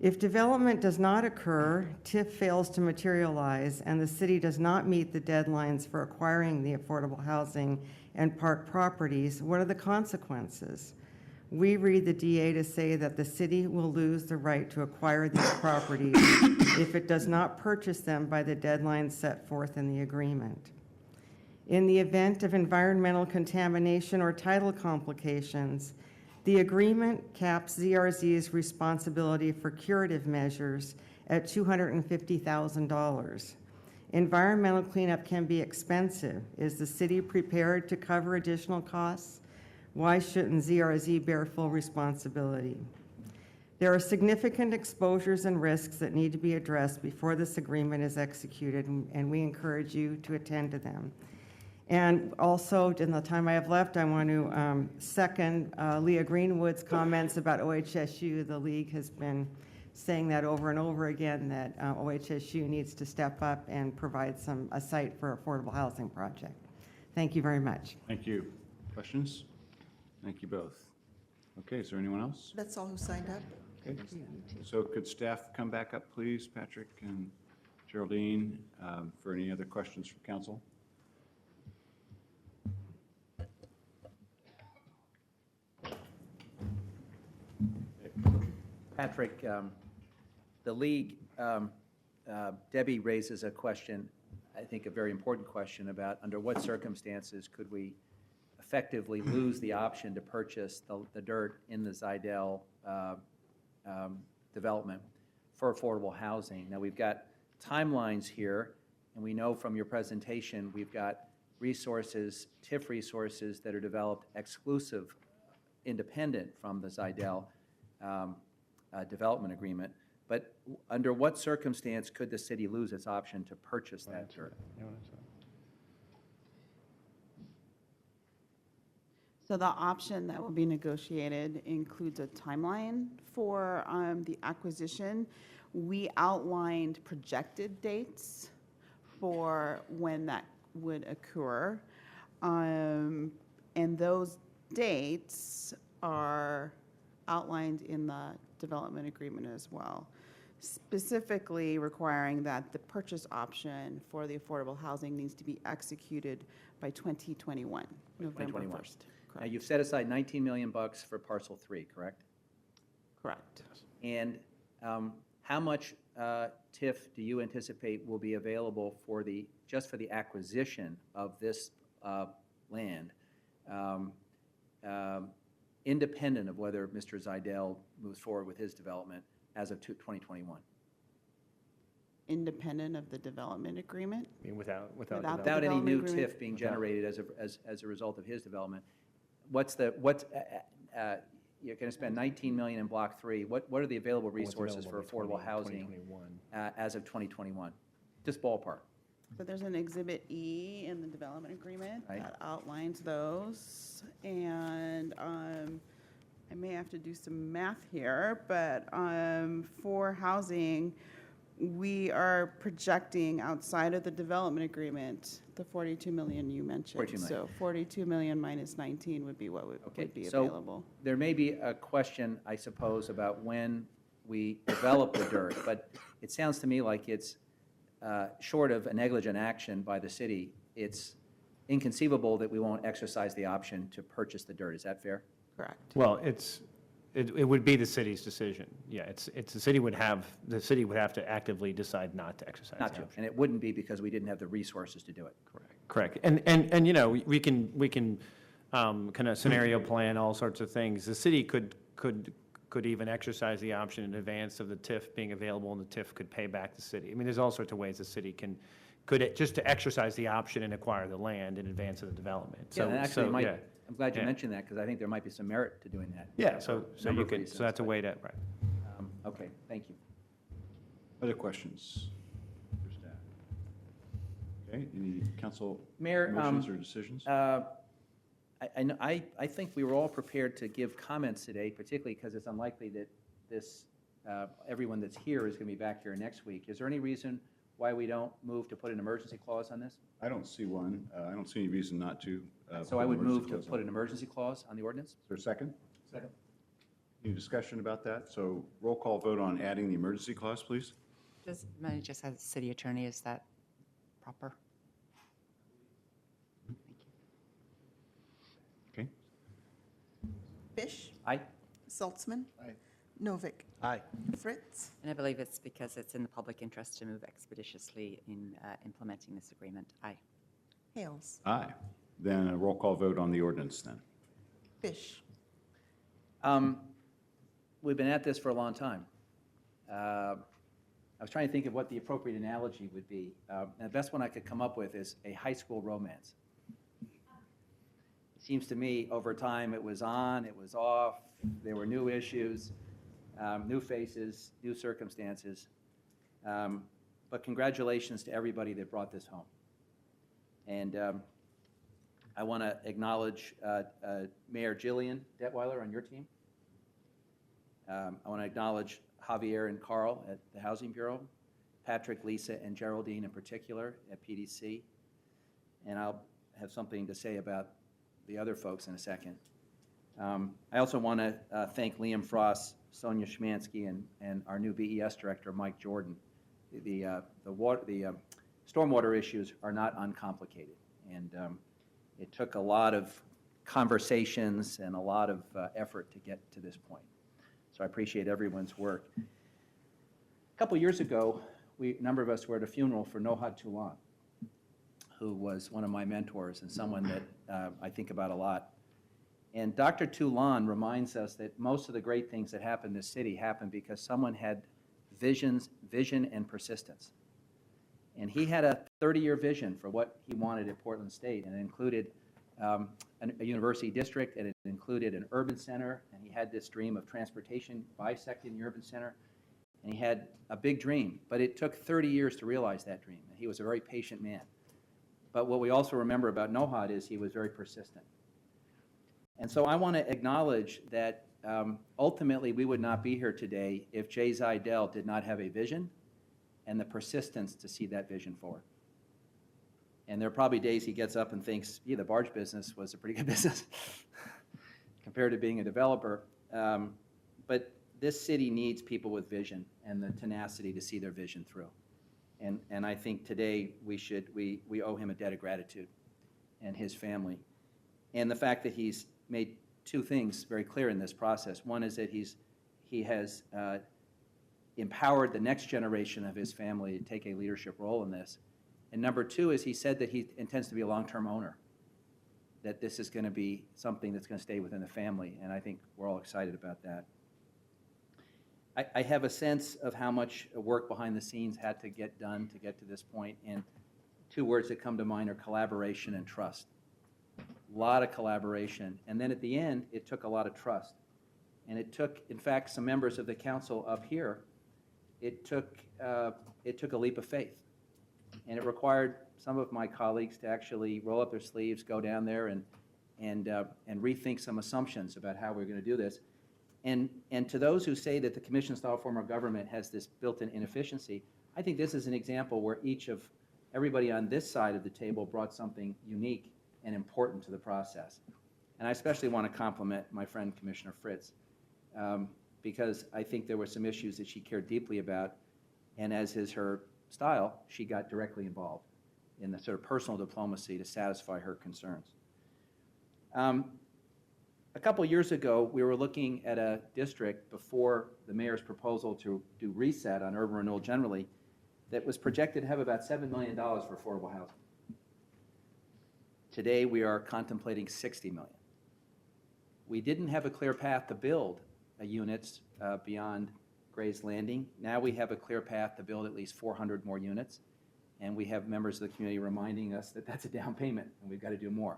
If development does not occur, TIF fails to materialize, and the city does not meet the deadlines for acquiring the affordable housing and park properties, what are the consequences? We read the DA to say that the city will lose the right to acquire these properties if it does not purchase them by the deadlines set forth in the agreement. In the event of environmental contamination or title complications, the agreement caps ZRZ's responsibility for curative measures at $250,000. Environmental cleanup can be expensive. Is the city prepared to cover additional costs? Why shouldn't ZRZ bear full responsibility? There are significant exposures and risks that need to be addressed before this agreement is executed, and we encourage you to attend to them. And also, in the time I have left, I want to second Leah Greenwood's comments about OHSU. The League has been saying that over and over again, that OHSU needs to step up and provide a site for affordable housing project. Thank you very much. Thank you. Questions? Thank you both. Okay, is there anyone else? That's all who signed up. Okay. So could staff come back up, please, Patrick and Geraldine, for any other questions for council? Patrick, the league, Debbie raises a question, I think a very important question about under what circumstances could we effectively lose the option to purchase the dirt in the Zidell development for affordable housing. Now, we've got timelines here, and we know from your presentation, we've got resources, TIF resources that are developed exclusive, independent from the Zidell development agreement. But under what circumstance could the city lose its option to purchase that dirt? So the option that will be negotiated includes a timeline for the acquisition. We outlined projected dates for when that would occur. And those dates are outlined in the development agreement as well, specifically requiring that the purchase option for the affordable housing needs to be executed by 2021, November 1st. Now, you've set aside $19 million for parcel 3, correct? Correct. And how much TIF do you anticipate will be available for just for the acquisition of this land, independent of whether Mr. Zidell moves forward with his development as of 2021? Independent of the development agreement? I mean, without Without Without any new development agreement? TIF being generated as a result of his development, you're going to spend $19 million in Block 3. What are the available resources for affordable housing as of 2021? Just ballpark. So there's an Exhibit E in the development agreement Right. that outlines those. And I may have to do some math here, but for housing, we are projecting outside of the development agreement, the 42 million you mentioned. 42 million. So 42 million minus 19 would be what would be so available. there may be a question, I suppose, about when we develop the dirt, but it sounds to me like it's short of a negligent action by the city, it's inconceivable that we won't exercise the option to purchase the dirt. Is that fair? Correct. Well, it would be the city's decision. Yeah, the city would have to actively decide not to exercise Not the to, option. and it wouldn't be because we didn't have the resources to do it. Correct. And you know, we can kind of scenario plan all sorts of things. The city could even exercise the option in advance of the TIF being available, and the TIF could pay back the city. I mean, there's all sorts of ways the city could just to exercise the option and acquire the land in advance of the development. Yeah, and actually, yeah. I'm glad you Yeah. mentioned that, because I think there might be some merit to doing that. Yeah, so For a number you of could, reasons, so that's a but, way to, right. Okay, thank you. Other questions for staff? Okay, any council Mayor, motions or decisions? I think we were all prepared to give comments today, particularly because it's unlikely that everyone that's here is going to be back here next week. Is there any reason why we don't move to put an emergency clause on this? I don't see one. I don't see any reason not to. So I would move to put an emergency clause on the ordinance? Is there a second? Second. Any discussion about that? So roll call vote on adding the emergency clause, please. May I just as city attorney, is that proper? Okay. Fish? Aye. Saltzman? Aye. Novick? Aye. Fritz? And I believe it's because it's in the public interest to move expeditiously in implementing this agreement. Aye. Hales? Aye. Then a roll call vote on the ordinance then. Fish? We've been at this for a long time. I was trying to think of what the appropriate analogy would be. And the best one I could come up with is a high school romance. It seems to me over time it was on, it was off, there were new issues, new faces, new circumstances. But congratulations to everybody that brought this home. And I want to acknowledge Mayor Jillian Detweiler on your team. I want to acknowledge Javier and Carl at the Housing Bureau, Patrick, Lisa, and Geraldine in particular at PDC. And I'll have something to say about the other folks in a second. I also want to thank Liam Frost Sonia Schmansky and our new BES director, Mike Jordan. The stormwater issues are not uncomplicated, and it took a lot of conversations and a lot of effort to get to this point. So I appreciate everyone's work. A couple years ago, a number of us were at a funeral for Nohad Toulan, who was one of my mentors and someone that I think about a lot. And Dr. Toulan reminds us that most of the great things that happen in this city happen because someone had vision and persistence. And he had a 30-year vision for what he wanted at Portland State, and it included a university district, and it included an urban center, and he had this dream of transportation bisecting the urban center, and he had a big dream, but it took 30 years to realize that dream. He was a very patient man. But what we also remember about Nohad is he was very persistent. And so I want to acknowledge that ultimately we would not be here today if Jay Zidell did not have a vision and the persistence to see that vision forward. And there are probably days he gets up and thinks, yeah, the barge business was a pretty good business compared to being a developer. But this city needs people with vision and the tenacity to see their vision through. And I think today we owe him a debt of gratitude, and his family. And the fact that he's made two things very clear in this process. One is that he has empowered the next generation of his family to take a leadership role in this. And number two is he said that he intends to be a long-term owner, that this is going to be something that's going to stay within the family, and I think we're all excited about that. I have a sense of how much work behind the scenes had to get done to get to this point, and two words that come to mind are collaboration and trust. A lot of collaboration, and then at the end, it took a lot of trust. And it took, in fact, some members of the council up here, it took a leap of faith. And it required some of my colleagues to actually roll up their sleeves, go down there and rethink some assumptions about how we're going to do this. And to those who say that the commission-style form of government has this built-in inefficiency, I think this is an example where everybody on this side of the table brought something unique and important to the process. And I especially want to compliment my friend Commissioner Fritz, because I think there were some issues that she cared deeply about, and as is her style, she got directly involved in the sort of personal diplomacy to satisfy her concerns. A couple years ago, we were looking at a district before the mayor's proposal to do reset on urban renewal generally that was projected to have about $7 million for affordable housing. Today, we are contemplating $60 million. We didn't have a clear path to build units beyond Gray's Landing. Now we have a clear path to build at least 400 more units, and we have members of the community reminding us that that's a down payment and we've got to do more.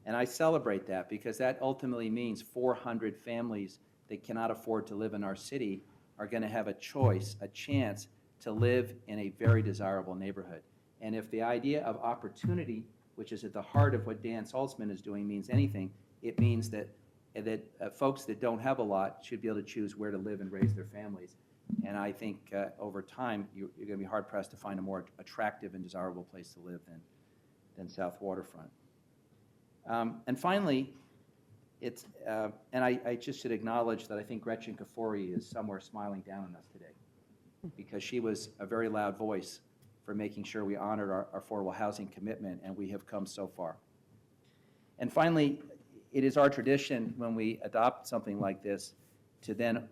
And I celebrate that because that ultimately means 400 families that cannot afford to live in our city are going to have a choice, a chance to live in a very desirable neighborhood. And if the idea of opportunity, which is at the heart of what Dan Salzman is doing, means anything, it means that folks that don't have a lot should be able to choose where to live and raise their families. And I think over time, you're going to be hard-pressed to find a more attractive and desirable place to live than South Waterfront. And finally, I just should acknowledge that I think Gretchen Kafori is somewhere smiling down on us today, because she was a very loud voice for making sure we honored our affordable housing commitment, and we have come so far. And finally, it is our tradition when we adopt something like this to then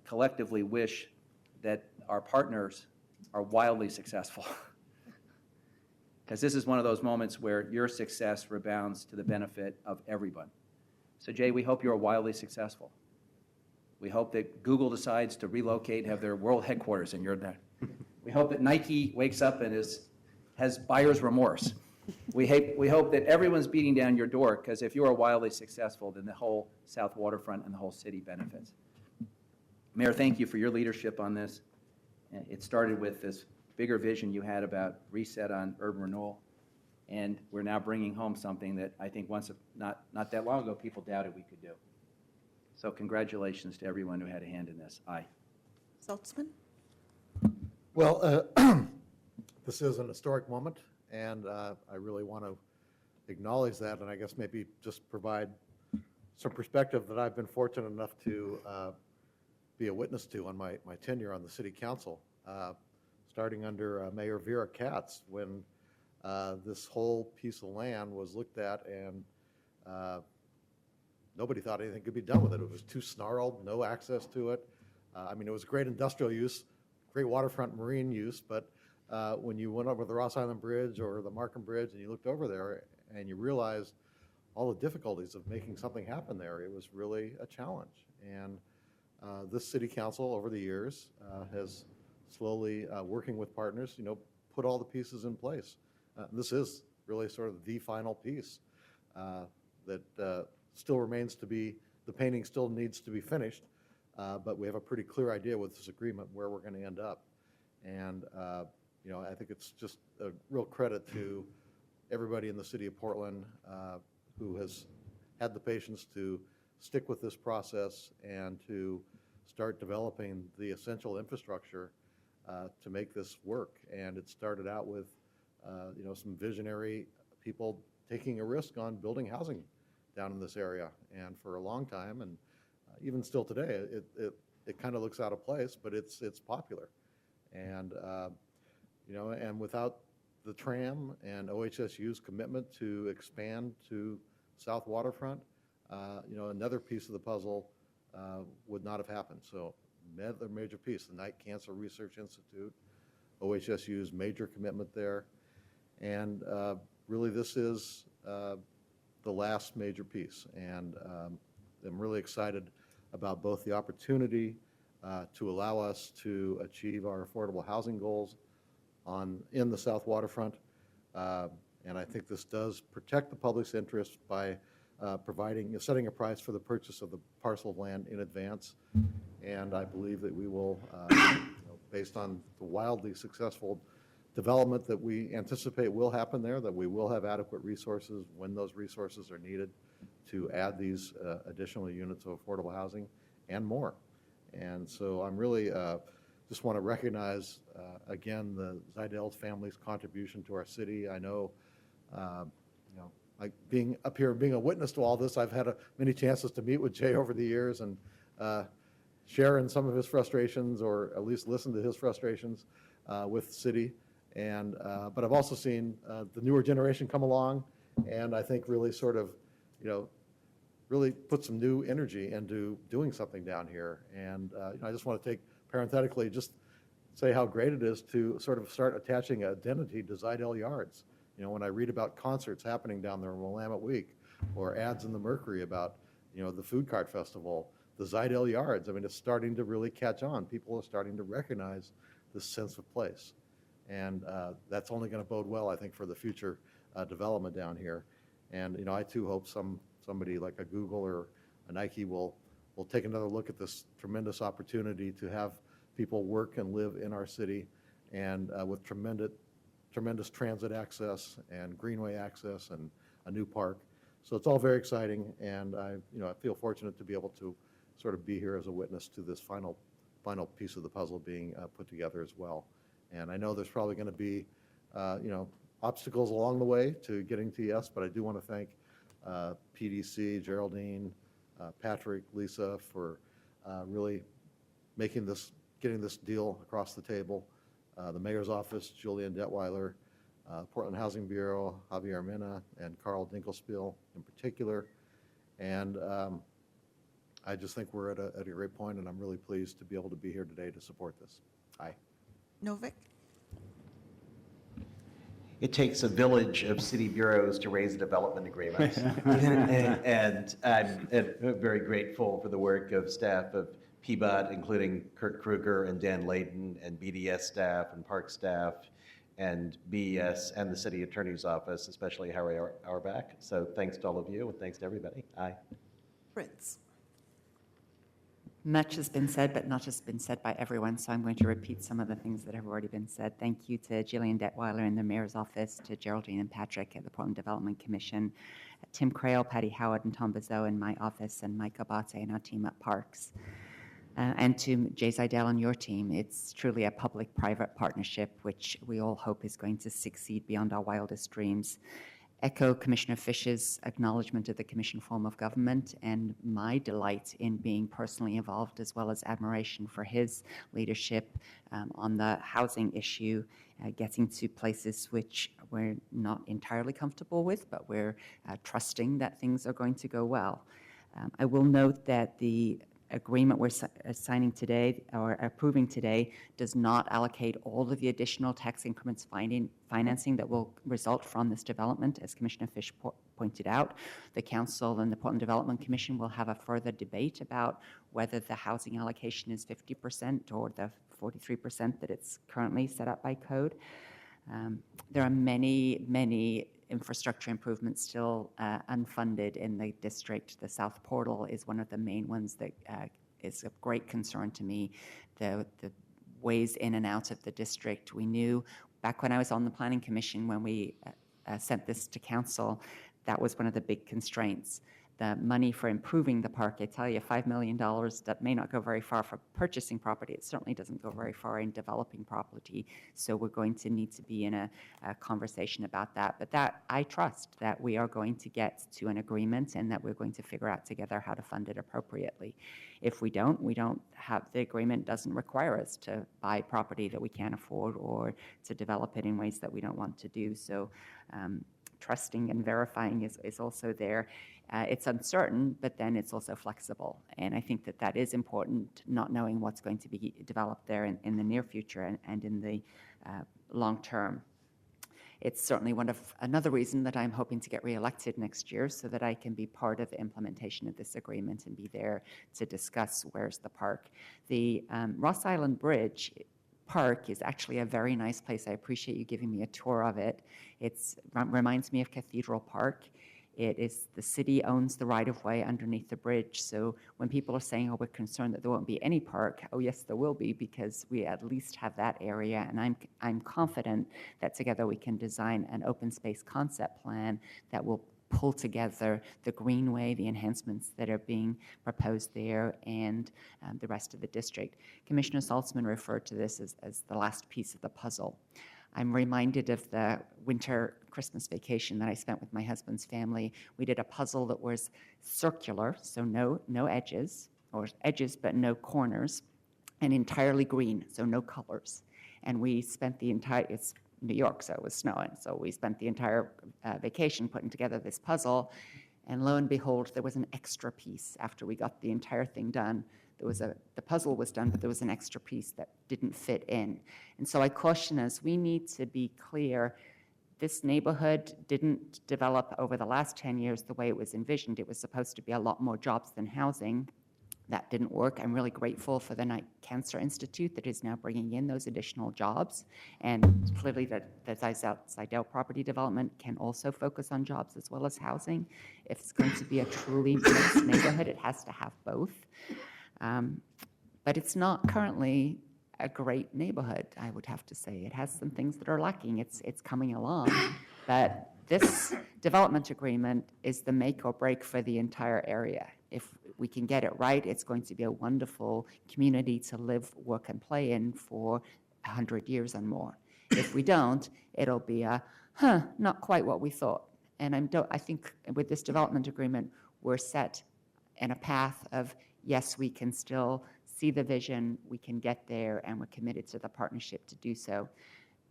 collectively wish that our partners are wildly successful. Because this is one of those moments where your success rebounds to the benefit of everyone. So Jay, we hope you're wildly successful. We hope that Google decides to relocate, have their world headquarters, and you're there. We hope that Nike wakes up and has buyer's remorse. We hope that everyone's beating down your door, because if you are wildly successful, then the whole South Waterfront and the whole city benefits. Mayor, thank you for your leadership on this. It started with this bigger vision you had about reset on urban renewal, and we're now bringing home something that I think once, not that long ago, people doubted we could do. So congratulations to everyone who had a hand in this. Aye. Saltzman? Well, this is an historic moment, and I really want to acknowledge that, and I guess maybe just provide some perspective that I've been fortunate enough to be a witness to on my tenure on the city council, starting under Mayor Vera Katz, when this whole piece of land was looked at and nobody thought anything could be done with it. It was too snarled, no access to it. I mean, it was great industrial use, great waterfront marine use, but when you went over the Ross Island Bridge or the Markham Bridge and you looked over there and you realized all the difficulties of making something happen there, it was really a challenge. And this city council over the years has slowly, working with partners, put all the pieces in place. This is really sort of the final piece that still remains to be, the painting still needs to be finished, but we have a pretty clear idea with this agreement where we're going to end up. And I think it's just a real credit to everybody in the city of Portland who has had the patience to stick with this process and to start developing the essential infrastructure to make this work. And it started out with some visionary people taking a risk on building housing down in this area. And for a long time, and even still today, it kind of looks out of place, but it's popular. And and without the tram and OHSU's commitment to expand to South Waterfront, another piece of the puzzle would not have happened. So another major piece, the Knight Cancer Research Institute, OHSU's major commitment there. And really this is the last major piece. And I'm really excited about both the opportunity to allow us to achieve our affordable housing goals in the South Waterfront. And I think this does protect the public's interest by setting a price for the purchase of the parcel of land in advance. And I believe that we will, based on the wildly successful development that we anticipate will happen there, that we will have adequate resources when those resources are needed to add these additional units of affordable housing and more. And so I'm really just want to recognize again the Zeidel family's contribution to our city. I know, like being up here, being a witness to all this, I've had many chances to meet with Jay over the years and share in some of his frustrations, or at least listen to his frustrations with the city. And but I've also seen the newer generation come along, and I think really sort of, really put some new energy into doing something down here. And I just want to take parenthetically just say how great it is to sort of start attaching identity to Zeidel Yards. When I read about concerts happening down there on Willamette Week, or ads in the Mercury about, the food cart festival, the Zeidel Yards, I mean, it's starting to really catch on. People are starting to recognize this sense of place. And that's only going to bode well, I think, for the future development down here. And, I too hope somebody like a Google or a Nike will take another look at this tremendous opportunity to have people work and live in our city, and with tremendous transit access and greenway access and a new park. So it's all very exciting, and I feel fortunate to be able to sort of be here as a witness to this final piece of the puzzle being put together as well. And I know there's probably going to be obstacles along the way to getting to yes, but I do want to thank PDC, Geraldine, Patrick, Lisa for really getting this deal across the table. The mayor's office, Julian Detweiler, Portland Housing Bureau, Javier Mena, and Carl Dinkelspiel in particular. And I just think we're at a great point, and I'm really pleased to be able to be here today to support this. Aye. Novick? It takes a village of city bureaus to raise a development agreement. And I'm very grateful for the work of staff of PBOT, including Kurt Kruger and Dan Layden, and BDS staff and park staff, and BES, and the city attorney's office, especially Harry Auerbach. So thanks to all of you, and thanks to everybody. Aye. Fritz? Much has been said, but not just been said by everyone, so I'm going to repeat some of the things that have already been said. Thank you to Jillian Detweiler in the mayor's office, to Geraldine and Patrick at the Portland Development Commission, Tim Crail, Patty Howard, and Tom Bizot in my office, and Mike Abate and our team at Parks. And to Jay Zeidel and your team. It's truly a public-private partnership, which we all hope is going to succeed beyond our wildest dreams. echo Commissioner Fish's acknowledgement of the commission form of government and my delight in being personally involved, as well as admiration for his leadership on the housing issue, getting to places which we're not entirely comfortable with, but we're trusting that things are going to go well. I will note that the agreement we're signing today or approving today does not allocate all of the additional tax increments financing that will result from this development. As Commissioner Fish pointed out, the Council and the Portland Development Commission will have a further debate about whether the housing allocation is 50% or the 43% that it's currently set up by code. There are many infrastructure improvements still unfunded in the district. The South Portal is one of the main ones that is of great concern to me. The ways in and out of the district. We knew back when I was on the Planning Commission, when we sent this to Council, that was one of the big constraints. The money for improving the park, I tell you, $5 million, that may not go very far for purchasing property. It certainly doesn't go very far in developing property. So we're going to need to be in a conversation about that. But that I trust that we are going to get to an agreement and that we're going to figure out together how to fund it appropriately. If we don't have the agreement doesn't require us to buy property that we can't afford or to develop it in ways that we don't want to do. So trusting and verifying is also there. It's uncertain, but then it's also flexible. And I think that that is important, not knowing what's going to be developed there in the near future and in the long term. It's certainly another reason that I'm hoping to get reelected next year so that I can be part of the implementation of this agreement and be there to discuss where's the park. The Ross Island Bridge Park is actually a very nice place. I appreciate you giving me a tour of it. It reminds me of Cathedral Park. The city owns the right-of-way underneath the bridge, so when people are saying, oh, we're concerned that there won't be any park, oh yes, there will be, because we at least have that area, and I'm confident that together we can design an open space concept plan that will pull together the greenway, the enhancements that are being proposed there, and the rest of the district. Commissioner Saltzman referred to this as the last piece of the puzzle. I'm reminded of the winter Christmas vacation that I spent with my husband's family. We did a puzzle that was circular, so no edges, or edges but no corners, and entirely green, so no colors. And we spent it's New York, so it was snowing, so we spent the entire vacation putting together this puzzle, and lo and behold, there was an extra piece after we got the entire thing done. The puzzle was done, but there was an extra piece that didn't fit in. And so I caution us, we need to be clear, this neighborhood didn't develop over the last 10 years the way it was envisioned. It was supposed to be a lot more jobs than housing. That didn't work. I'm really grateful for the Knight Cancer Institute that is now bringing in those additional jobs. And clearly the Zidell property development can also focus on jobs as well as housing. If it's going to be a truly mixed neighborhood, it has to have both. But it's not currently a great neighborhood, I would have to say. It has some things that are lacking. It's coming along. But this development agreement is the make or break for the entire area. If we can get it right, it's going to be a wonderful community to live, work, and play in for 100 years and more. If we don't, it'll be not quite what we thought. And I think with this development agreement, we're set in a path of, yes, we can still see the vision, we can get there, and we're committed to the partnership to do so.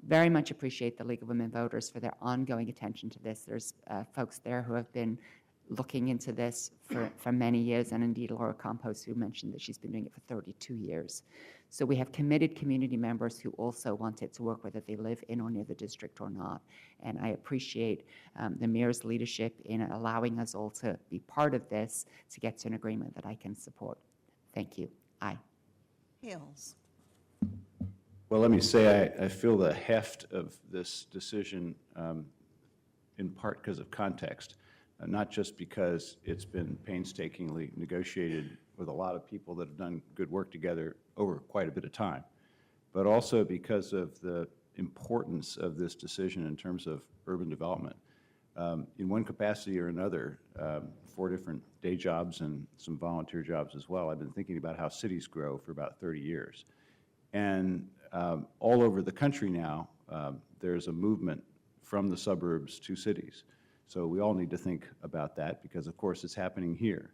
Very much appreciate the League of Women Voters for their ongoing attention to this. There's folks there who have been looking into this for many years, and indeed Laura Campos, who mentioned that she's been doing it for 32 years. So we have committed community members who also want it to work, whether they live in or near the district or not. And I appreciate the mayor's leadership in allowing us all to be part of this to get to an agreement that I can support. Thank you. Aye. Hales. Well, let me say I feel the heft of this decision in part because of context, not just because it's been painstakingly negotiated with a lot of people that have done good work together over quite a bit of time, but also because of the importance of this decision in terms of urban development. In one capacity or another, 4 different day jobs and some volunteer jobs as well, I've been thinking about how cities grow for about 30 years. And all over the country now, there's a movement from the suburbs to cities. So we all need to think about that because, of course, it's happening here.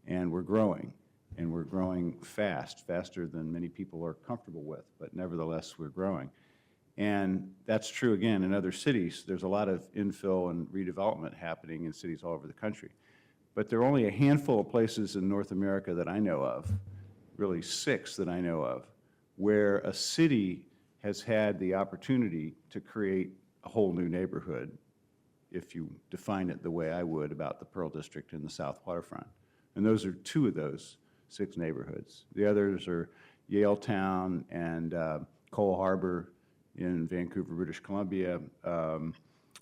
And we're growing fast, faster than many people are comfortable with, but nevertheless, we're growing. And that's true, again, in other cities. There's a lot of infill and redevelopment happening in cities all over the country. But there are only a handful of places in North America that I know of, really 6 that I know of, where a city has had the opportunity to create a whole new neighborhood, if you define it the way I would about the Pearl District and the South Waterfront. And those are 2 of those 6 neighborhoods. The others are Yaletown and Cole Harbor in Vancouver, British Columbia,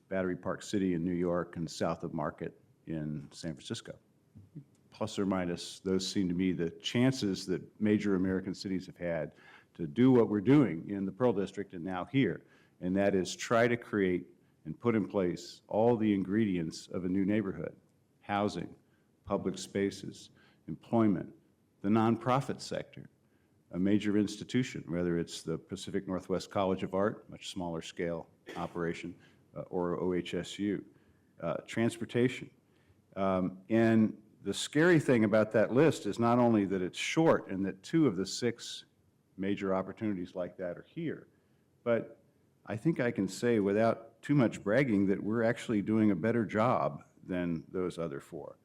Battery Park City in New York, and south of Market in San Francisco. Plus or minus, those seem to me the chances that major American cities have had to do what we're doing in the Pearl District and now here, and that is try to create and put in place all the ingredients of a new neighborhood: housing, public spaces, employment, the nonprofit sector, a major institution, whether it's the Pacific Northwest College of Art, much smaller scale operation, or OHSU, transportation. And the scary thing about that list is not only that it's short and that 2 of the 6 major opportunities like that are here, but I think I can say without too much bragging that we're actually doing a better job than those other 4.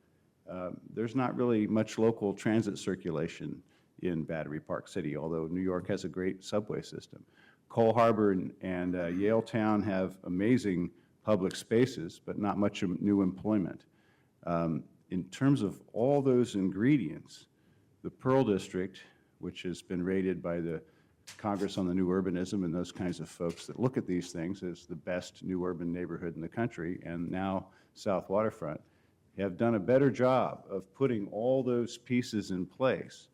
There's not really much local transit circulation in Battery Park City, although New York has a great subway system. Cole Harbor and Yaletown have amazing public spaces, but not much new employment. In terms of all those ingredients, the Pearl District, which has been rated by the Congress on the New Urbanism and those kinds of folks that look at these things as the best new urban neighborhood in the country, and now South Waterfront, have done a better job of putting all those pieces in place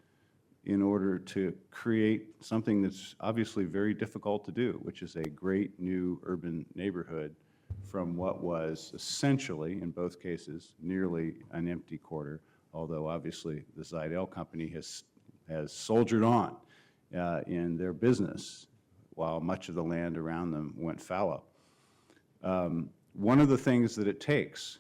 in order to create something that's obviously very difficult to do, which is a great new urban neighborhood from what was essentially, in both cases, nearly an empty quarter, although obviously the Zidell Company has soldiered on in their business while much of the land around them went fallow. One of the things that it takes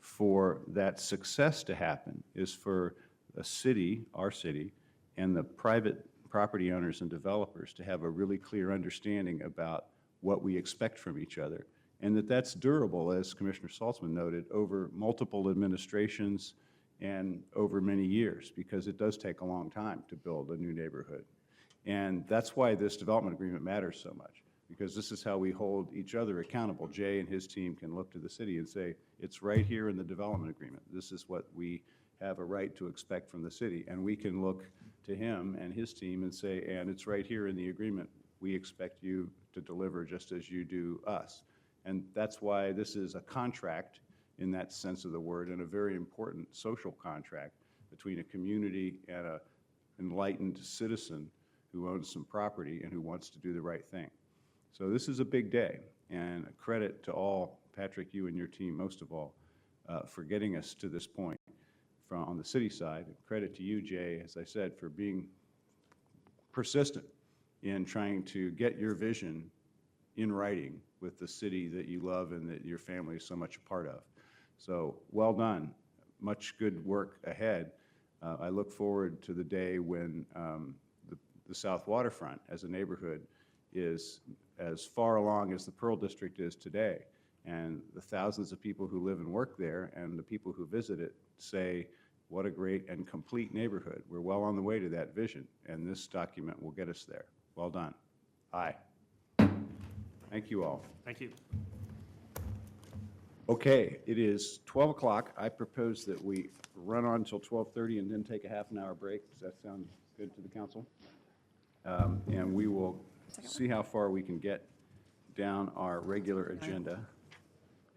for that success to happen is for a city, our city, and the private property owners and developers to have a really clear understanding about what we expect from each other, and that's durable, as Commissioner Saltzman noted, over multiple administrations and over many years, because it does take a long time to build a new neighborhood. And that's why this development agreement matters so much, because this is how we hold each other accountable. Jay and his team can look to the city and say, it's right here in the development agreement. This is what we have a right to expect from the city. And we can look to him and his team and say, and it's right here in the agreement. We expect you to deliver just as you do us. And that's why this is a contract in that sense of the word, and a very important social contract between a community and an enlightened citizen who owns some property and who wants to do the right thing. So this is a big day, and a credit to all, Patrick, you and your team most of all, for getting us to this point on the city side. And credit to you, Jay, as I said, for being persistent in trying to get your vision in writing with the city that you love and that your family is so much a part of. So well done. Much good work ahead. I look forward to the day when the South Waterfront as a neighborhood is as far along as the Pearl District is today. And the thousands of people who live and work there and the people who visit it say, what a great and complete neighborhood. We're well on the way to that vision, and this document will get us there. Well done. Aye. Thank you all. Thank you. Okay, it is 12 o'clock. I propose that we run on until 12:30 and then take a half an hour break. Does that sound good to the council? And we will see how far we can get down our regular agenda.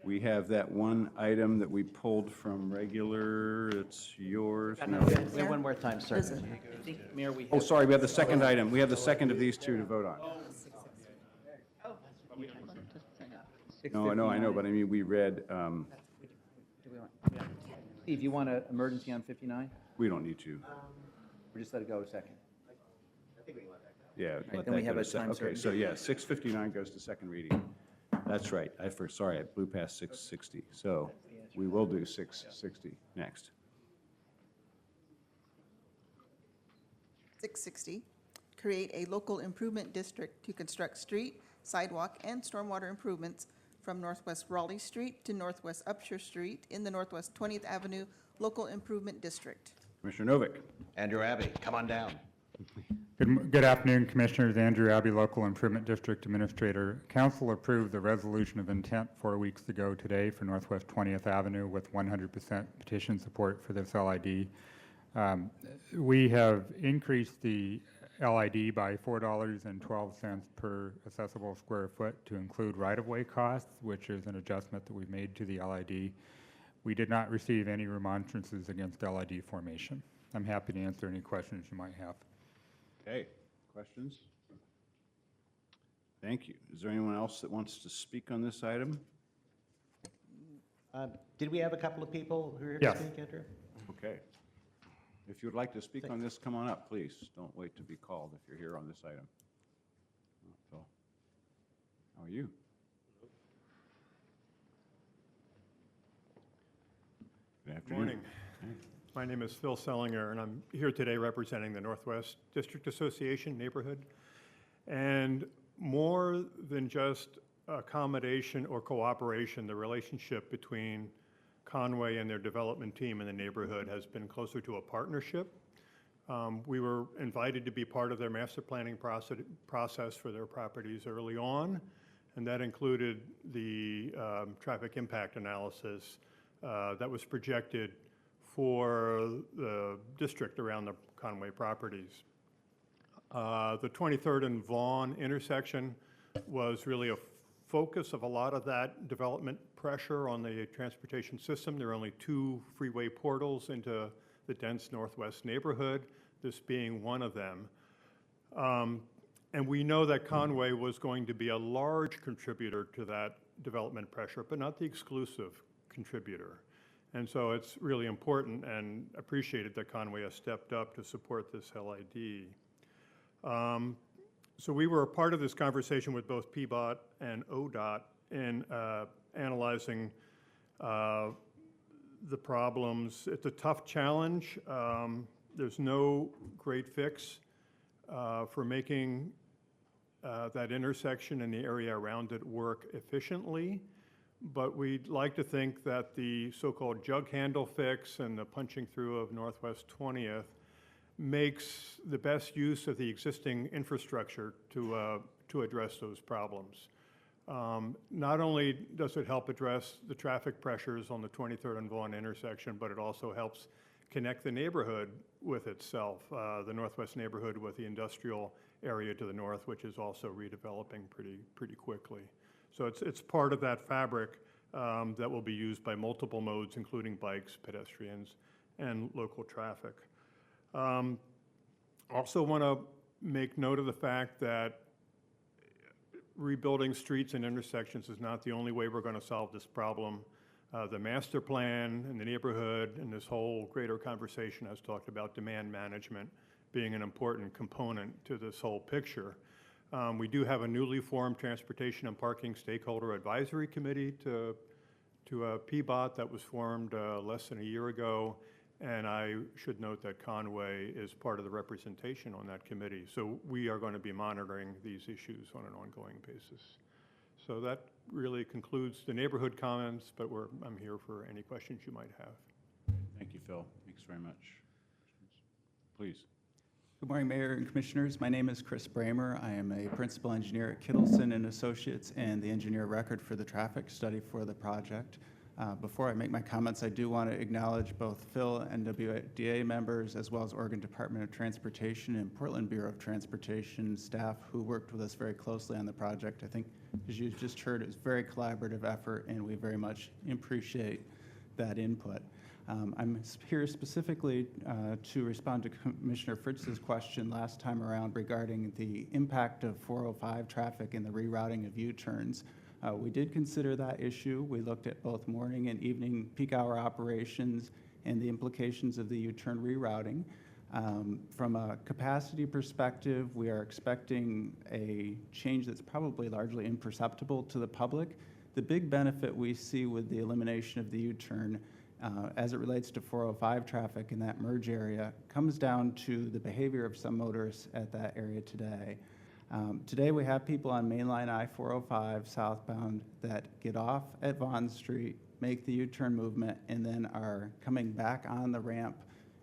We have that one item that we pulled from regular. It's yours. No. We have one more time, sir. Mayor, we Oh, sorry, we have the second item. We have the second of these two to vote on. No, I know, but I mean, we read, Steve, you want an emergency on 59? we don't need to. Or just let it go a second? Yeah. let then we that have go a to sec- time Okay, certain. so yeah, 6:59 goes to second reading. That's right. Sorry, I blew past 6:60. So we will do 660 next. 660, create a local improvement district to construct street, sidewalk, and stormwater improvements from Northwest Raleigh Street to Northwest Upshur Street in the Northwest 20th Avenue Local Improvement District. Commissioner Novick. Andrew Abbey, come on down. Good afternoon, Commissioners. Andrew Abbey, Local Improvement District Administrator. Council approved the resolution of intent 4 weeks ago today for Northwest 20th Avenue with 100% petition support for this LID. We have increased the LID by $4.12 per accessible square foot to include right-of-way costs, which is an adjustment that we've made to the LID. We did not receive any remonstrances against LID formation. I'm happy to answer any questions you might have. Okay, questions? Thank you. Is there anyone else that wants to speak on this item? Did we have a couple of people who are here Yes. to speak, Andrew? Okay. If you would like to speak on this, come on up, please. Don't wait to be called if you're here on this item. Phil, how are you? Good afternoon. Morning. My name is Phil Sellinger, and I'm here today representing the Northwest District Association neighborhood. And more than just accommodation or cooperation, the relationship between Conway and their development team in the neighborhood has been closer to a partnership. We were invited to be part of their master planning process for their properties early on, and that included the traffic impact analysis that was projected for the district around the Conway properties. The 23rd and Vaughan intersection was really a focus of a lot of that development pressure on the transportation system. There are only 2 freeway portals into the dense Northwest neighborhood, this being one of them. And we know that Conway was going to be a large contributor to that development pressure, but not the exclusive contributor. And so it's really important and appreciated that Conway has stepped up to support this LID. So we were a part of this conversation with both PBOT and ODOT in analyzing the problems. It's a tough challenge. There's no great fix for making that intersection and the area around it work efficiently. But we'd like to think that the so-called jug handle fix and the punching through of Northwest 20th makes the best use of the existing infrastructure to address those problems. Not only does it help address the traffic pressures on the 23rd and Vaughan intersection, but it also helps connect the neighborhood with itself, the Northwest neighborhood with the industrial area to the north, which is also redeveloping pretty quickly. So it's part of that fabric that will be used by multiple modes, including bikes, pedestrians, and local traffic. Also want to make note of the fact that rebuilding streets and intersections is not the only way we're going to solve this problem. The master plan and the neighborhood and this whole greater conversation has talked about demand management being an important component to this whole picture. We do have a newly formed Transportation and Parking Stakeholder Advisory Committee to PBOT that was formed less than a year ago, and I should note that Conway is part of the representation on that committee. So we are going to be monitoring these issues on an ongoing basis. So that really concludes the neighborhood comments, but I'm here for any questions you might have. Thank you, Phil. Thanks very much. Please. Good morning, Mayor and Commissioners. My name is Chris Bramer. I am a principal engineer at Kittleson and Associates and the engineer of record for the traffic study for the project. Before I make my comments, I do want to acknowledge both Phil and WDA members, as well as Oregon Department of Transportation and Portland Bureau of Transportation staff who worked with us very closely on the project. I think, as you just heard, it was a very collaborative effort, and we very much appreciate that input. I'm here specifically to respond to Commissioner Fritz's question last time around regarding the impact of 405 traffic and the rerouting of U-turns. We did consider that issue. We looked at both morning and evening peak hour operations and the implications of the U-turn rerouting. From a capacity perspective, we are expecting a change that's probably largely imperceptible to the public. The big benefit we see with the elimination of the U-turn as it relates to 405 traffic in that merge area comes down to the behavior of some motorists at that area today. Today we have people on mainline I-405 southbound that get off at Vaughn Street, make the U-turn movement, and then are coming back on the ramp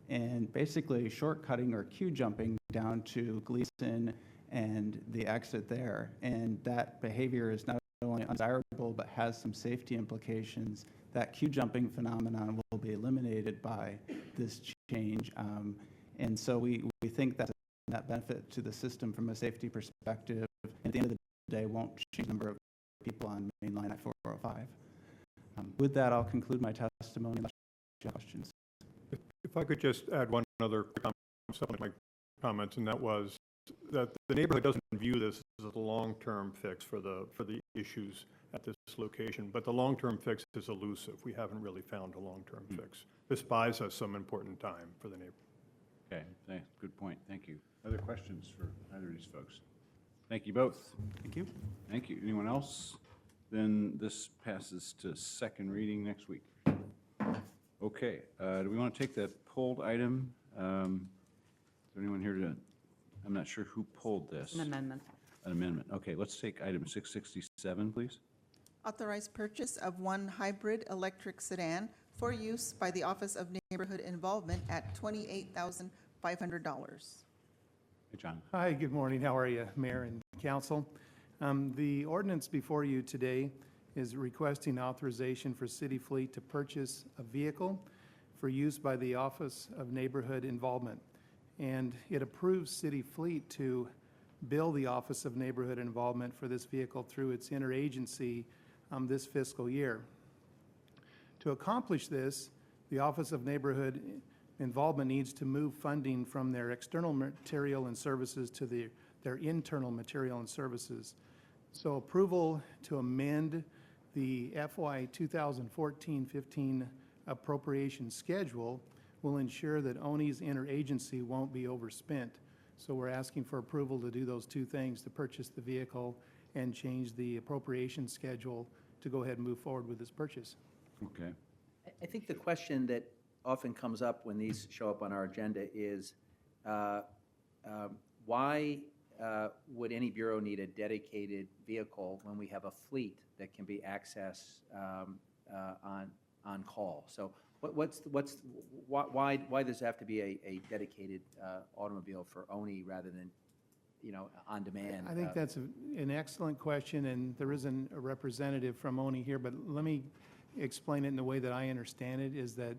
and basically shortcutting or queue jumping down to Gleason and the exit there. And that behavior is not only undesirable but has some safety implications. That queue jumping phenomenon will be eliminated by this change. And so we think that's a net benefit to the system from a safety perspective. At the end of the day, won't change the number of people on mainline I-405. With that, I'll conclude my testimony unless you have questions. If I could just add one other comment, supplement my comments, and that was that the neighborhood doesn't view this as a long-term fix for the issues at this location, but the long-term fix is elusive. We haven't really found a long-term fix. This buys us some important time for the neighborhood. Okay, thanks. Good point. Thank you. Other questions for either of these folks? Thank you both. Thank you. Thank you. Anyone else? Then this passes to second reading next week. Okay, do we want to take that pulled item? Is there anyone here to, I'm not sure who pulled this. An amendment. An amendment. Okay, let's take item 667, please. Authorized purchase of one hybrid electric sedan for use by the Office of Neighborhood Involvement at $28,500. Hey, John. Hi, good morning. How are you, Mayor and Council? The ordinance before you today is requesting authorization for City Fleet to purchase a vehicle for use by the Office of Neighborhood Involvement. And it approves City Fleet to bill the Office of Neighborhood Involvement for this vehicle through its interagency this fiscal year. To accomplish this, the Office of Neighborhood Involvement needs to move funding from their external material and services to their internal material and services. So approval to amend the FY 2014-15 appropriation schedule will ensure that ONE's interagency won't be overspent. So we're asking for approval to do those two things, to purchase the vehicle and change the appropriation schedule to go ahead and move forward with this purchase. Okay. I think the question that often comes up when these show up on our agenda is why would any bureau need a dedicated vehicle when we have a fleet that can be accessed on call? So why does it have to be a dedicated automobile for ONE rather than, on demand? I think that's an excellent question, and there isn't a representative from ONE here, but let me explain it in the way that I understand it, is that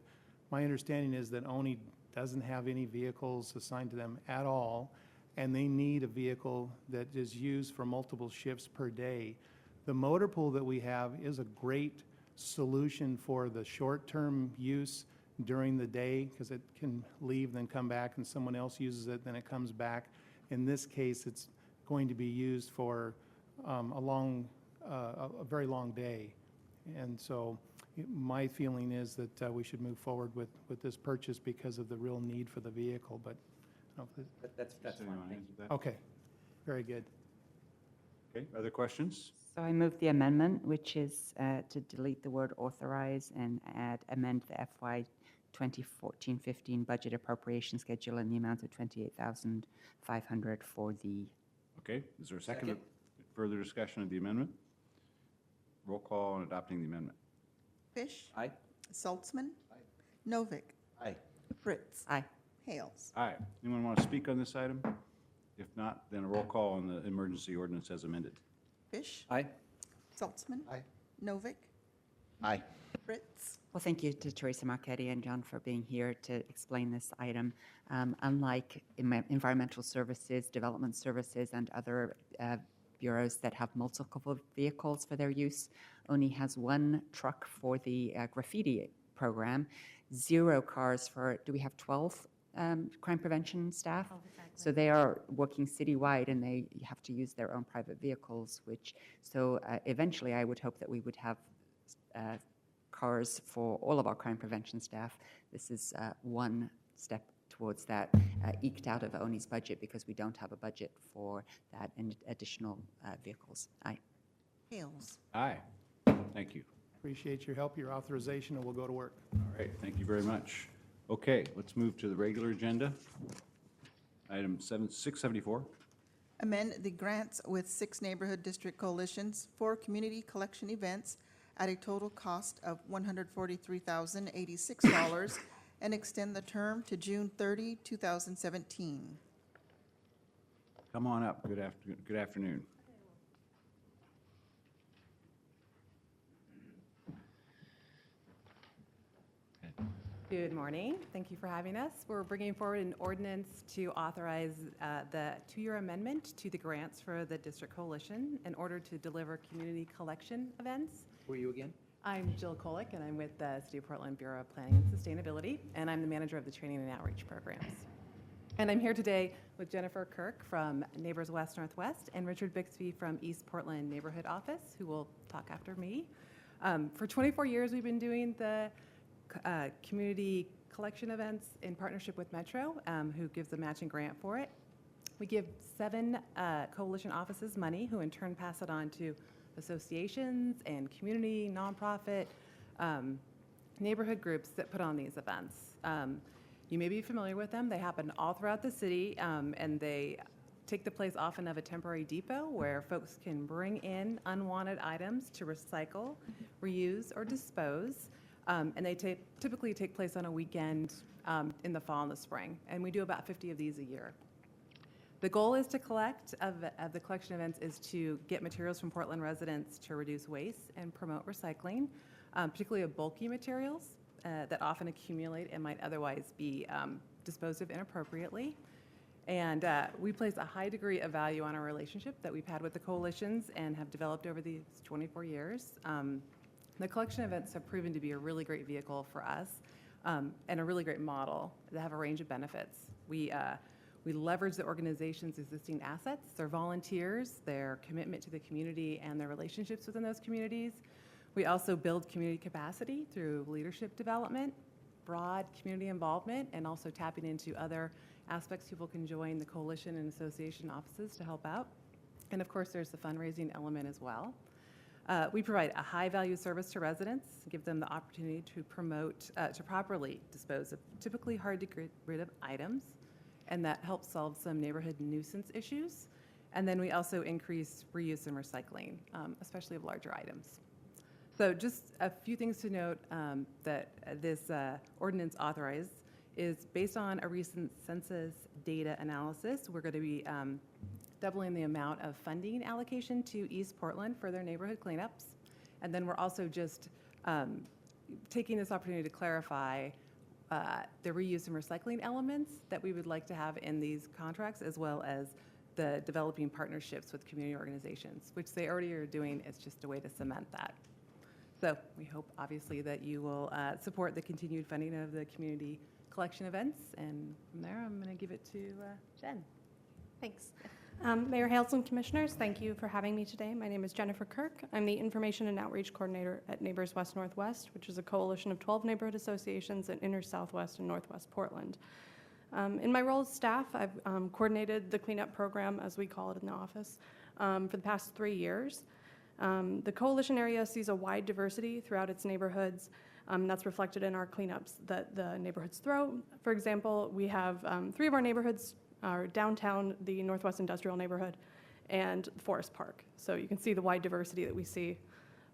my understanding is that ONE doesn't have any vehicles assigned to them at all, and they need a vehicle that is used for multiple shifts per day. The motor pool that we have is a great solution for the short-term use during the day, because it can leave, then come back, and someone else uses it, then it comes back. In this case, it's going to be used for a very long day. And so my feeling is that we should move forward with this purchase because of the real need for the vehicle, but I don't know if That's fine. Thank you. okay, very good. Okay, other questions? So I move the amendment, which is to delete the word authorize and amend the FY 2014-15 budget appropriation schedule in the amount of $28,500 for the. Okay, is there a second? Further discussion of the amendment? Roll call on adopting the amendment. Fish. Aye. Saltzman. Novick. Aye. Fritz. Aye. Hales. Aye. Anyone want to speak on this item? If not, then a roll call on the emergency ordinance as amended. Fish. Aye. Saltzman. Aye. Novick. Aye. Fritz. Well, thank you to Teresa Marchetti and John for being here to explain this item. Unlike environmental services, development services, and other bureaus that have multiple vehicles for their use, ONE has one truck for the graffiti program, 0 cars for, do we have 12 crime prevention staff? Oh, exactly. So they are working citywide, and they have to use their own private vehicles, eventually I would hope that we would have cars for all of our crime prevention staff. This is one step towards that, eked out of ONE's budget because we don't have a budget for that and additional vehicles. Aye. Hales. Aye. Thank you. Appreciate your help, your authorization, and we'll go to work. All right, thank you very much. Okay, let's move to the regular agenda. Item 674. Amend the grants with 6 neighborhood district coalitions for community collection events at a total cost of $143,086 and extend the term to June 30, 2017. Come on up. Good afternoon. Good morning. Thank you for having us. We're bringing forward an ordinance to authorize the 2-year amendment to the grants for the District Coalition in order to deliver community collection events. Who are you again? I'm Jill Kolick, and I'm with the City of Portland Bureau of Planning and Sustainability, and I'm the manager of the Training and Outreach Programs. And I'm here today with Jennifer Kirk from Neighbors West Northwest and Richard Bixby from East Portland Neighborhood Office, who will talk after me. For 24 years, we've been doing the community collection events in partnership with Metro, who gives a matching grant for it. We give 7 coalition offices money, who in turn pass it on to associations and community, nonprofit, neighborhood groups that put on these events. You may be familiar with them. They happen all throughout the city, and they take the place often of a temporary depot where folks can bring in unwanted items to recycle, reuse, or dispose. And they typically take place on a weekend in the fall and the spring. And we do about 50 of these a year. The goal is to collect, of the collection events, is to get materials from Portland residents to reduce waste and promote recycling, particularly of bulky materials that often accumulate and might otherwise be disposed of inappropriately. And we place a high degree of value on our relationship that we've had with the coalitions and have developed over these 24 years. The collection events have proven to be a really great vehicle for us and a really great model that have a range of benefits. We leverage the organization's existing assets, their volunteers, their commitment to the community, and their relationships within those communities. We also build community capacity through leadership development, broad community involvement, and also tapping into other aspects people can join the coalition and association offices to help out. And of course, there's the fundraising element as well. We provide a high-value service to residents, give them the opportunity to promote, to properly dispose of typically hard to get rid of items, and that helps solve some neighborhood nuisance issues. And then we also increase reuse and recycling, especially of larger items. So just a few things to note that this ordinance authorized is based on a recent census data analysis. We're going to be doubling the amount of funding allocation to East Portland for their neighborhood cleanups. And then we're also just taking this opportunity to clarify the reuse and recycling elements that we would like to have in these contracts, as well as the developing partnerships with community organizations, which they already are doing. It's just a way to cement that. So we hope, obviously, that you will support the continued funding of the community collection events. And from there, I'm going to give it to Jen. Thanks. Mayor Hales and Commissioners, thank you for having me today. My name is Jennifer Kirk. I'm the Information and Outreach Coordinator at Neighbors West Northwest, which is a coalition of 12 neighborhood associations in Inner Southwest and Northwest Portland. In my role as staff, I've coordinated the cleanup program, as we call it in the office, for the past 3 years. The coalition area sees a wide diversity throughout its neighborhoods. That's reflected in our cleanups that the neighborhoods throw. For example, we have 3 of our neighborhoods are downtown, the Northwest Industrial Neighborhood, and Forest Park. So you can see the wide diversity that we see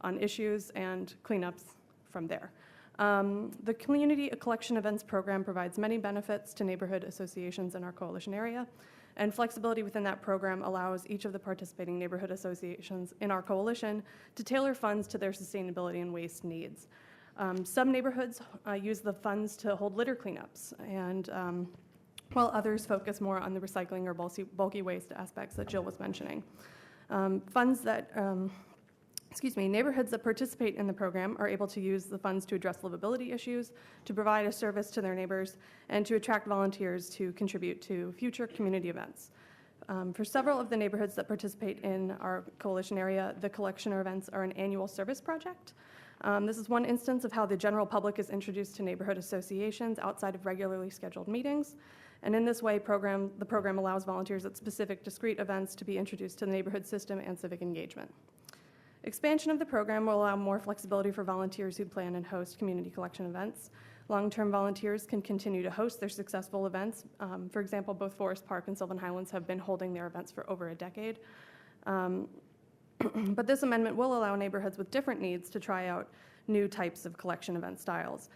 on issues and cleanups from there. The Community Collection Events Program provides many benefits to neighborhood associations in our coalition area, and flexibility within that program allows each of the participating neighborhood associations in our coalition to tailor funds to their sustainability and waste needs. Some neighborhoods use the funds to hold litter cleanups, and while others focus more on the recycling or bulky waste aspects that Jill was mentioning. Neighborhoods that participate in the program are able to use the funds to address livability issues, to provide a service to their neighbors, and to attract volunteers to contribute to future community events. For several of the neighborhoods that participate in our coalition area, the collection or events are an annual service project. This is one instance of how the general public is introduced to neighborhood associations outside of regularly scheduled meetings. And in this way, the program allows volunteers at specific discrete events to be introduced to the neighborhood system and civic engagement. Expansion of the program will allow more flexibility for volunteers who plan and host community collection events. Long-term volunteers can continue to host their successful events. For example, both Forest Park and Sylvan Highlands have been holding their events for over a decade. But this amendment will allow neighborhoods with different needs to try out new types of collection event styles.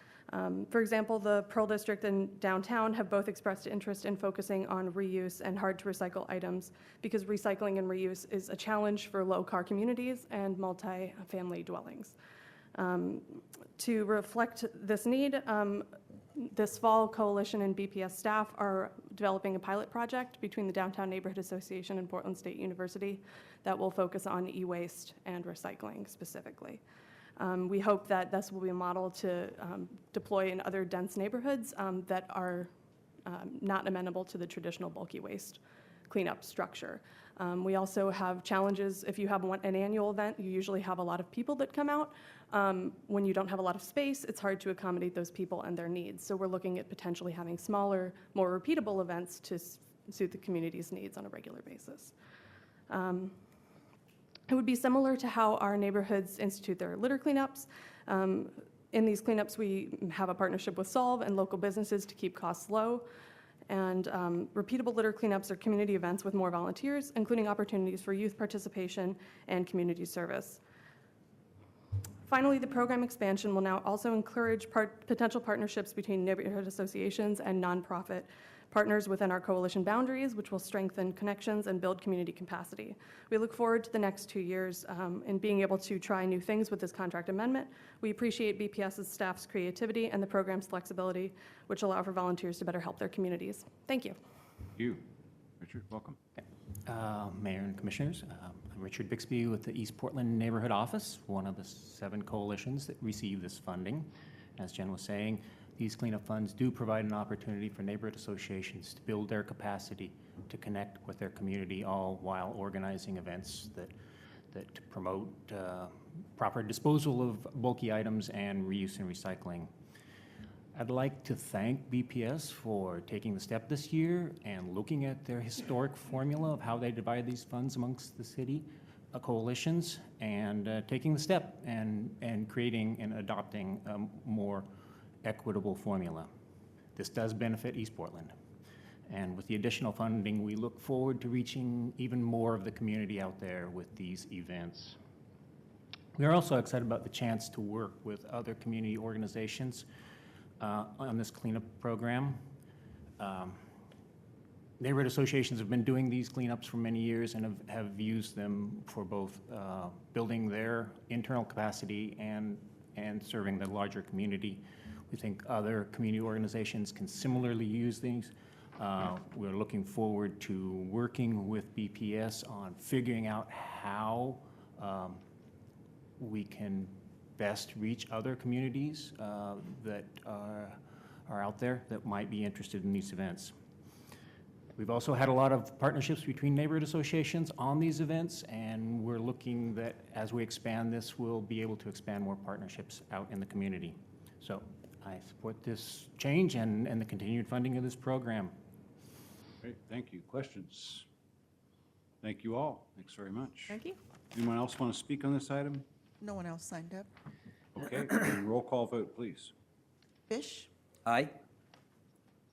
For example, the Pearl District and downtown have both expressed interest in focusing on reuse and hard-to-recycle items because recycling and reuse is a challenge for low-car communities and multi-family dwellings. To reflect this need, this fall, Coalition and BPS staff are developing a pilot project between the Downtown Neighborhood Association and Portland State University that will focus on e-waste and recycling specifically. We hope that this will be a model to deploy in other dense neighborhoods that are not amenable to the traditional bulky waste cleanup structure. We also have challenges. If you have an annual event, you usually have a lot of people that come out. When you don't have a lot of space, it's hard to accommodate those people and their needs. So we're looking at potentially having smaller, more repeatable events to suit the community's needs on a regular basis. It would be similar to how our neighborhoods institute their litter cleanups. In these cleanups, we have a partnership with Solve and local businesses to keep costs low. And repeatable litter cleanups are community events with more volunteers, including opportunities for youth participation and community service. Finally, the program expansion will now also encourage potential partnerships between neighborhood associations and nonprofit partners within our coalition boundaries, which will strengthen connections and build community capacity. We look forward to the next 2 years in being able to try new things with this contract amendment. We appreciate BPS's staff's creativity and the program's flexibility, which allow for volunteers to better help their communities. Thank you. Thank you. Richard, welcome. Mayor and Commissioners, I'm Richard Bixby with the East Portland Neighborhood Office, one of the 7 coalitions that receive this funding. As Jen was saying, these cleanup funds do provide an opportunity for neighborhood associations to build their capacity to connect with their community, all while organizing events that promote proper disposal of bulky items and reuse and recycling. I'd like to thank BPS for taking the step this year and looking at their historic formula of how they divide these funds amongst the city coalitions and taking the step and creating and adopting a more equitable formula. This does benefit East Portland. And with the additional funding, we look forward to reaching even more of the community out there with these events. We are also excited about the chance to work with other community organizations on this cleanup program. Neighborhood associations have been doing these cleanups for many years and have used them for both building their internal capacity and serving the larger community. We think other community organizations can similarly use these. We're looking forward to working with BPS on figuring out how we can best reach other communities that are out there that might be interested in these events. We've also had a lot of partnerships between neighborhood associations on these events, and we're looking that as we expand this, we'll be able to expand more partnerships out in the community. So I support this change and the continued funding of this program. Great, thank you. Questions? Thank you all. Thanks very much. Thank you. Anyone else want to speak on this item? No one else signed up. Okay, then roll call vote, please. Fish, Aye.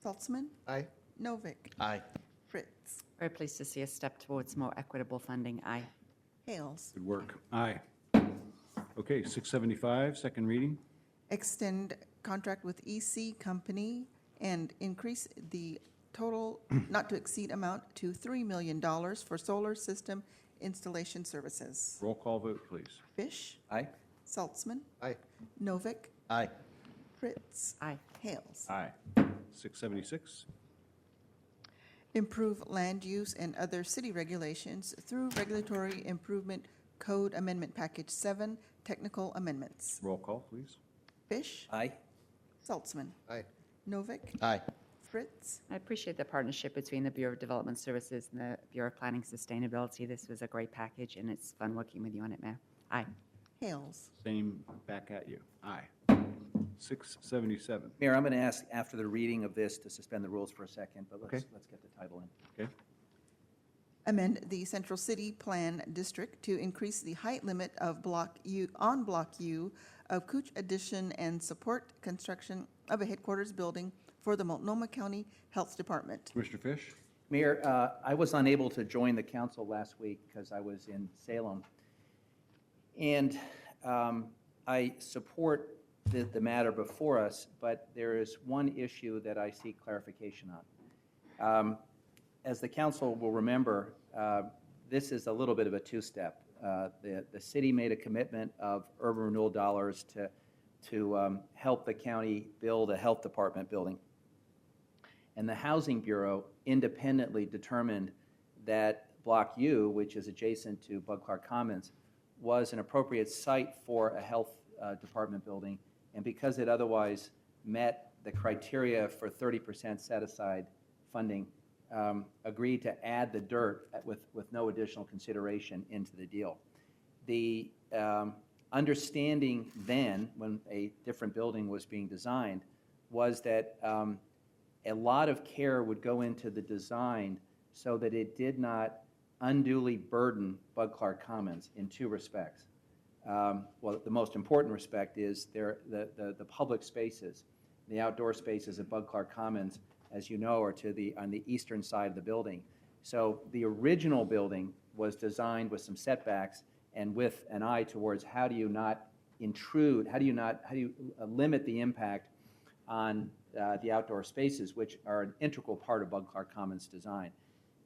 Saltzman, Aye. Novick, Aye. Fritz, Very pleased to see a step towards more equitable funding. Aye. Hales. Good work. Aye. Okay, 675, second reading. Extend contract with EC Company and increase the total not to exceed amount to $3 million for solar system installation services. Roll call vote, please. Fish, Aye. Saltzman, Aye. Novick, Aye. Fritz, Aye. Hales. Aye. 676. Improve land use and other city regulations through Regulatory Improvement Code Amendment Package 7, technical amendments. Roll call, please. Fish, Aye. Saltzman, Aye. Novick, Aye. Fritz, I appreciate the partnership between the Bureau of Development Services and the Bureau of Planning Sustainability. This was a great package, and it's fun working with you on it, Mayor. Aye. Hales. Same back at you. Aye. 677. Mayor, I'm going to ask after the reading of this to suspend the rules for a second, but Okay. let's get the title in. Okay. amend the Central City Plan District to increase the height limit of Block U, on Block U of Cooch Addition and support construction of a headquarters building for the Multnomah County Health Department. Commissioner Fish? Mayor, I was unable to join the council last week because I was in Salem. And I support the matter before us, but there is one issue that I seek clarification on. As the council will remember, this is a little bit of a two-step. The city made a commitment of urban renewal dollars to help the county build a health department building. And the Housing Bureau independently determined that Block U, which is adjacent to Bud Clark Commons, was an appropriate site for a health department building. And because it otherwise met the criteria for 30% set-aside funding, agreed to add the dirt with no additional consideration into the deal. The understanding then, when a different building was being designed, was that a lot of care would go into the design so that it did not unduly burden Bud Clark Commons in two respects. Well, the most important respect is the public spaces, the outdoor spaces at Bud Clark Commons, as you know, are on the eastern side of the building. So the original building was designed with some setbacks and with an eye towards how do you not intrude, how do you limit the impact on the outdoor spaces, which are an integral part of Bud Clark Commons design.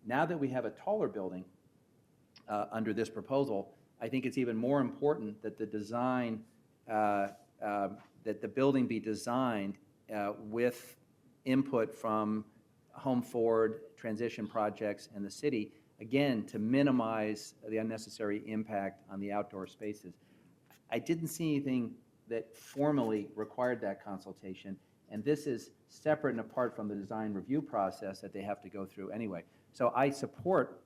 Now that we have a taller building under this proposal, I think it's even more important that the design, that the building be designed with input from Home Forward, transition projects, and the city, again, to minimize the unnecessary impact on the outdoor spaces. I didn't see anything that formally required that consultation, and this is separate and apart from the design review process that they have to go through anyway. So I support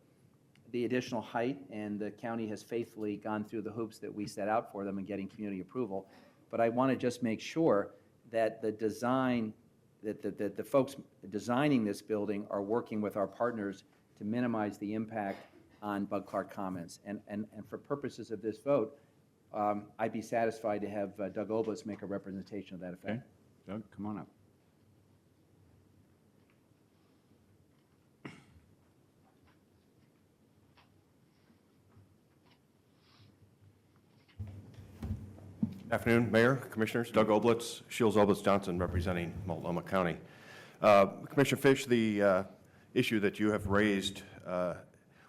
the additional height, and the county has faithfully gone through the hoops that we set out for them in getting community approval. But I want to just make sure that the design, that the folks designing this building are working with our partners to minimize the impact on Bud Clark Commons. And for purposes of this vote, I'd be satisfied to have Doug Oblitz make a representation of that effect. Okay. Doug, come on up. Afternoon, Mayor, Commissioners. Doug Oblitz, Shields Oblitz Johnson, representing Multnomah County. Commissioner Fish, the issue that you have raised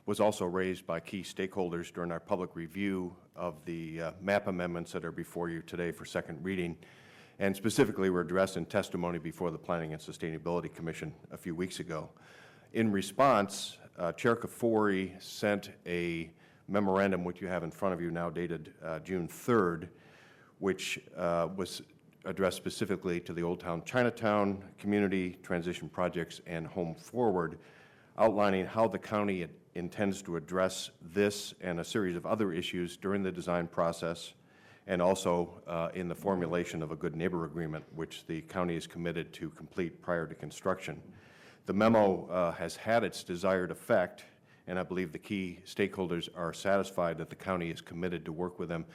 was also raised by key stakeholders during our public review of the map amendments that are before you today for second reading, and specifically were addressed in testimony before the Planning and Sustainability Commission a few weeks ago. In response, Chair Kafoury sent a memorandum, which you have in front of you now, dated June 3rd, which was addressed specifically to the Old Town Chinatown community, transition projects, and Home Forward, outlining how the county intends to address this and a series of other issues during the design process, and also in the formulation of a good neighbor agreement, which the county is committed to complete prior to construction. The memo has had its desired effect, and I believe the key stakeholders are satisfied that the county is committed to work with them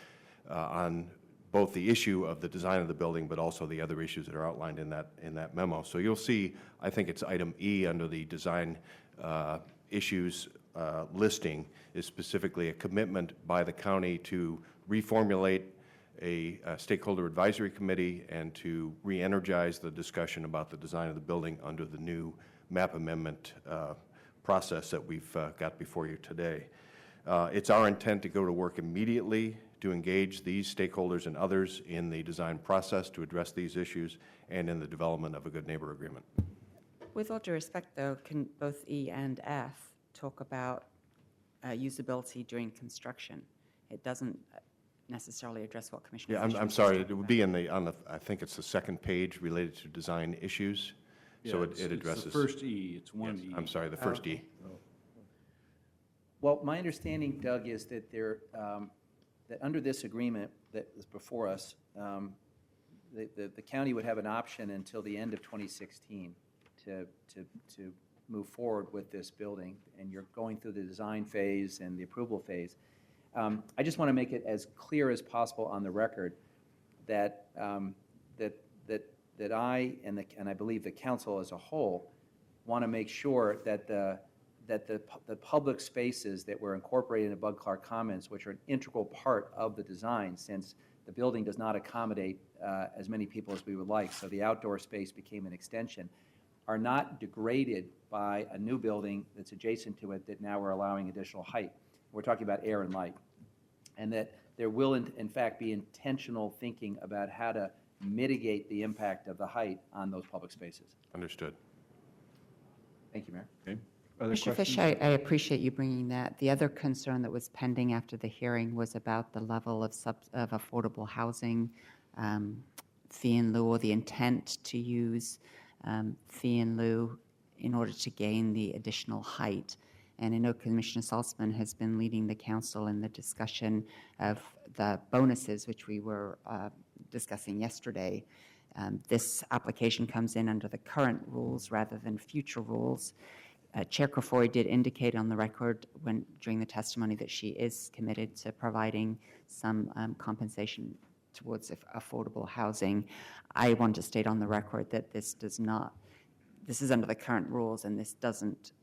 on both the issue of the design of the building, but also the other issues that are outlined in that memo. So you'll see, I think it's item E under the design issues listing, is specifically a commitment by the county to reformulate a stakeholder advisory committee and to re-energize the discussion about the design of the building under the new map amendment process that we've got before you today. It's our intent to go to work immediately to engage these stakeholders and others in the design process to address these issues and in the development of a good neighbor agreement. With all due respect, though, can both E and F talk about usability during construction? It doesn't necessarily address what Commissioner Yeah, Fisher I'm was sorry, talking it would about. be in the, I think it's the second page related to design issues. So Yeah, it addresses. It's the first E, it's one Yes, E. I'm sorry, the first E. Well, my understanding, Doug, is that that under this agreement that is before us, the county would have an option until the end of 2016 to move forward with this building, and you're going through the design phase and the approval phase. I just want to make it as clear as possible on the record that that I and I believe the council as a whole want to make sure that the public spaces that were incorporated in the Bud Clark Commons, which are an integral part of the design, since the building does not accommodate as many people as we would like, so the outdoor space became an extension, are not degraded by a new building that's adjacent to it that now we're allowing additional height. We're talking about air and light. And that there will, in fact, be intentional thinking about how to mitigate the impact of the height on those public spaces. Understood. Thank you, Mayor. Okay. Other Mr. Fish, questions? I appreciate you bringing that. The other concern that was pending after the hearing was about the level of affordable housing, fee in lieu, or the intent to use fee in lieu in order to gain the additional height. And I know Commissioner Salzman has been leading the council in the discussion of the bonuses, which we were discussing yesterday. This application comes in under the current rules rather than future rules. Chair Kafori did indicate on the record during the testimony that she is committed to providing some compensation towards affordable housing. I want to state on the record that this is under the current rules, and this doesn't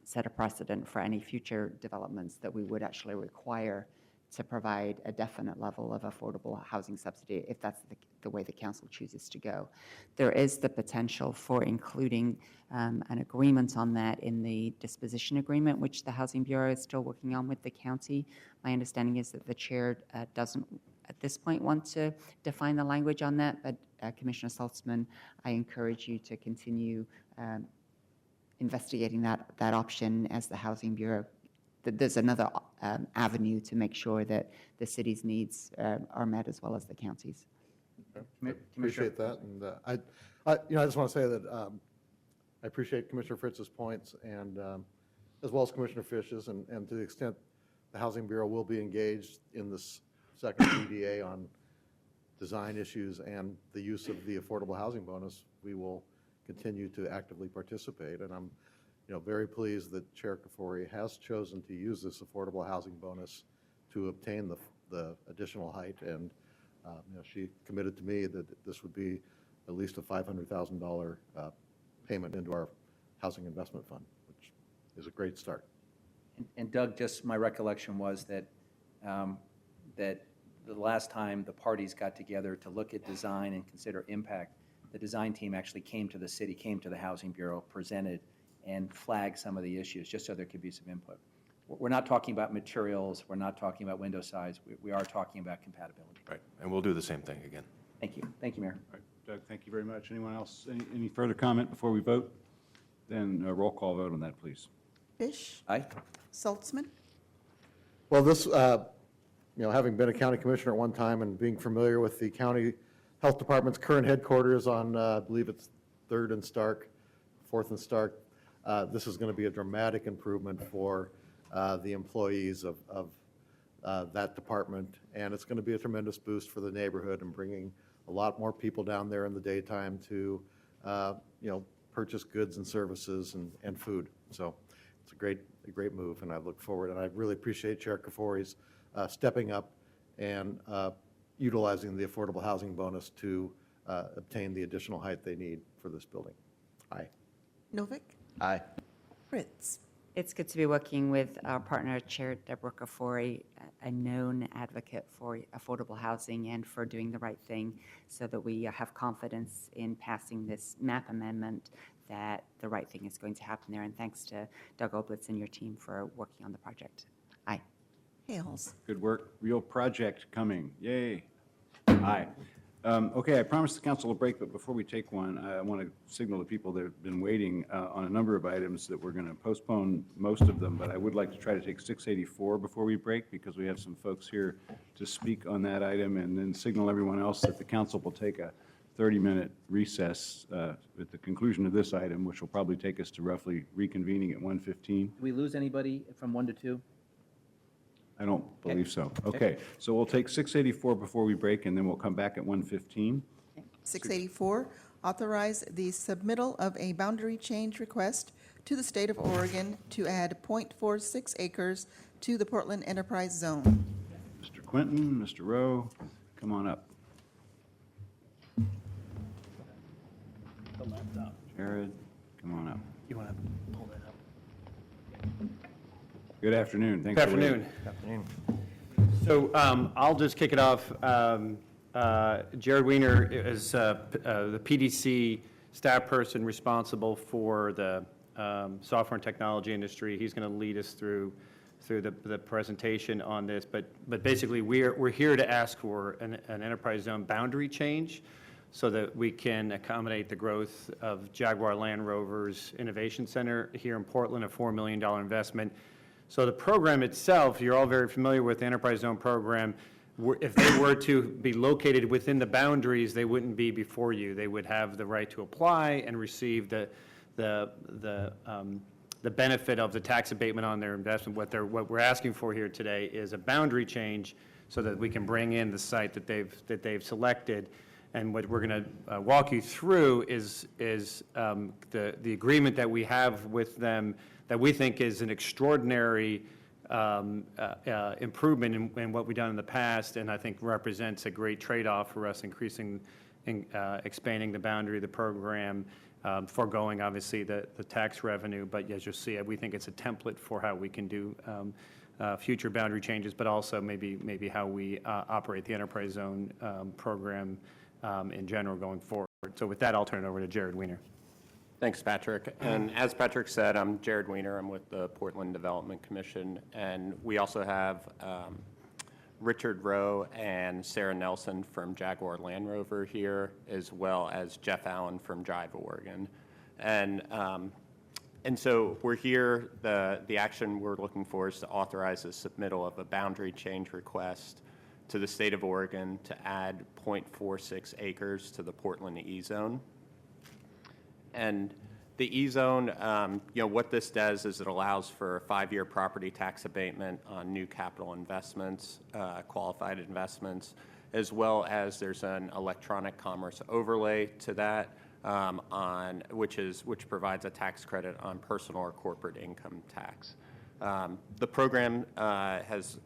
set a precedent for any future developments that we would actually require to provide a definite level of affordable housing subsidy if that's the way the council chooses to go. There is the potential for including an agreement on that in the disposition agreement, which the Housing Bureau is still working on with the county. My understanding is that the chair doesn't at this point want to define the language on that, but Commissioner Salzman, I encourage you to continue investigating that option as the Housing Bureau. There's another avenue to make sure that the city's needs are met as well as the county's. Appreciate that, and I just want to say that I appreciate Commissioner Fritz's points, and as well as Commissioner Fish's, and to the extent the Housing Bureau will be engaged in this second PDA on design issues and the use of the affordable housing bonus, we will continue to actively participate. And I'm very pleased that Chair Kafori has chosen to use this affordable housing bonus to obtain the additional height. And she committed to me that this would be at least a $500,000 payment into our housing investment fund, which is a great start. And Doug, just my recollection was that that the last time the parties got together to look at design and consider impact, the design team actually came to the city, came to the Housing Bureau, presented, and flagged some of the issues, just so there could be some input. We're not talking about materials, we're not talking about window size, we are talking about compatibility. Right, and we'll do the same thing again. Thank you. Thank you, Mayor. All right, Doug, thank you very much. Anyone else, any further comment before we vote? Then a roll call vote on that, please. Fish? Aye. Saltzman? Well, this, having been a county commissioner at one time and being familiar with the county health department's current headquarters on, I believe it's 3rd and Stark, 4th and Stark, this is going to be a dramatic improvement for the employees of that department, and it's going to be a tremendous boost for the neighborhood and bringing a lot more people down there in the daytime to, purchase goods and services and food. So it's a great move, and I look forward, and I really appreciate Chair Kafori's stepping up and utilizing the affordable housing bonus to obtain the additional height they need for this building. Aye. Novick? Aye. Fritz? It's good to be working with our partner, Chair Deborah Kafori, a known advocate for affordable housing and for doing the right thing, so that we have confidence in passing this map amendment that the right thing is going to happen there. And thanks to Doug Oblitz and your team for working on the project. Aye. Hales? Good work. Real project coming. Yay. Aye. Okay, I promised the council a break, but before we take one, I want to signal to people that have been waiting on a number of items that we're going to postpone most of them, but I would like to try to take 684 before we break, because we have some folks here to speak on that item, and then signal everyone else that the council will take a 30-minute recess at the conclusion of this item, which will probably take us to roughly reconvening at 1:15. Did we lose anybody from 1 to 2? I don't believe so. Okay, so we'll take 684 before we break, and then we'll come back at 1:15. 684, authorize the submittal of a boundary change request to the state of Oregon to add .46 acres to the Portland Enterprise Zone. Mr. Quinton, Mr. Rowe, come on up. Jared, come on up. You want to pull that up? Good afternoon. Good Thanks for waiting. afternoon. So I'll just kick it off. Jared Weiner is the PDC staff person responsible for the software and technology industry. He's going to lead us through the presentation on this. But basically, we're here to ask for an enterprise zone boundary change so that we can accommodate the growth of Jaguar Land Rover's Innovation Center here in Portland, a $4 million investment. So the program itself, you're all very familiar with the Enterprise Zone program. If they were to be located within the boundaries, they wouldn't be before you. They would have the right to apply and receive the benefit of the tax abatement on their investment. What we're asking for here today is a boundary change so that we can bring in the site that they've selected. And what we're going to walk you through is the agreement that we have with them that we think is an extraordinary improvement in what we've done in the past, and I think represents a great trade-off for us, expanding the boundary of the program, foregoing obviously the tax revenue. But as you'll see, we think it's a template for how we can do future boundary changes, but also maybe how we operate the Enterprise Zone program in general going forward. So with that, I'll turn it over to Jared Weiner. Thanks, Patrick. And as Patrick said, I'm Jared Weiner. I'm with the Portland Development Commission. And we also have Richard Rowe and Sarah Nelson from Jaguar Land Rover here, as well as Jeff Allen from Drive Oregon. And so we're here. The action we're looking for is to authorize the submittal of a boundary change request to the state of Oregon to add .46 acres to the Portland E-Zone. And the E-Zone, what this does is it allows for a 5-year property tax abatement on new capital investments, qualified investments, as well as there's an electronic commerce overlay to that, which provides a tax credit on personal or corporate income tax. The program has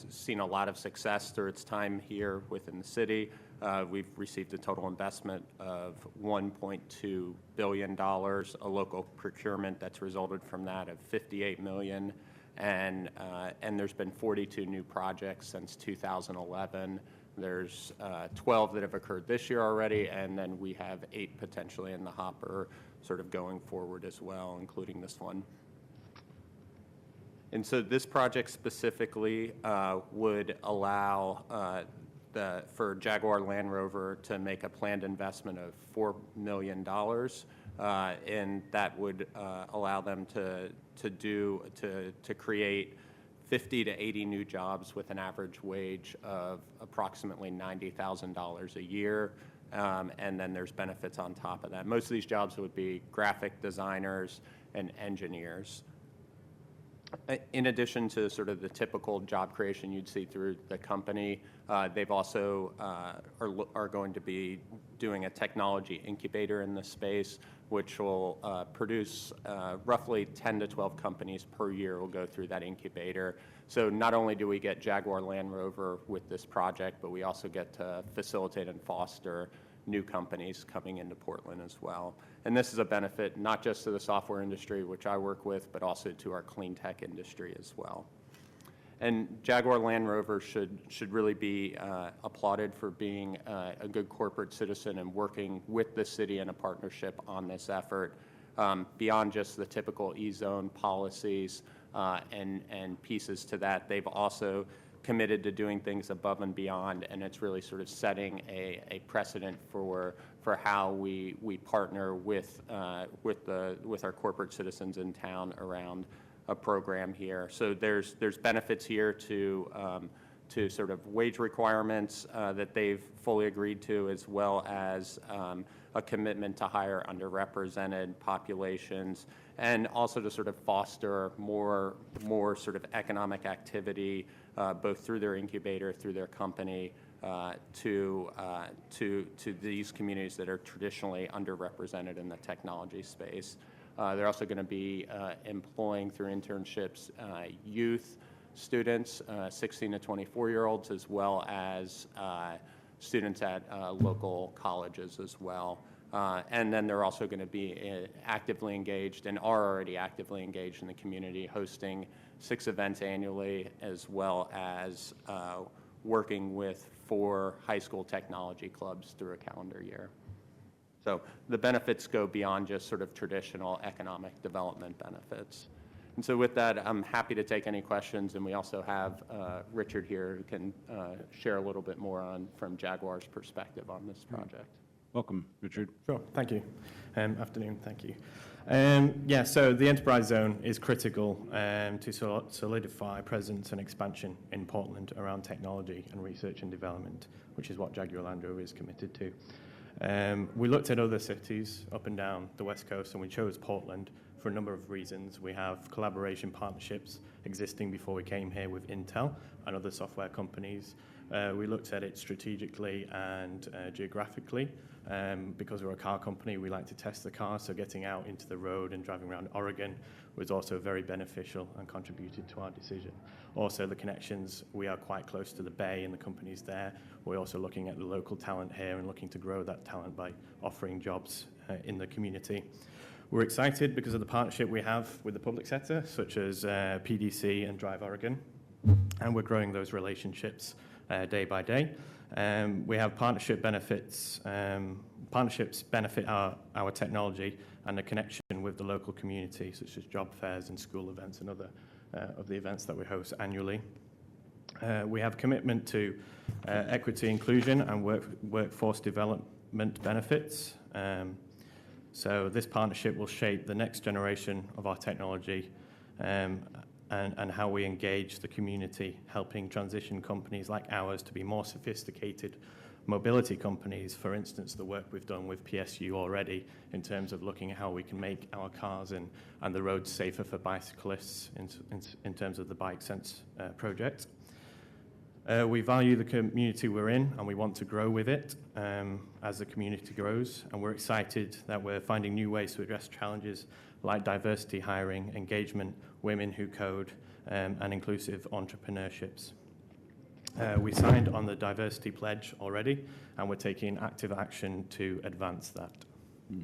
seen a lot of success through its time here within the city. We've received a total investment of $1.2 billion, a local procurement that's resulted from that of $58 million, and there's been 42 new projects since 2011. There's 12 that have occurred this year already, and then we have 8 potentially in the hopper sort of going forward as well, including this one. And so this project specifically would allow for Jaguar Land Rover to make a planned investment of $4 million, and that would allow them to create 50 to 80 new jobs with an average wage of approximately $90,000 a year, and then there's benefits on top of that. Most of these jobs would be graphic designers and engineers. In addition to sort of the typical job creation you'd see through the company, they've also are going to be doing a technology incubator in the space, which will produce roughly 10 to 12 companies per year will go through that incubator. So not only do we get Jaguar Land Rover with this project, but we also get to facilitate and foster new companies coming into Portland as well. And this is a benefit not just to the software industry, which I work with, but also to our clean tech industry as well. And Jaguar Land Rover should really be applauded for being a good corporate citizen and working with the city in a partnership on this effort, beyond just the typical E-Zone policies and pieces to that. They've also committed to doing things above and beyond, and it's really sort of setting a precedent for how we partner with our corporate citizens in town around a program here. So there's benefits here to sort of wage requirements that they've fully agreed to, as well as a commitment to hire underrepresented populations, and also to sort of foster more sort of economic activity, both through their incubator, through their company, to these communities that are traditionally underrepresented in the technology space. They're also going to be employing through internships youth students, 16 to 24-year-olds, as well as students at local colleges as well. And then they're also going to be actively engaged and are already actively engaged in the community, hosting 6 events annually, as well as working with 4 high school technology clubs through a calendar year. So the benefits go beyond just sort of traditional economic development benefits. And so with that, I'm happy to take any questions, and we also have Richard here who can share a little bit more from Jaguar's perspective on this project. Welcome, Richard. Sure, thank you. Afternoon, thank you. Yeah, so the enterprise zone is critical to solidify presence and expansion in Portland around technology and research and development, which is what Jaguar Land Rover is committed to. We looked at other cities up and down the West Coast, and we chose Portland for a number of reasons. We have collaboration partnerships existing before we came here with Intel and other software companies. We looked at it strategically and geographically. Because we're a car company, we like to test the car, so getting out into the road and driving around Oregon was also very beneficial and contributed to our decision. Also, the connections, we are quite close to the Bay and the companies there. We're also looking at the local talent here and looking to grow that talent by offering jobs in the community. We're excited because of the partnership we have with the public sector, such as PDC and Drive Oregon, and we're growing those relationships day by day. We have partnership benefits. Partnerships benefit our technology and the connection with the local community, such as job fairs and school events and other of the events that we host annually. We have commitment to equity, inclusion, and workforce development benefits. So this partnership will shape the next generation of our technology and how we engage the community, helping transition companies like ours to be more sophisticated mobility companies. For instance, the work we've done with PSU already in terms of looking at how we can make our cars and the roads safer for bicyclists in terms of the Bike Sense project. We value the community we're in, and we want to grow with it as the community grows, and we're excited that we're finding new ways to address challenges like diversity hiring, engagement, women who code, and inclusive entrepreneurships. We signed on the diversity pledge already, and we're taking active action to advance that.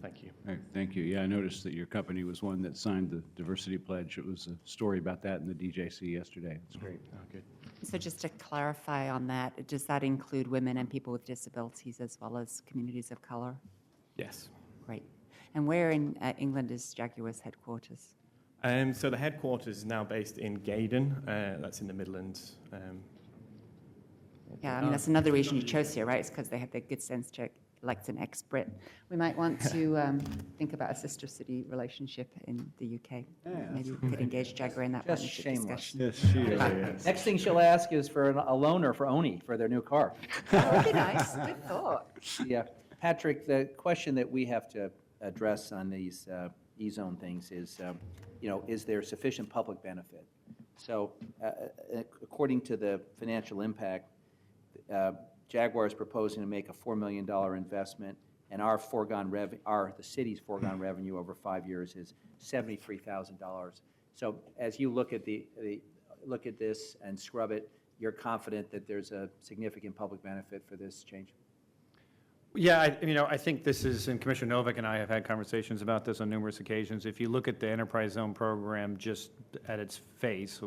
Thank you. All right, thank you. Yeah, I noticed that your company was one that signed the diversity pledge. It was a story about that in the DJC yesterday. It's great. Oh, good. So just to clarify on that, does that include women and people with disabilities as well as communities of color? Yes. Great. And where in England is Jaguar's headquarters? So the headquarters is now based in Gaydon. That's in the Midlands. Yeah, I mean, that's another reason you chose here, right? It's because they have the good sense to elect an ex-Brit. We might want to think about a sister city relationship in the UK. Maybe we could engage Jaguar in that Just partnership shameless. discussion. Yes, she is. Next thing she'll ask is for a loaner for Oni for their new car. That would be nice. Good thought. Yeah, Patrick, the question that we have to address on these E-zone things is, is there sufficient public benefit? So according to the financial impact, Jaguar is proposing to make a $4 million investment, and the city's foregone revenue over 5 years is $73,000. So as you look at look at this and scrub it, you're confident that there's a significant public benefit for this change? Yeah, I think this is, and Commissioner Novak and I have had conversations about this on numerous occasions. If you look at the Enterprise Zone program just at its face,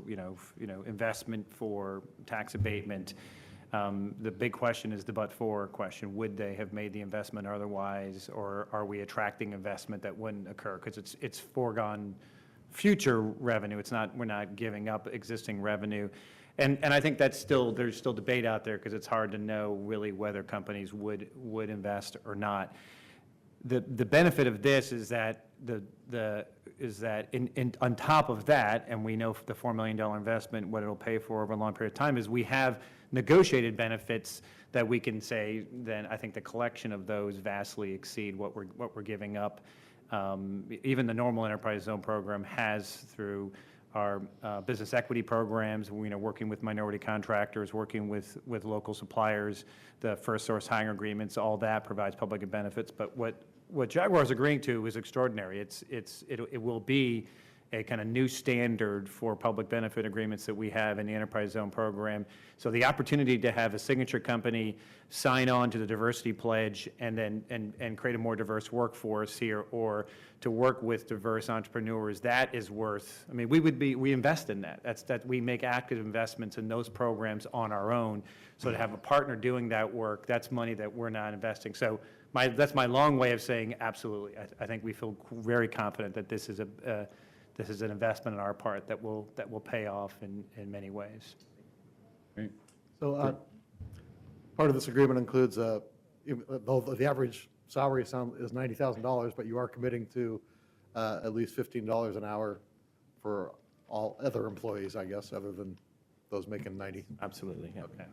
investment for tax abatement, the big question is the but-for question. Would they have made the investment otherwise, or are we attracting investment that wouldn't occur? Because it's foregone future revenue. We're not giving up existing revenue. And I think there's still debate out there because it's hard to know really whether companies would invest or not. The benefit of this is that on top of that, and we know the $4 million investment, what it'll pay for over a long period of time, is we have negotiated benefits that we can say, then I think the collection of those vastly exceed what we're giving up. Even the normal Enterprise Zone program has, through our business equity programs, working with minority contractors, working with local suppliers, the first source hiring agreements, all that provides public benefits. But what Jaguar is agreeing to is extraordinary. It will be a kind of new standard for public benefit agreements that we have in the Enterprise Zone program. So the opportunity to have a signature company sign on to the diversity pledge and then and create a more diverse workforce here, or to work with diverse entrepreneurs, that is worth, I mean, we invest in that. We make active investments in those programs on our own. So to have a partner doing that work, that's money that we're not investing. So that's my long way of saying absolutely. I think we feel very confident that this is an investment on our part that will pay off in many ways. Great. So part of this agreement includes, though the average salary is $90,000, but you are committing to at least $15 an hour for all other employees, I guess, other than those making 90. Absolutely, yeah. Okay.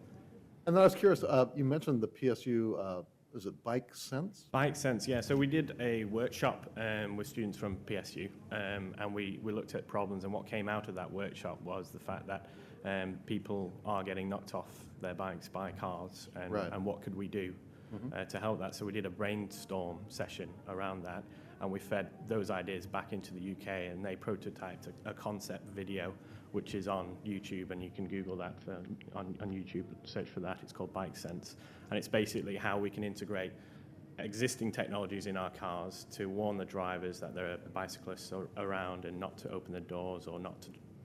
And then I was curious, you mentioned the PSU, is it Bike Sense? Bike Sense, yeah. So we did a workshop with students from PSU, and we looked at problems, and what came out of that workshop was the fact that people are getting knocked off their bikes by cars, and what could we do to help that. So we did a brainstorm session around that, and we fed those ideas back into the UK, and they prototyped a concept video, which is on YouTube, and you can Google that on YouTube, search for that. It's called Bike Sense, and it's basically how we can integrate existing technologies in our cars to warn the drivers that there are bicyclists around and not to open the doors or not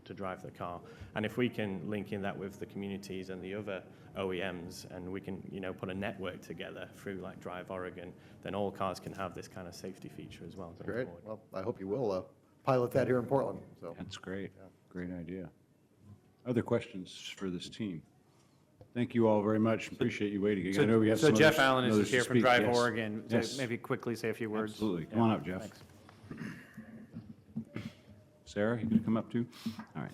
to drive the car. And if we can link in that with the communities and the other OEMs, and we can put a network together through like Drive Oregon, then all cars can have this kind of safety feature as well. Great. Well, I hope you will pilot that here in Portland. So That's great. Great idea. Other questions for this team? Thank you all very much. Appreciate you waiting. I know we have So some Jeff others- Allen others is to here from speak. Drive Yes. Oregon to Yes. maybe quickly say a few words. Absolutely. Come Yeah, on up, Jeff. thanks. Sarah, you gonna come up too? All right.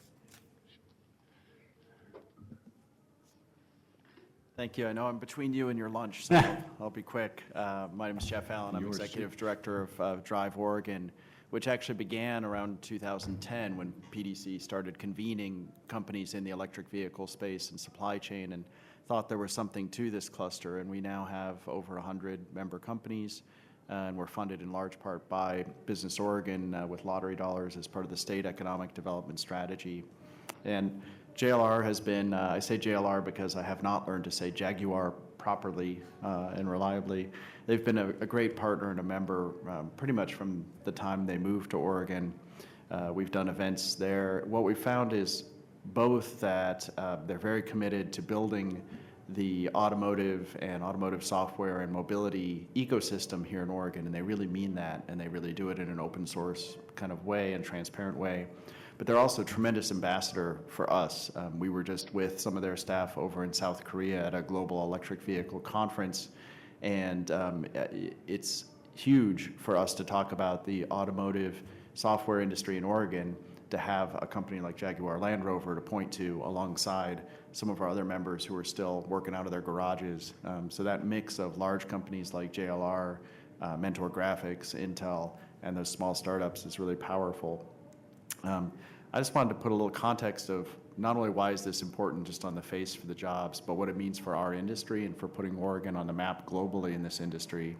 Thank you. I know I'm between you and your lunch, so I'll be quick. My name is Jeff Allen. I'm Yours, Executive Director of Drive Oregon, which actually began around 2010 when PDC started convening companies in the electric vehicle space and supply chain, and thought there was something to this cluster. And we now have over 100 member companies, and we're funded in large part by Business Oregon with lottery dollars as part of the state economic development strategy. And JLR has been, I say JLR because I have not learned to say Jaguar properly and reliably. They've been a great partner and a member pretty much from the time they moved to Oregon. We've done events there. What we found is both that they're very committed to building the automotive and automotive software and mobility ecosystem here in Oregon, and they really mean that, and they really do it in an open source kind of way and transparent way. But they're also a tremendous ambassador for us. We were just with some of their staff over in South Korea at a global electric vehicle conference, and it's huge for us to talk about the automotive software industry in Oregon, to have a company like Jaguar Land Rover to point to alongside some of our other members who are still working out of their garages. So that mix of large companies like JLR, Mentor Graphics, Intel, and those small startups is really powerful. I just wanted to put a little context of not only why is this important just on the face for the jobs, but what it means for our industry and for putting Oregon on the map globally in this industry.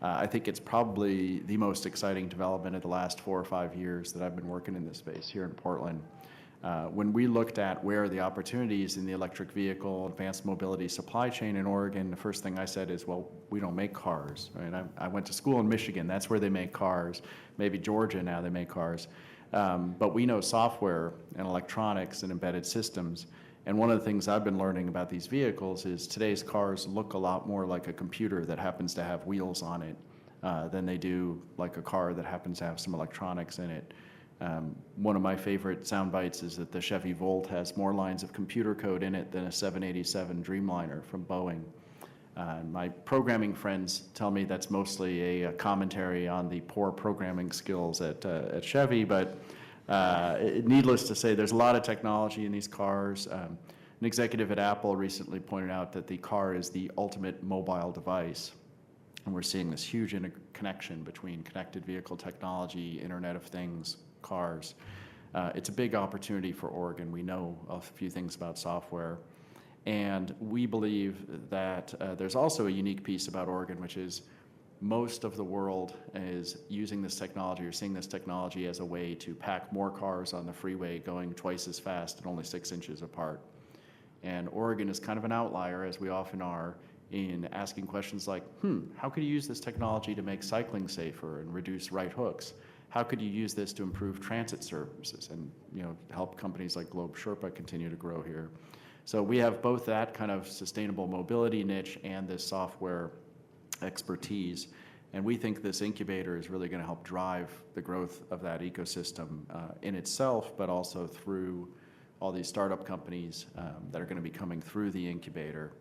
I think it's probably the most exciting development of the last 4 or 5 years that I've been working in this space here in Portland. When we looked at where are the opportunities in the electric vehicle, advanced mobility supply chain in Oregon, the first thing I said is, well, we don't make cars, right? I went to school in Michigan, that's where they make cars. Maybe Georgia now they make cars. But we know software and electronics and embedded systems. And one of the things I've been learning about these vehicles is today's cars look a lot more like a computer that happens to have wheels on it than they do like a car that happens to have some electronics in it. One of my favorite sound bites is that the Chevy Volt has more lines of computer code in it than a 787 Dreamliner from Boeing. My programming friends tell me that's mostly a commentary on the poor programming skills at Chevy, but needless to say, there's a lot of technology in these cars. An executive at Apple recently pointed out that the car is the ultimate mobile device, and we're seeing this huge connection between connected vehicle technology, Internet of Things, cars. It's a big opportunity for Oregon. We know a few things about software. And we believe that there's also a unique piece about Oregon, which is most of the world is using this technology or seeing this technology as a way to pack more cars on the freeway going twice as fast and only 6 inches apart. And Oregon is kind of an outlier, as we often are, in asking questions like, how could you use this technology to make cycling safer and reduce right hooks? How could you use this to improve transit services and help companies like Globe Sherpa continue to grow here? So we have both that kind of sustainable mobility niche and this software expertise. And we think this incubator is really going to help drive the growth of that ecosystem in itself, but also through all these startup companies that are going to be coming through the incubator.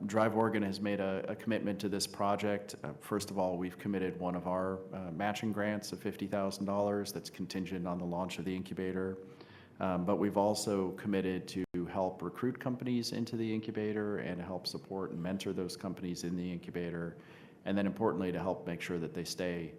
Drive Oregon has made a commitment to this project. First of all, we've committed one of our matching grants of $50,000 that's contingent on the launch of the incubator. But we've also committed to help recruit companies into the incubator and to help support and mentor those companies in the incubator. And then importantly, to help make sure that they stay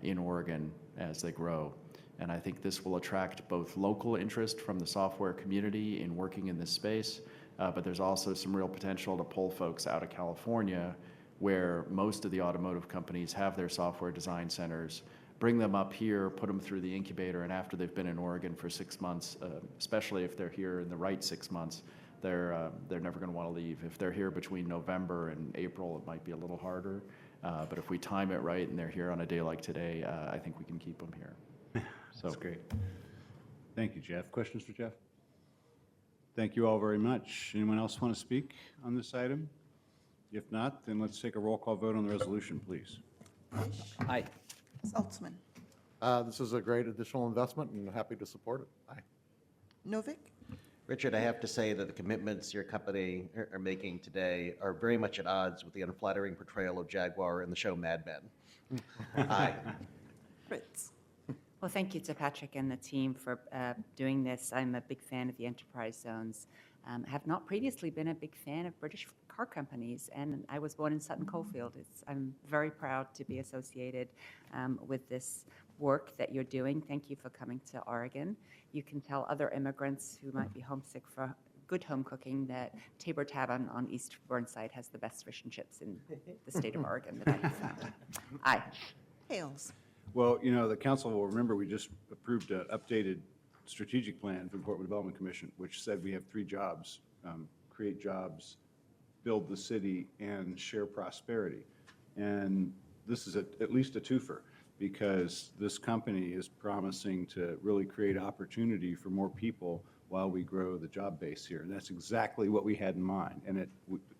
in Oregon as they grow. And I think this will attract both local interest from the software community in working in this space, but there's also some real potential to pull folks out of California, where most of the automotive companies have their software design centers, bring them up here, put them through the incubator, and after they've been in Oregon for 6 months, especially if they're here in the right 6 months, they're never going to want to leave. If they're here between November and April, it might be a little harder, but if we time it right and they're here on a day like today, I think we can keep them here. So. That's great. Thank you, Jeff. Questions for Jeff? Thank you all very much. Anyone else want to speak on this item? If not, then let's take a roll call vote on the resolution, please. Aye. Saltzman. This is a great additional investment, and happy to support it. Aye. Novick. Richard, I have to say that the commitments your company are making today are very much at odds with the unflattering portrayal of Jaguar in the show Mad Men. Aye. Fritz. Well, thank you to Patrick and the team for doing this. I'm a big fan of the enterprise zones. Have not previously been a big fan of British car companies, and I was born in Sutton Coldfield. I'm very proud to be associated with this work that you're doing. Thank you for coming to Oregon. You can tell other immigrants who might be homesick for good home cooking that Tabor Tavern on East Burnside has the best fish and chips in the state of Oregon that I have found. Aye. Hales. Well, the council will remember we just approved an updated strategic plan for the Portland Development Commission, which said we have 3 jobs, create jobs, build the city, and share prosperity. And this is at least a twofer, because this company is promising to really create opportunity for more people while we grow the job base here. And that's exactly what we had in mind. And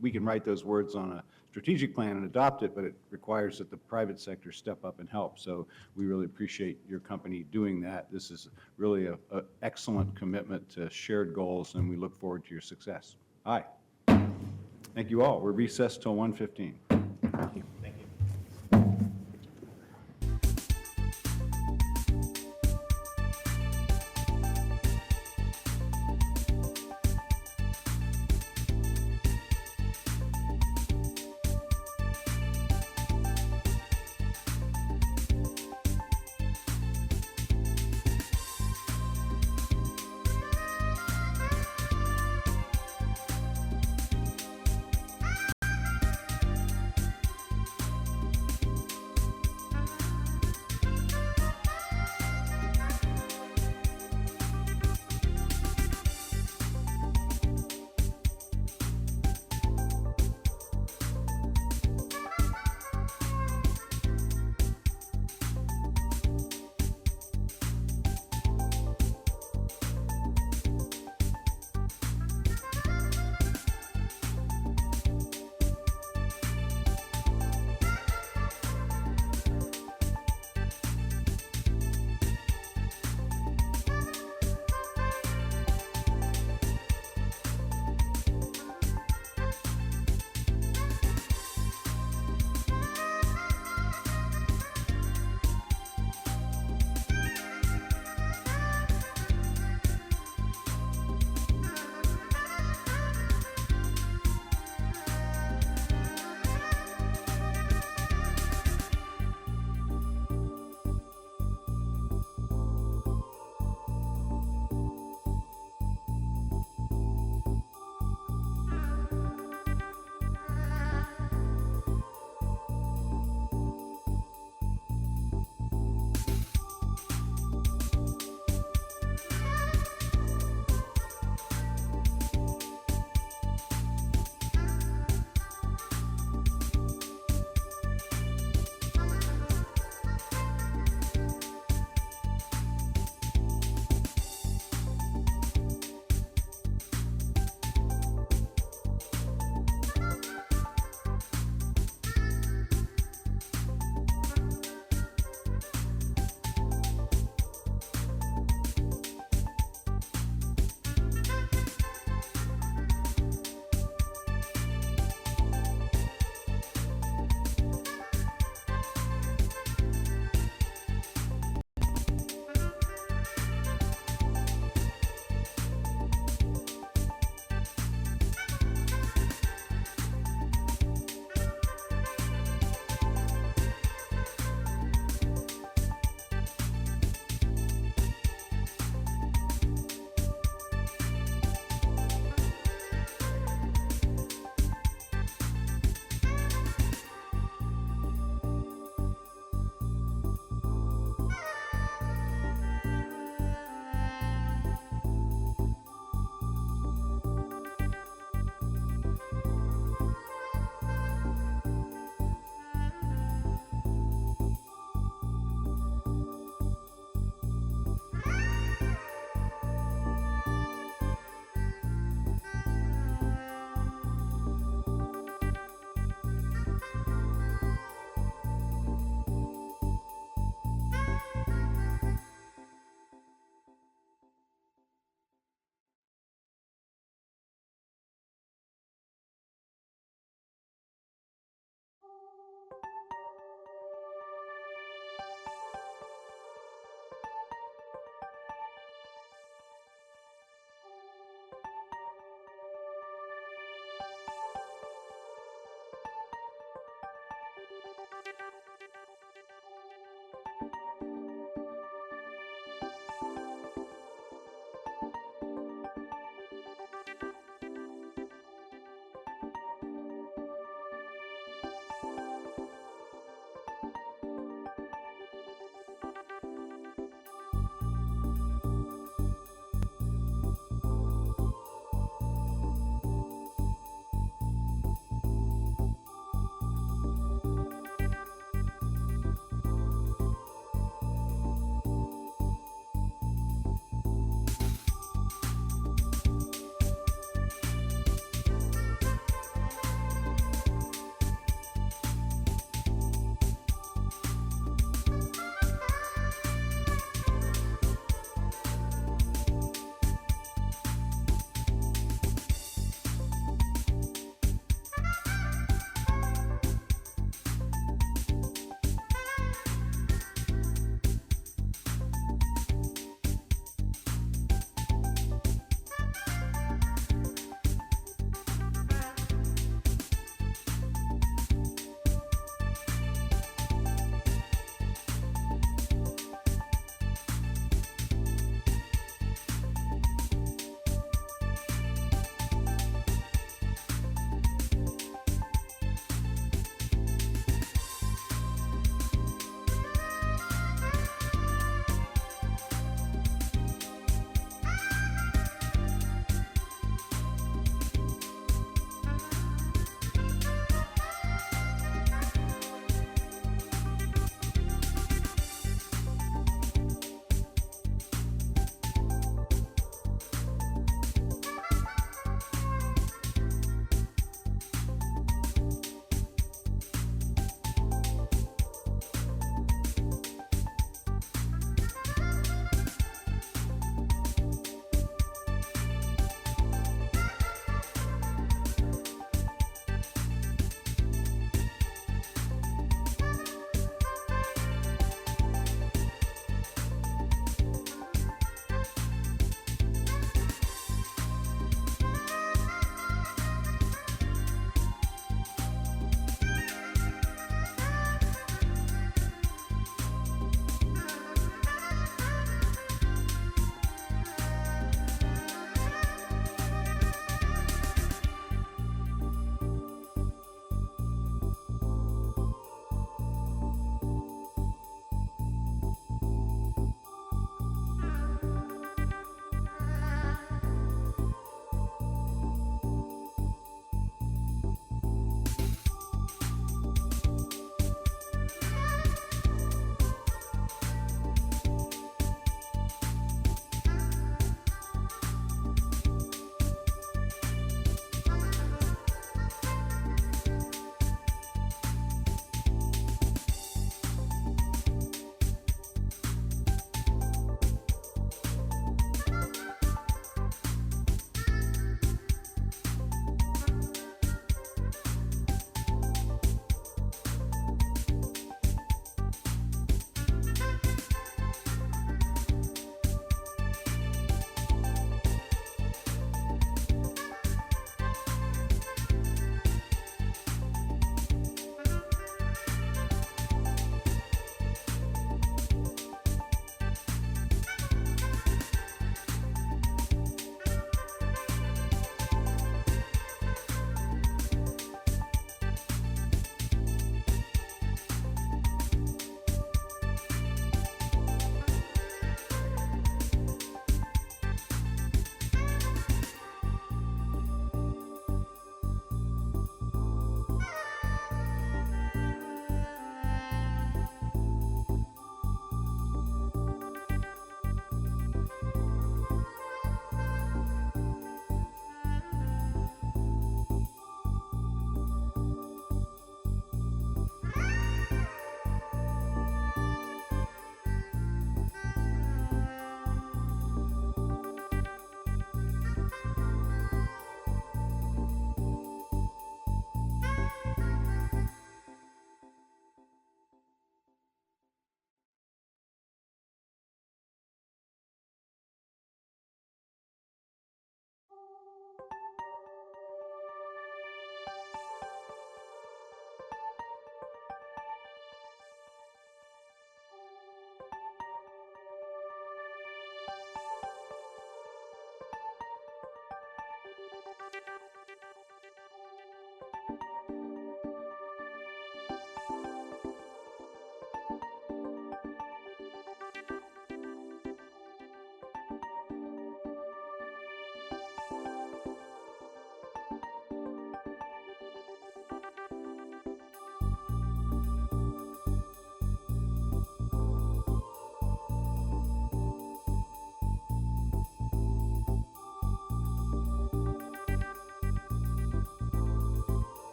we can write those words on a strategic plan and adopt it, but it requires that the private sector step up and help. So we really appreciate your company doing that. This is really an excellent commitment to shared goals, and we look forward to your success. Aye. Thank you all. We're recessed till 1:15. Thank you.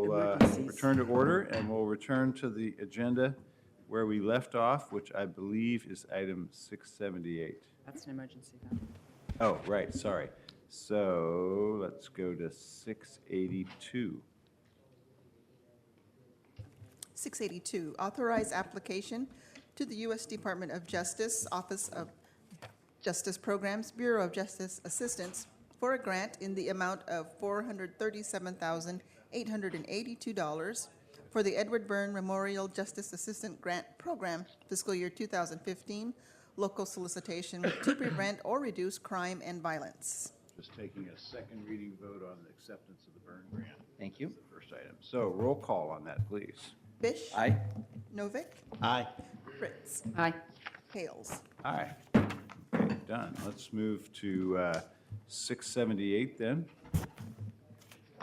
will Emergencies. return to order, and we'll return to the agenda where we left off, which I believe is item 678. That's an emergency, though. Oh, right, sorry. So let's go to 682. 682, authorize application to the U.S. Department of Justice, Office of Justice Programs, Bureau of Justice Assistance for a grant in the amount of $437,882 for the Edward Byrne Memorial Justice Assistant Grant Program, fiscal year 2015, local solicitation to prevent or reduce crime and violence. Just taking a second reading vote on the acceptance of the Byrne grant. Thank you. That's the first item. So roll call on that, please. Bish. Aye. Novick. Aye. Fritz. Aye. Hales. Aye. Okay, done. Let's move to 678 then.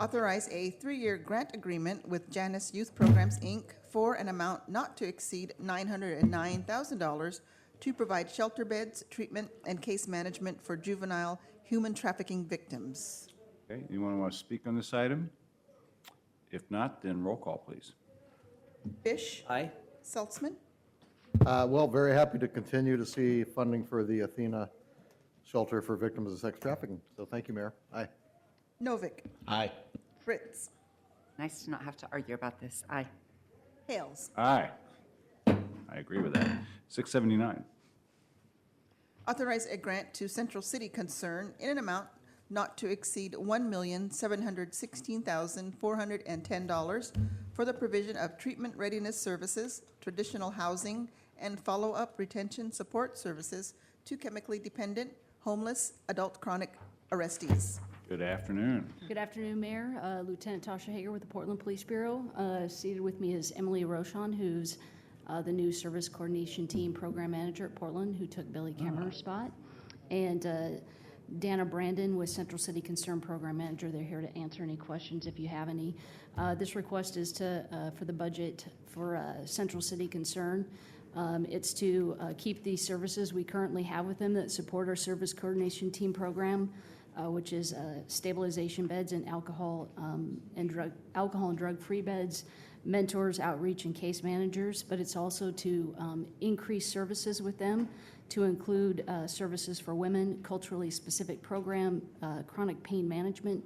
Authorize a 3-year grant agreement with Janus Youth Programs, Inc. for an amount not to exceed $909,000 to provide shelter beds, treatment, and case management for juvenile human trafficking victims. Okay, anyone want to speak on this item? If not, then roll call, please. Bish. Aye. Seltzman. Well, very happy to continue to see funding for the Athena Shelter for Victims of Sex Trafficking. So thank you, Mayor. Aye. Novick. Aye. Fritz. Nice to not have to argue about this. Aye. Hales. Aye. I agree with that. 679. Authorize a grant to Central City Concern in an amount not to exceed $1,716,410 for the provision of treatment readiness services, traditional housing, and follow-up retention support services to chemically dependent, homeless, adult chronic arrestees. Good afternoon. Good afternoon, Mayor. Lieutenant Tasha Hager with the Portland Police Bureau. Seated with me is Emily Rochon, who's the new Service Coordination Team Program Manager at Portland, who took Billy Kemmer's spot. And Dana Brandon with Central City Concern Program Manager. They're here to answer any questions if you have any. This request is for the budget for Central City Concern. It's to keep the services we currently have with them that support our Service Coordination Team Program, which is stabilization beds and alcohol and drug-free beds, mentors, outreach, and case managers. But it's also to increase services with them, to include services for women, culturally specific program, chronic pain management,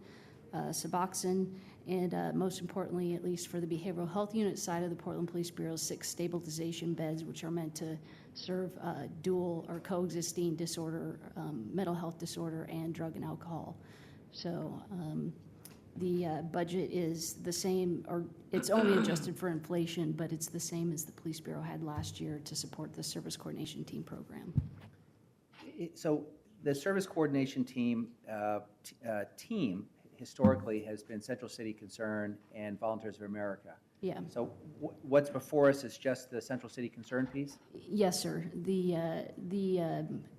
Suboxone, and most importantly, at least for the behavioral health unit side of the Portland Police Bureau, 6 stabilization beds, which are meant to serve dual or coexisting disorder, mental health disorder, and drug and alcohol. So the budget is the same, or it's only adjusted for inflation, but it's the same as the Police Bureau had last year to support the Service Coordination Team Program. So the Service Coordination Team historically has been Central City Concern and Volunteers of America. Yeah. So what's before us is just the Central City Concern piece? Yes, sir. The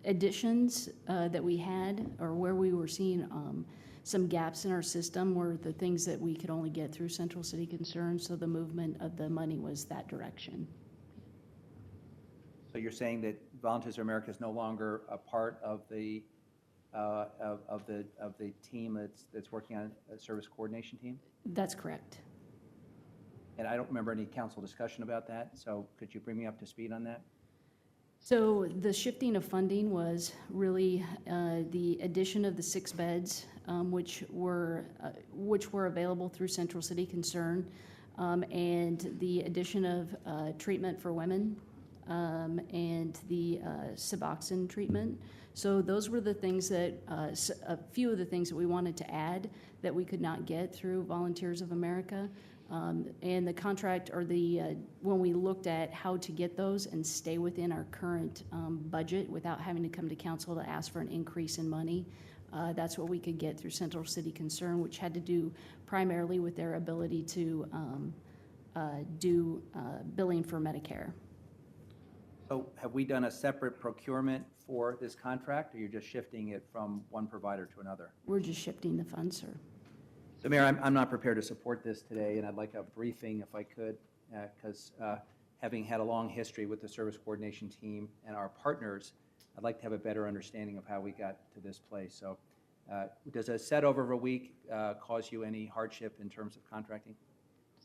additions that we had, or where we were seeing some gaps in our system, were the things that we could only get through Central City Concern, so the movement of the money was that direction. So you're saying that Volunteers of America is no longer a part of the team that's working on a service coordination team? That's correct. And I don't remember any council discussion about that, so could you bring me up to speed on that? So the shifting of funding was really the addition of the 6 beds, which were available through Central City Concern, and the addition of treatment for women, and the Suboxone treatment. So those were the things that, a few of the things that we wanted to add that we could not get through Volunteers of America. And the contract, or when we looked at how to get those and stay within our current budget without having to come to council to ask for an increase in money, that's what we could get through Central City Concern, which had to do primarily with their ability to do billing for Medicare. So have we done a separate procurement for this contract, or you're just shifting it from one provider to another? We're just shifting the funds, sir. So Mayor, I'm not prepared to support this today, and I'd like a briefing if I could, because having had a long history with the service coordination team and our partners, I'd like to have a better understanding of how we got to this place. So does a set over of a week cause you any hardship in terms of contracting?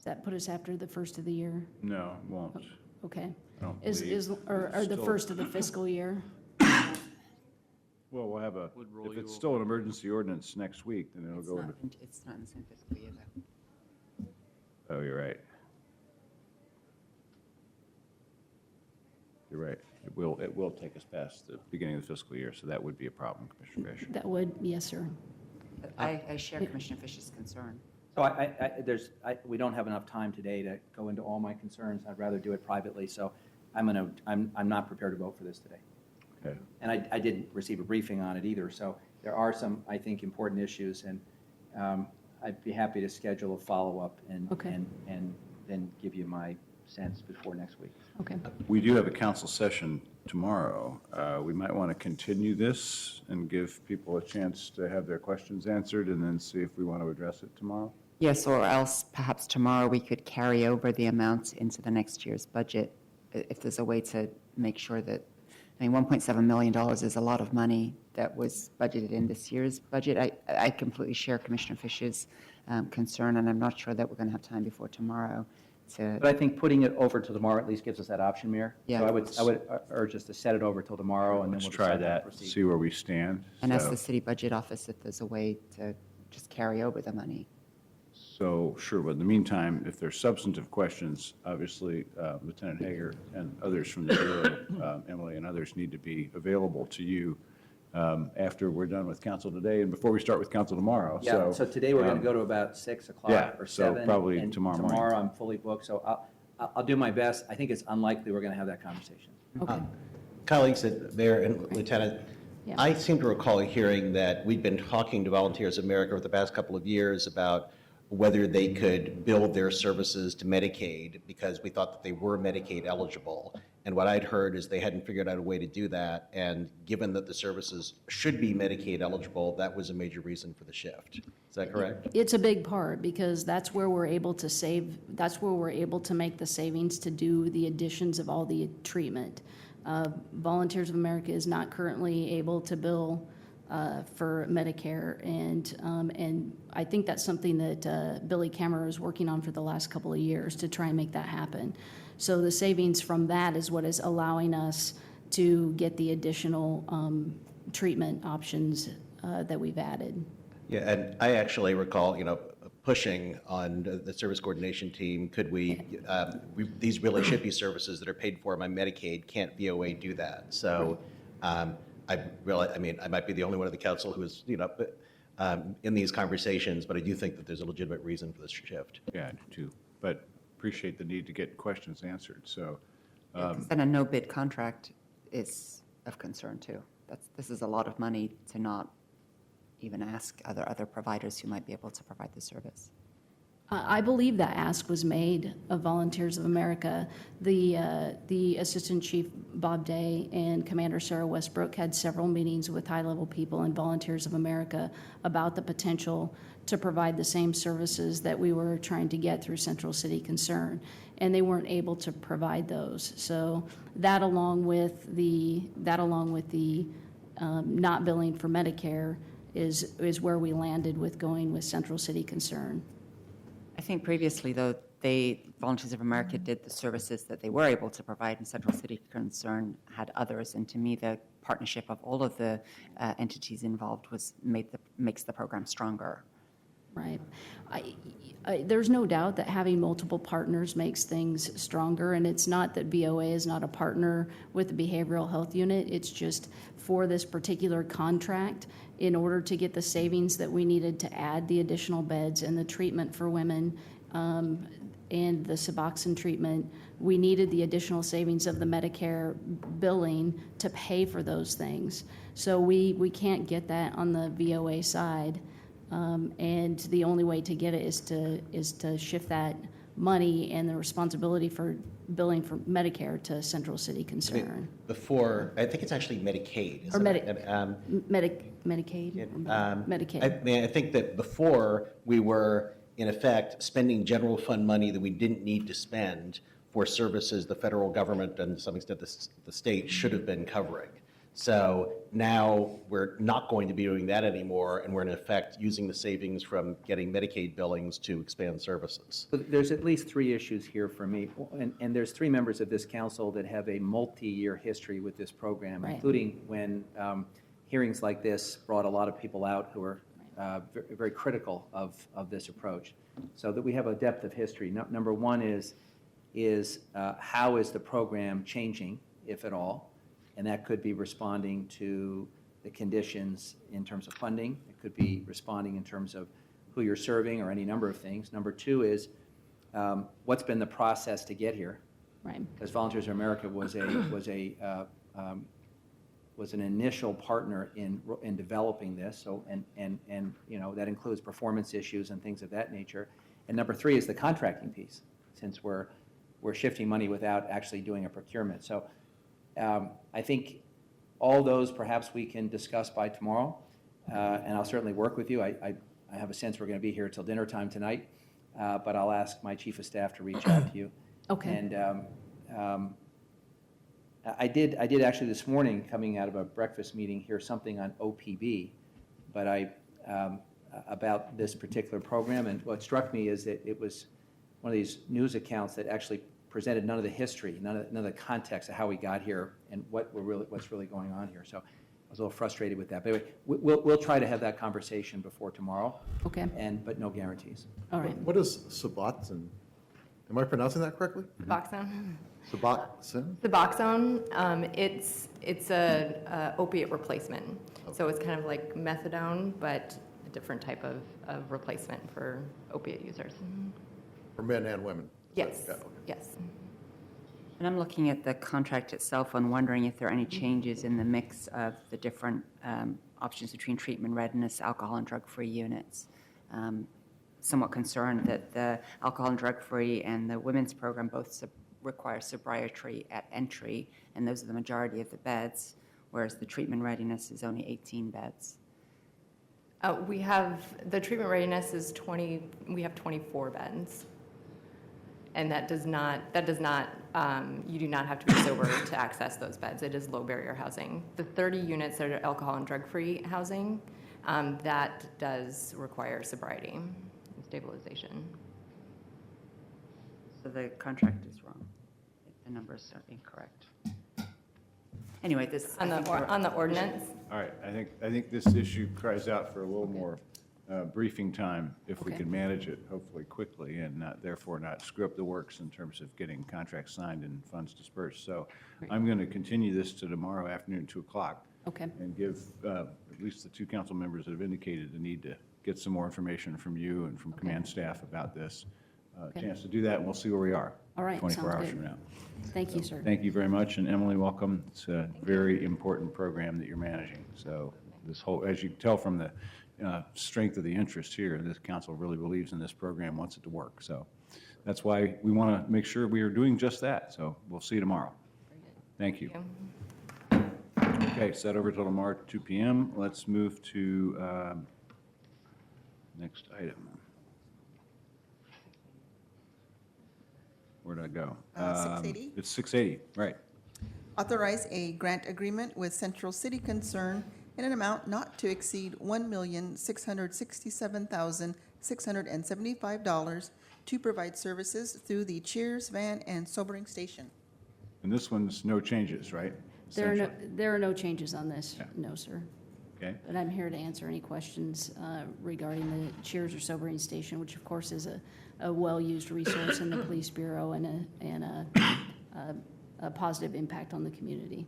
Does that put us after the first of the year? No, it won't. Okay. I don't Is, believe. or the Still- first of the fiscal year? Well, we'll have a, Would roll if you it's still an emergency ordinance next week, then it'll It's go not, into, it's not in the same fiscal year, though. oh, you're right. You're right. It will take us past the beginning of the fiscal year, so that would be a problem, Commissioner Fish. That would, yes, sir. But I share Commissioner Fish's concern. So we don't have enough time today to go into all my concerns. I'd rather do it privately, so I'm not prepared to vote for this today. Okay. And I didn't receive a briefing on it either, so there are some, I think, important issues, and I'd be happy to schedule a follow-up and then give you my sense before next week. Okay. We do have a council session tomorrow. We might want to continue this and give people a chance to have their questions answered and then see if we want to address it tomorrow. Yes, or else perhaps tomorrow we could carry over the amounts into the next year's budget, if there's a way to make sure that, I mean, $1.7 million is a lot of money that was budgeted in this year's budget. I completely share Commissioner Fish's concern, and I'm not sure that we're going to have time before tomorrow to. But I think putting it over to tomorrow at least gives us that option, Mayor. Yeah. So I would urge us to set it over till tomorrow, and then Let's we'll try decide how to that, proceed. see where we stand. And ask So- the city budget office if there's a way to just carry over the money. So, sure, but in the meantime, if there's substantive questions, obviously Lieutenant Hager and others from the Bureau, Emily and others, need to be available to you after we're done with council today and before we start with council tomorrow. Yeah, so today we're going to go to about 6 o'clock yeah, or so 7. probably and tomorrow morning. Tomorrow I'm fully booked, so I'll do my best. I think it's unlikely we're going to have that conversation. Okay. Colleagues, Mayor and Lieutenant, Yeah. I seem to recall hearing that we've been talking to Volunteers of America over the past couple of years about whether they could build their services to Medicaid because we thought that they were Medicaid eligible. And what I'd heard is they hadn't figured out a way to do that. And given that the services should be Medicaid eligible, that was a major reason for the shift. Is that correct? It's a big part because that's where we're able to save, that's where we're able to make the savings to do the additions of all the treatment. Volunteers of America is not currently able to bill for Medicare, and I think that's something that Billy Kammerer is working on for the last couple of years to try and make that happen. So the savings from that is what is allowing us to get the additional treatment options that we've added. Yeah, and I actually recall, pushing on the service coordination team, could these really should be services that are paid for by Medicaid, can't VOA do that? So I might be the only one of the council who is, in these conversations, but I do think that there's a legitimate reason for this shift. Yeah, I do too, but appreciate the need to get questions answered, so. Because then a no-bid contract is of concern too. This is a lot of money to not even ask other providers who might be able to provide the service. I believe that ask was made of Volunteers of America. The Assistant Chief Bob Day and Commander Sarah Westbrook had several meetings with high-level people in Volunteers of America about the potential to provide the same services that we were trying to get through Central City Concern, and they weren't able to provide those. So that, along with the not billing for Medicare, is where we landed with going with Central City Concern. I think previously, though, Volunteers of America did the services that they were able to provide, and Central City Concern had others. And to me, the partnership of all of the entities involved makes the program stronger. Right. There's no doubt that having multiple partners makes things stronger, and it's not that VOA is not a partner with the Behavioral Health Unit. It's just for this particular contract, in order to get the savings that we needed to add the additional beds and the treatment for women and the Suboxone treatment, we needed the additional savings of the Medicare billing to pay for those things. So we can't get that on the VOA side. And the only way to get it is to shift that money and the responsibility for billing for Medicare to Central City Concern. Before, I think it's actually Medicaid. Or Medicaid. Medicaid. I think that before we were, in effect, spending general fund money that we didn't need to spend for services the federal government and to some extent the state should have been covering. So now we're not going to be doing that anymore, and we're in effect using the savings from getting Medicaid billings to expand services. So there's at least three issues here for me, and there's three members of this council that have a multi-year history with this program, Right. including when hearings like this brought a lot of people out who are very critical of this approach. So that we have a depth of history. Number one is how is the program changing, if at all? And that could be responding to the conditions in terms of funding. It could be responding in terms of who you're serving or any number of things. Number two is what's been the process to get here? Right. Because Volunteers for America was an initial partner in developing this. So and you know that includes performance issues and things of that nature. And number three is the contracting piece, since we're shifting money without actually doing a procurement. So I think all those perhaps we can discuss by tomorrow, and I'll certainly work with you. I have a sense we're going to be here till dinner time tonight, but I'll ask my chief of staff to reach out to you. Okay. And I did actually this morning, coming out of a breakfast meeting, hear something on OPB, but about this particular program. And what struck me is that it was one of these news accounts that actually presented none of the history, none of the context of how we got here and what's really going on here. So I was a little frustrated with that. But anyway, we'll try to have that conversation before tomorrow. Okay. But no guarantees. All right. What is Suboxone? Am I pronouncing that correctly? Suboxone. Suboxone? Suboxone, it's a opiate replacement. So it's kind of like methadone, but a different type of replacement for opiate users. For men and women? Yes, Yeah, okay. yes. And I'm looking at the contract itself and wondering if there are any changes in the mix of the different options between treatment readiness, alcohol and drug-free units. Somewhat concerned that the alcohol and drug-free and the women's program both require sobriety at entry, and those are the majority of the beds, whereas the treatment readiness is only 18 beds. We have, the treatment readiness is 20, we have 24 beds. And that does not, you do not have to be sober to access those beds. It is low barrier housing. The 30 units that are alcohol and drug-free housing, that does require sobriety and stabilization. So the contract is wrong. The numbers are incorrect. Anyway, this. On the ordinance? All right, I think this issue cries out for a little more briefing time, if we Okay. can manage it, hopefully quickly, and therefore not screw up the works in terms of getting contracts signed and funds dispersed. So Great. I'm going to continue this to tomorrow afternoon, 2 o'clock. Okay. And give at least the 2 council members that have indicated the need to get some more information from you and from command staff about this, Okay. chance to do that, and we'll see where we are. All right, 24 sounds hours good. from now. Thank you, sir. Thank you very much, and Emily, welcome. It's a very important program that you're managing. So this whole, as you can tell from the strength of the interest here, this council really believes in this program, wants it to work. So that's why we want to make sure we are doing just that. So we'll see you tomorrow. Thank you. Okay, set over till tomorrow at 2 p.m. Let's move to next item. Where'd I go? 680? It's 680, right. Authorize a grant agreement with Central City Concern in an amount not to exceed $1,667,675 to provide services through the Cheers Van and Sobering Station. And this one's no changes, right? There are no changes on this, Yeah. no, sir. Okay. But I'm here to answer any questions regarding the Cheers or Sobering Station, which of course is a well-used resource in the Police Bureau and a positive impact on the community.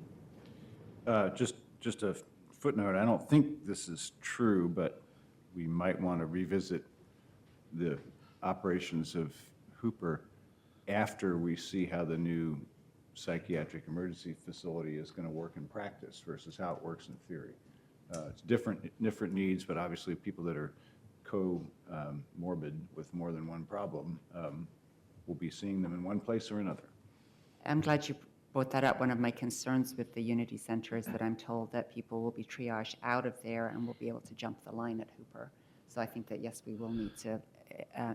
Just a footnote, I don't think this is true, but we might want to revisit the operations of Hooper after we see how the new psychiatric emergency facility is going to work in practice versus how it works in theory. It's different needs, but obviously people that are comorbid with more than one problem will be seeing them in one place or another. I'm glad you brought that up. One of my concerns with the Unity Center is that I'm told that people will be triaged out of there and will be able to jump the line at Hooper. So I think that, yes, we will need to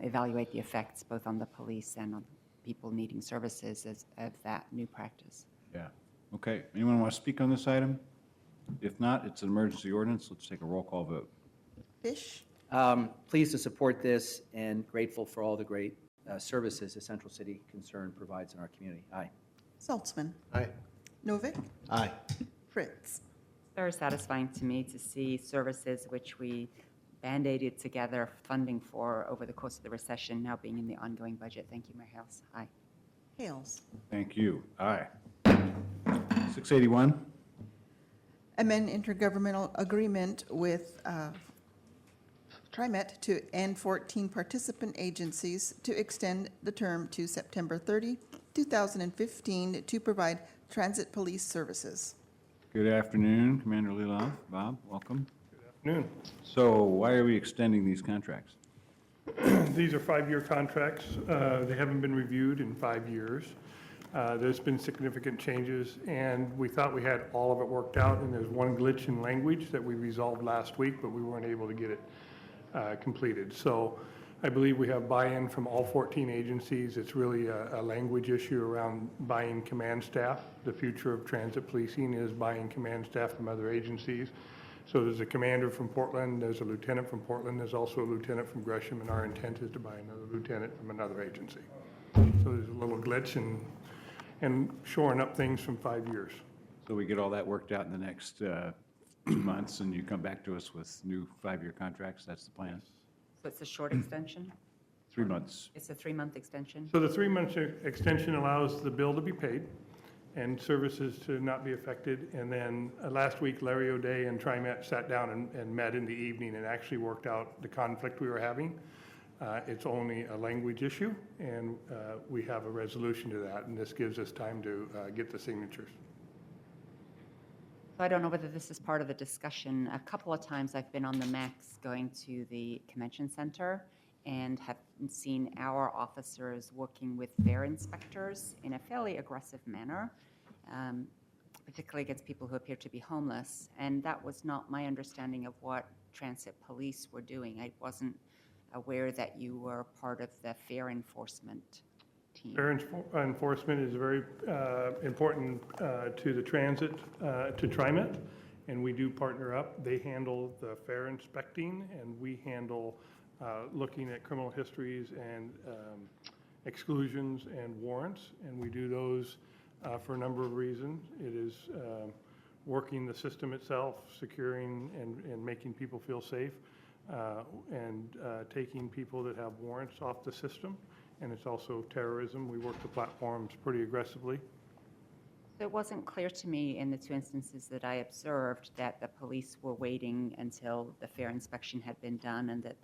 evaluate the effects both on the police and on people needing services of that new practice. Yeah. Okay. Anyone want to speak on this item? If not, it's an emergency ordinance. Let's take a roll call vote. Fish, Pleased to support this and grateful for all the great services the Central City Concern provides in our community. Aye. Saltzman, Aye. Novick, Aye. Fritz. Very satisfying to me to see services which we Band-Aided together funding for over the course of the recession now being in the ongoing budget. Thank you, Mayor Hales. Aye. Hales. Thank you. Aye. 681. Amend intergovernmental agreement with TriMet to end 14 participant agencies to extend the term to September 30, 2015 to provide transit police services. Good afternoon, Commander Lilov. Bob, welcome. Noon. So why are we extending these contracts? These are 5-year contracts. They haven't been reviewed in 5 years. There's been significant changes, and we thought we had all of it worked out, and there's one glitch in language that we resolved last week, but we weren't able to get it completed. So I believe we have buy-in from all 14 agencies. It's really a language issue around buying command staff. The future of transit policing is buying command staff from other agencies. So there's a commander from Portland, there's a lieutenant from Portland, there's also a lieutenant from Gresham, and our intent is to buy another lieutenant from another agency. So there's a little glitch and shoring up things from 5 years. So we get all that worked out in the next 2 months, and you come back to us with new 5-year contracts? That's the plan? So it's a short extension? 3 months. It's a 3-month extension? So the 3-month extension allows the bill to be paid and services to not be affected. And then last week, Larry O'Day and TriMet sat down and met in the evening and actually worked out the conflict we were having. It's only a language issue, and we have a resolution to that, and this gives us time to get the signatures. So I don't know whether this is part of the discussion. A couple of times I've been on the MAX going to the convention center and have seen our officers working with fare inspectors in a fairly aggressive manner, particularly against people who appear to be homeless. And that was not my understanding of what transit police were doing. I wasn't aware that you were part of the fare enforcement team. Fare enforcement is very important to the transit, to TriMet, and we do partner up. They handle the fare inspecting, and we handle looking at criminal histories and exclusions and warrants, and we do those for a number of reasons. It is working the system itself, securing and making people feel safe, and taking people that have warrants off the system. And it's also terrorism. We work the platforms pretty aggressively. It wasn't clear to me in the 2 instances that I observed that the police were waiting until the fare inspection had been done and that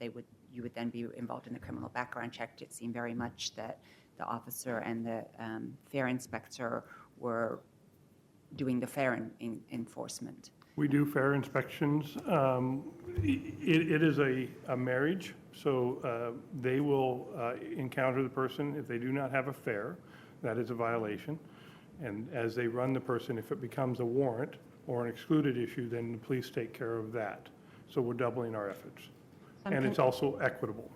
you would then be involved in the criminal background check. It seemed very much that the officer and the fare inspector were doing the fare enforcement. We do fare inspections. It is a marriage, so they will encounter the person. If they do not have a fare, that is a violation. And as they run the person, if it becomes a warrant or an excluded issue, then the police take care of that. So we're doubling our efforts. And it's also equitable.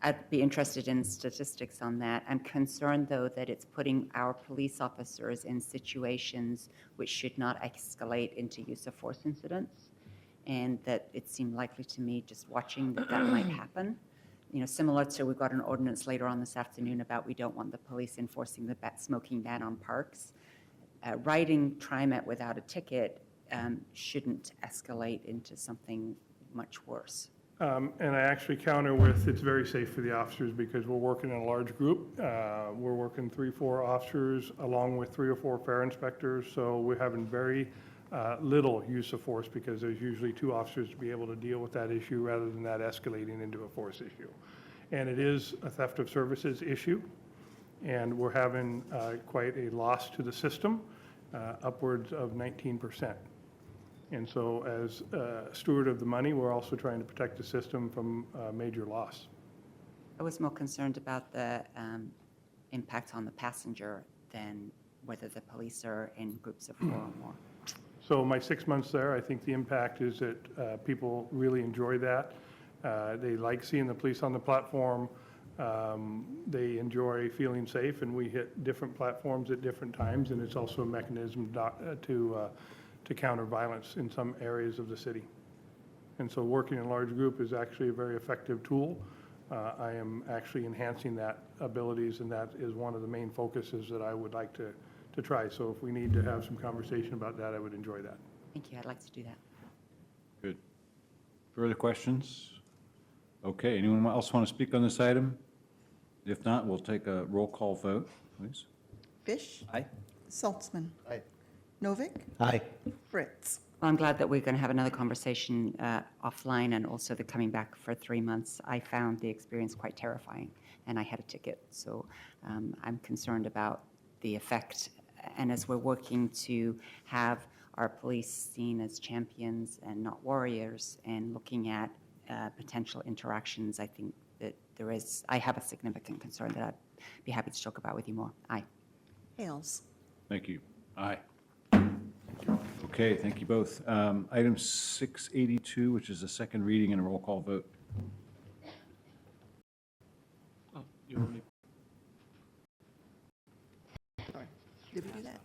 I'd be interested in statistics on that. I'm concerned, though, that it's putting our police officers in situations which should not escalate into use of force incidents, and that it seemed likely to me, just watching, that might happen. You know, similar to, we've got an ordinance later on this afternoon about we don't want the police enforcing the smoking ban on parks. Riding TriMet without a ticket shouldn't escalate into something much worse. And I actually counter with it's very safe for the officers because we're working in a large group. We're working 3-4 officers along with 3 or 4 fare inspectors. So we're having very little use of force because there's usually 2 officers to be able to deal with that issue rather than that escalating into a force issue. And it is a theft of services issue. And we're having quite a loss to the system, upwards of 19%. And so as steward of the money, we're also trying to protect the system from major loss. I was more concerned about the impact on the passenger than whether the police are in groups of 4 or more. So my 6 months there, I think the impact is that people really enjoy that. They like seeing the police on the platform. They enjoy feeling safe, and we hit different platforms at different times, and it's also a mechanism to counter violence in some areas of the city. And so working in a large group is actually a very effective tool. I am actually enhancing that abilities, and that is one of the main focuses that I would like to try. So if we need to have some conversation about that, I would enjoy that. Thank you. I'd like to do that. Good. Further questions? Okay, anyone else want to speak on this item? If not, we'll take a roll call vote, please. Fish. Aye. Saltzman. Aye. Novick. Aye. Fritz. Well, I'm glad that we're going to have another conversation offline, and also the coming back for 3 months. I found the experience quite terrifying, and I had a ticket. So I'm concerned about the effect. And as we're working to have our police seen as champions and not warriors, and looking at potential interactions, I think that I have a significant concern that I'd be happy to talk about with you more. Aye. Hales. Thank you. Aye. Okay, thank you both. Item 682, which is a second reading and a roll call vote. Did we do that?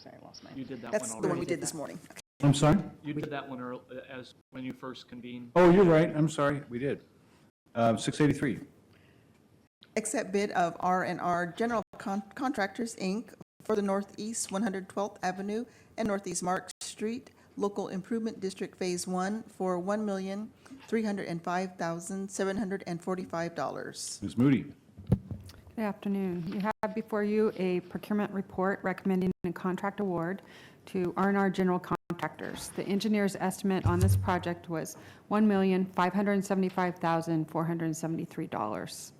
Sorry, I lost mine. You did that one That's already. the one we did this morning. I'm sorry? You did that one as when you first convened. Oh, you're right. I'm sorry. We did. 683. Accept bid of R&R General Contractors, Inc. for the Northeast 112th Avenue and Northeast Mark Street Local Improvement District Phase 1 for $1,305,745. Ms. Moody. Good afternoon. You have before you a procurement report recommending a contract award to R&R General Contractors. The engineer's estimate on this project was $1,575,473.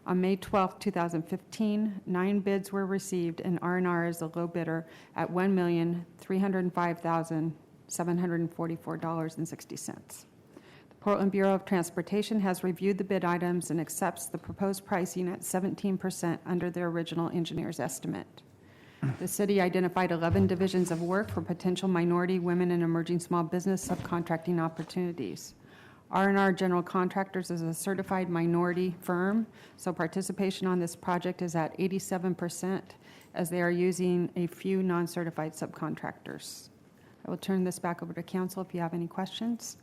On May 12, 2015, 9 bids were received, and R&R is the low bidder at $1,305,744.60. Portland Bureau of Transportation has reviewed the bid items and accepts the proposed pricing at 17% under their original engineer's estimate. The city identified 11 divisions of work for potential minority, women, and emerging small business subcontracting opportunities. R&R General Contractors is a certified minority firm, so participation on this project is at 87%, as they are using a few non-certified subcontractors. I will turn this back over to council if you have any questions.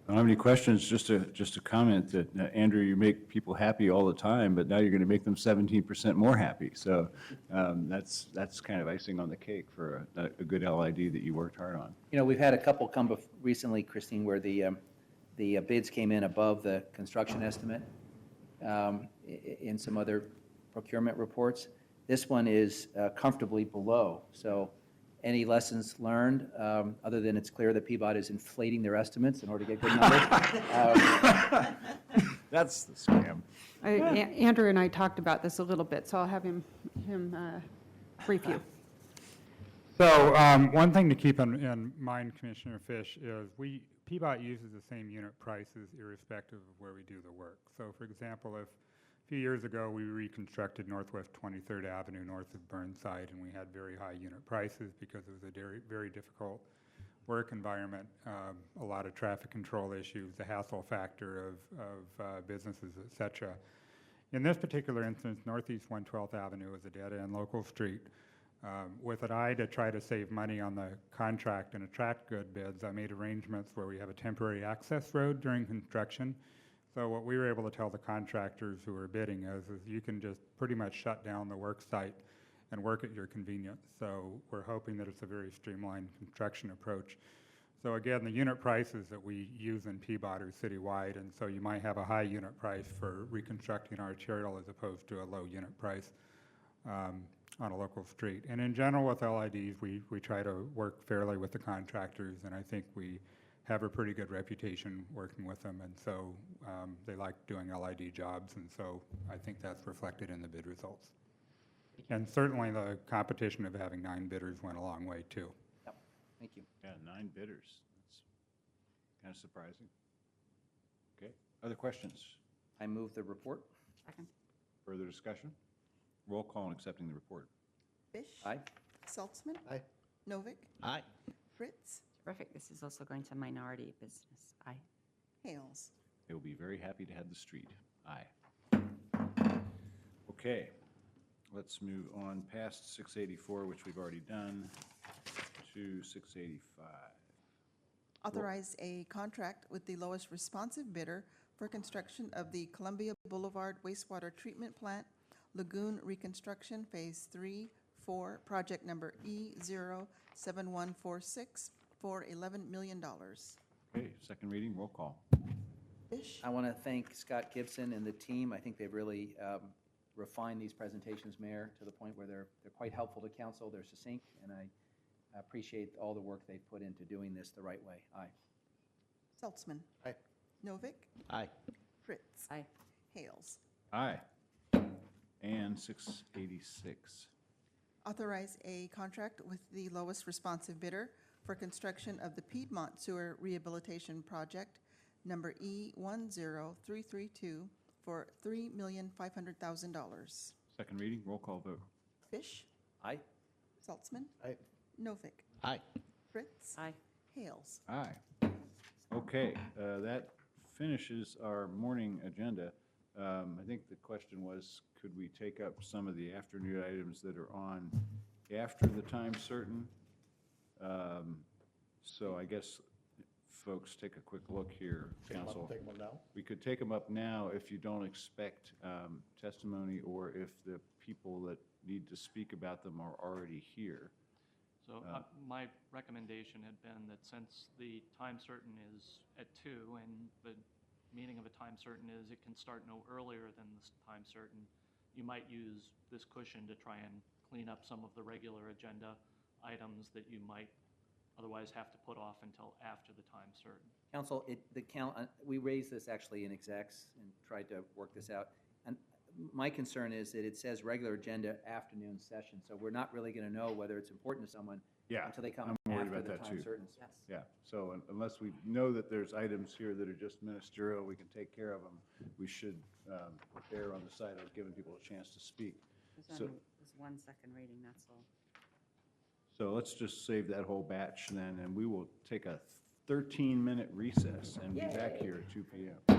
I don't have any questions, just a comment that, Andrew, you make people happy all the time, but now you're going to make them 17% more happy. So that's kind of icing on the cake for a good LID that you worked hard on. You know, we've had a couple come recently, Christine, where the bids came in above the construction estimate in some other procurement reports. This one is comfortably below. So any lessons learned, other than it's clear that PBOT is inflating their estimates in order to get good numbers? That's the scam. Andrew and I talked about this a little bit, so I'll have him brief you. So one thing to keep in mind, Commissioner Fish, is PBOT uses the same unit prices irrespective of where we do the work. So for example, if a few years ago we reconstructed Northwest 23rd Avenue north of Burnside, and we had very high unit prices because it was a very difficult work environment, a lot of traffic control issues, the hassle factor of businesses, et cetera. In this particular instance, Northeast 112th Avenue is a dead-end local street. With an eye to try to save money on the contract and attract good bids, I made arrangements where we have a temporary access road during construction. So what we were able to tell the contractors who were bidding is you can just pretty much shut down the work site and work at your convenience. So we're hoping that it's a very streamlined construction approach. So again, the unit prices that we use in PBOT are citywide, and so you might have a high unit price for reconstructing arterial as opposed to a low unit price on a local street. And in general with LIDs, we try to work fairly with the contractors, and I think we have a pretty good reputation working with them, and so they like doing LID jobs, and so I think that's reflected in the bid results. And certainly the competition of having 9 bidders went a long way too. Yep. Thank you. Yeah, 9 bidders. That's kind of surprising. Okay, other questions? I move the report. Second. Further discussion? Roll call on accepting the report. Fish. Aye. Saltzman. Aye. Novick. Aye. Fritz. Terrific. This is also going to minority business. Aye. Hales. They will be very happy to have the street. Aye. Okay, let's move on past 684, which we've already done, to 685. Authorize a contract with the lowest responsive bidder for construction of the Columbia Boulevard wastewater treatment plant lagoon reconstruction Phase 3, 4, project number E07146 for $11 million. Okay, second reading, roll call. Fish, I want to thank Scott Gibson and the team. I think they've really refined these presentations, Mayor, to the point where they're quite helpful to council. They're succinct, and I appreciate all the work they've put into doing this the right way. Aye. Saltzman. Aye. Novick. Aye. Fritz. Aye. Hales. Aye. And 686. Authorize a contract with the lowest responsive bidder for construction of the Piedmont Sewer Rehabilitation Project, number E10332, for $3,500,000. Second reading, roll call vote. Fish. Aye. Saltzman. Aye. Novick. Aye. Fritz. Aye. Hales. Aye. Okay, that finishes our morning agenda. I think the question was, could we take up some of the afternoon items that are on after the time certain? So I guess, folks, take a quick look here, council. Take one now. We could take them up now if you don't expect testimony or if the people that need to speak about them are already here. So my recommendation had been that since the time certain is at 2, and the meaning of a time certain is it can start no earlier than this time certain, you might use this cushion to try and clean up some of the regular agenda items that you might otherwise have to put off until after the time certain. Council, we raised this actually in execs and tried to work this out. And my concern is that it says regular agenda afternoon session, so we're not really going to know whether it's important to someone until they come I'm worried after about the that time too. certain. Yes. Yeah, so unless we know that there's items here that are just ministerial, we can take care of them, we should err on the side of giving people a chance to speak. There's So- only one second reading, that's all. So let's just save that whole batch then, and we will take a 13-minute recess and be back here at 2 p.m.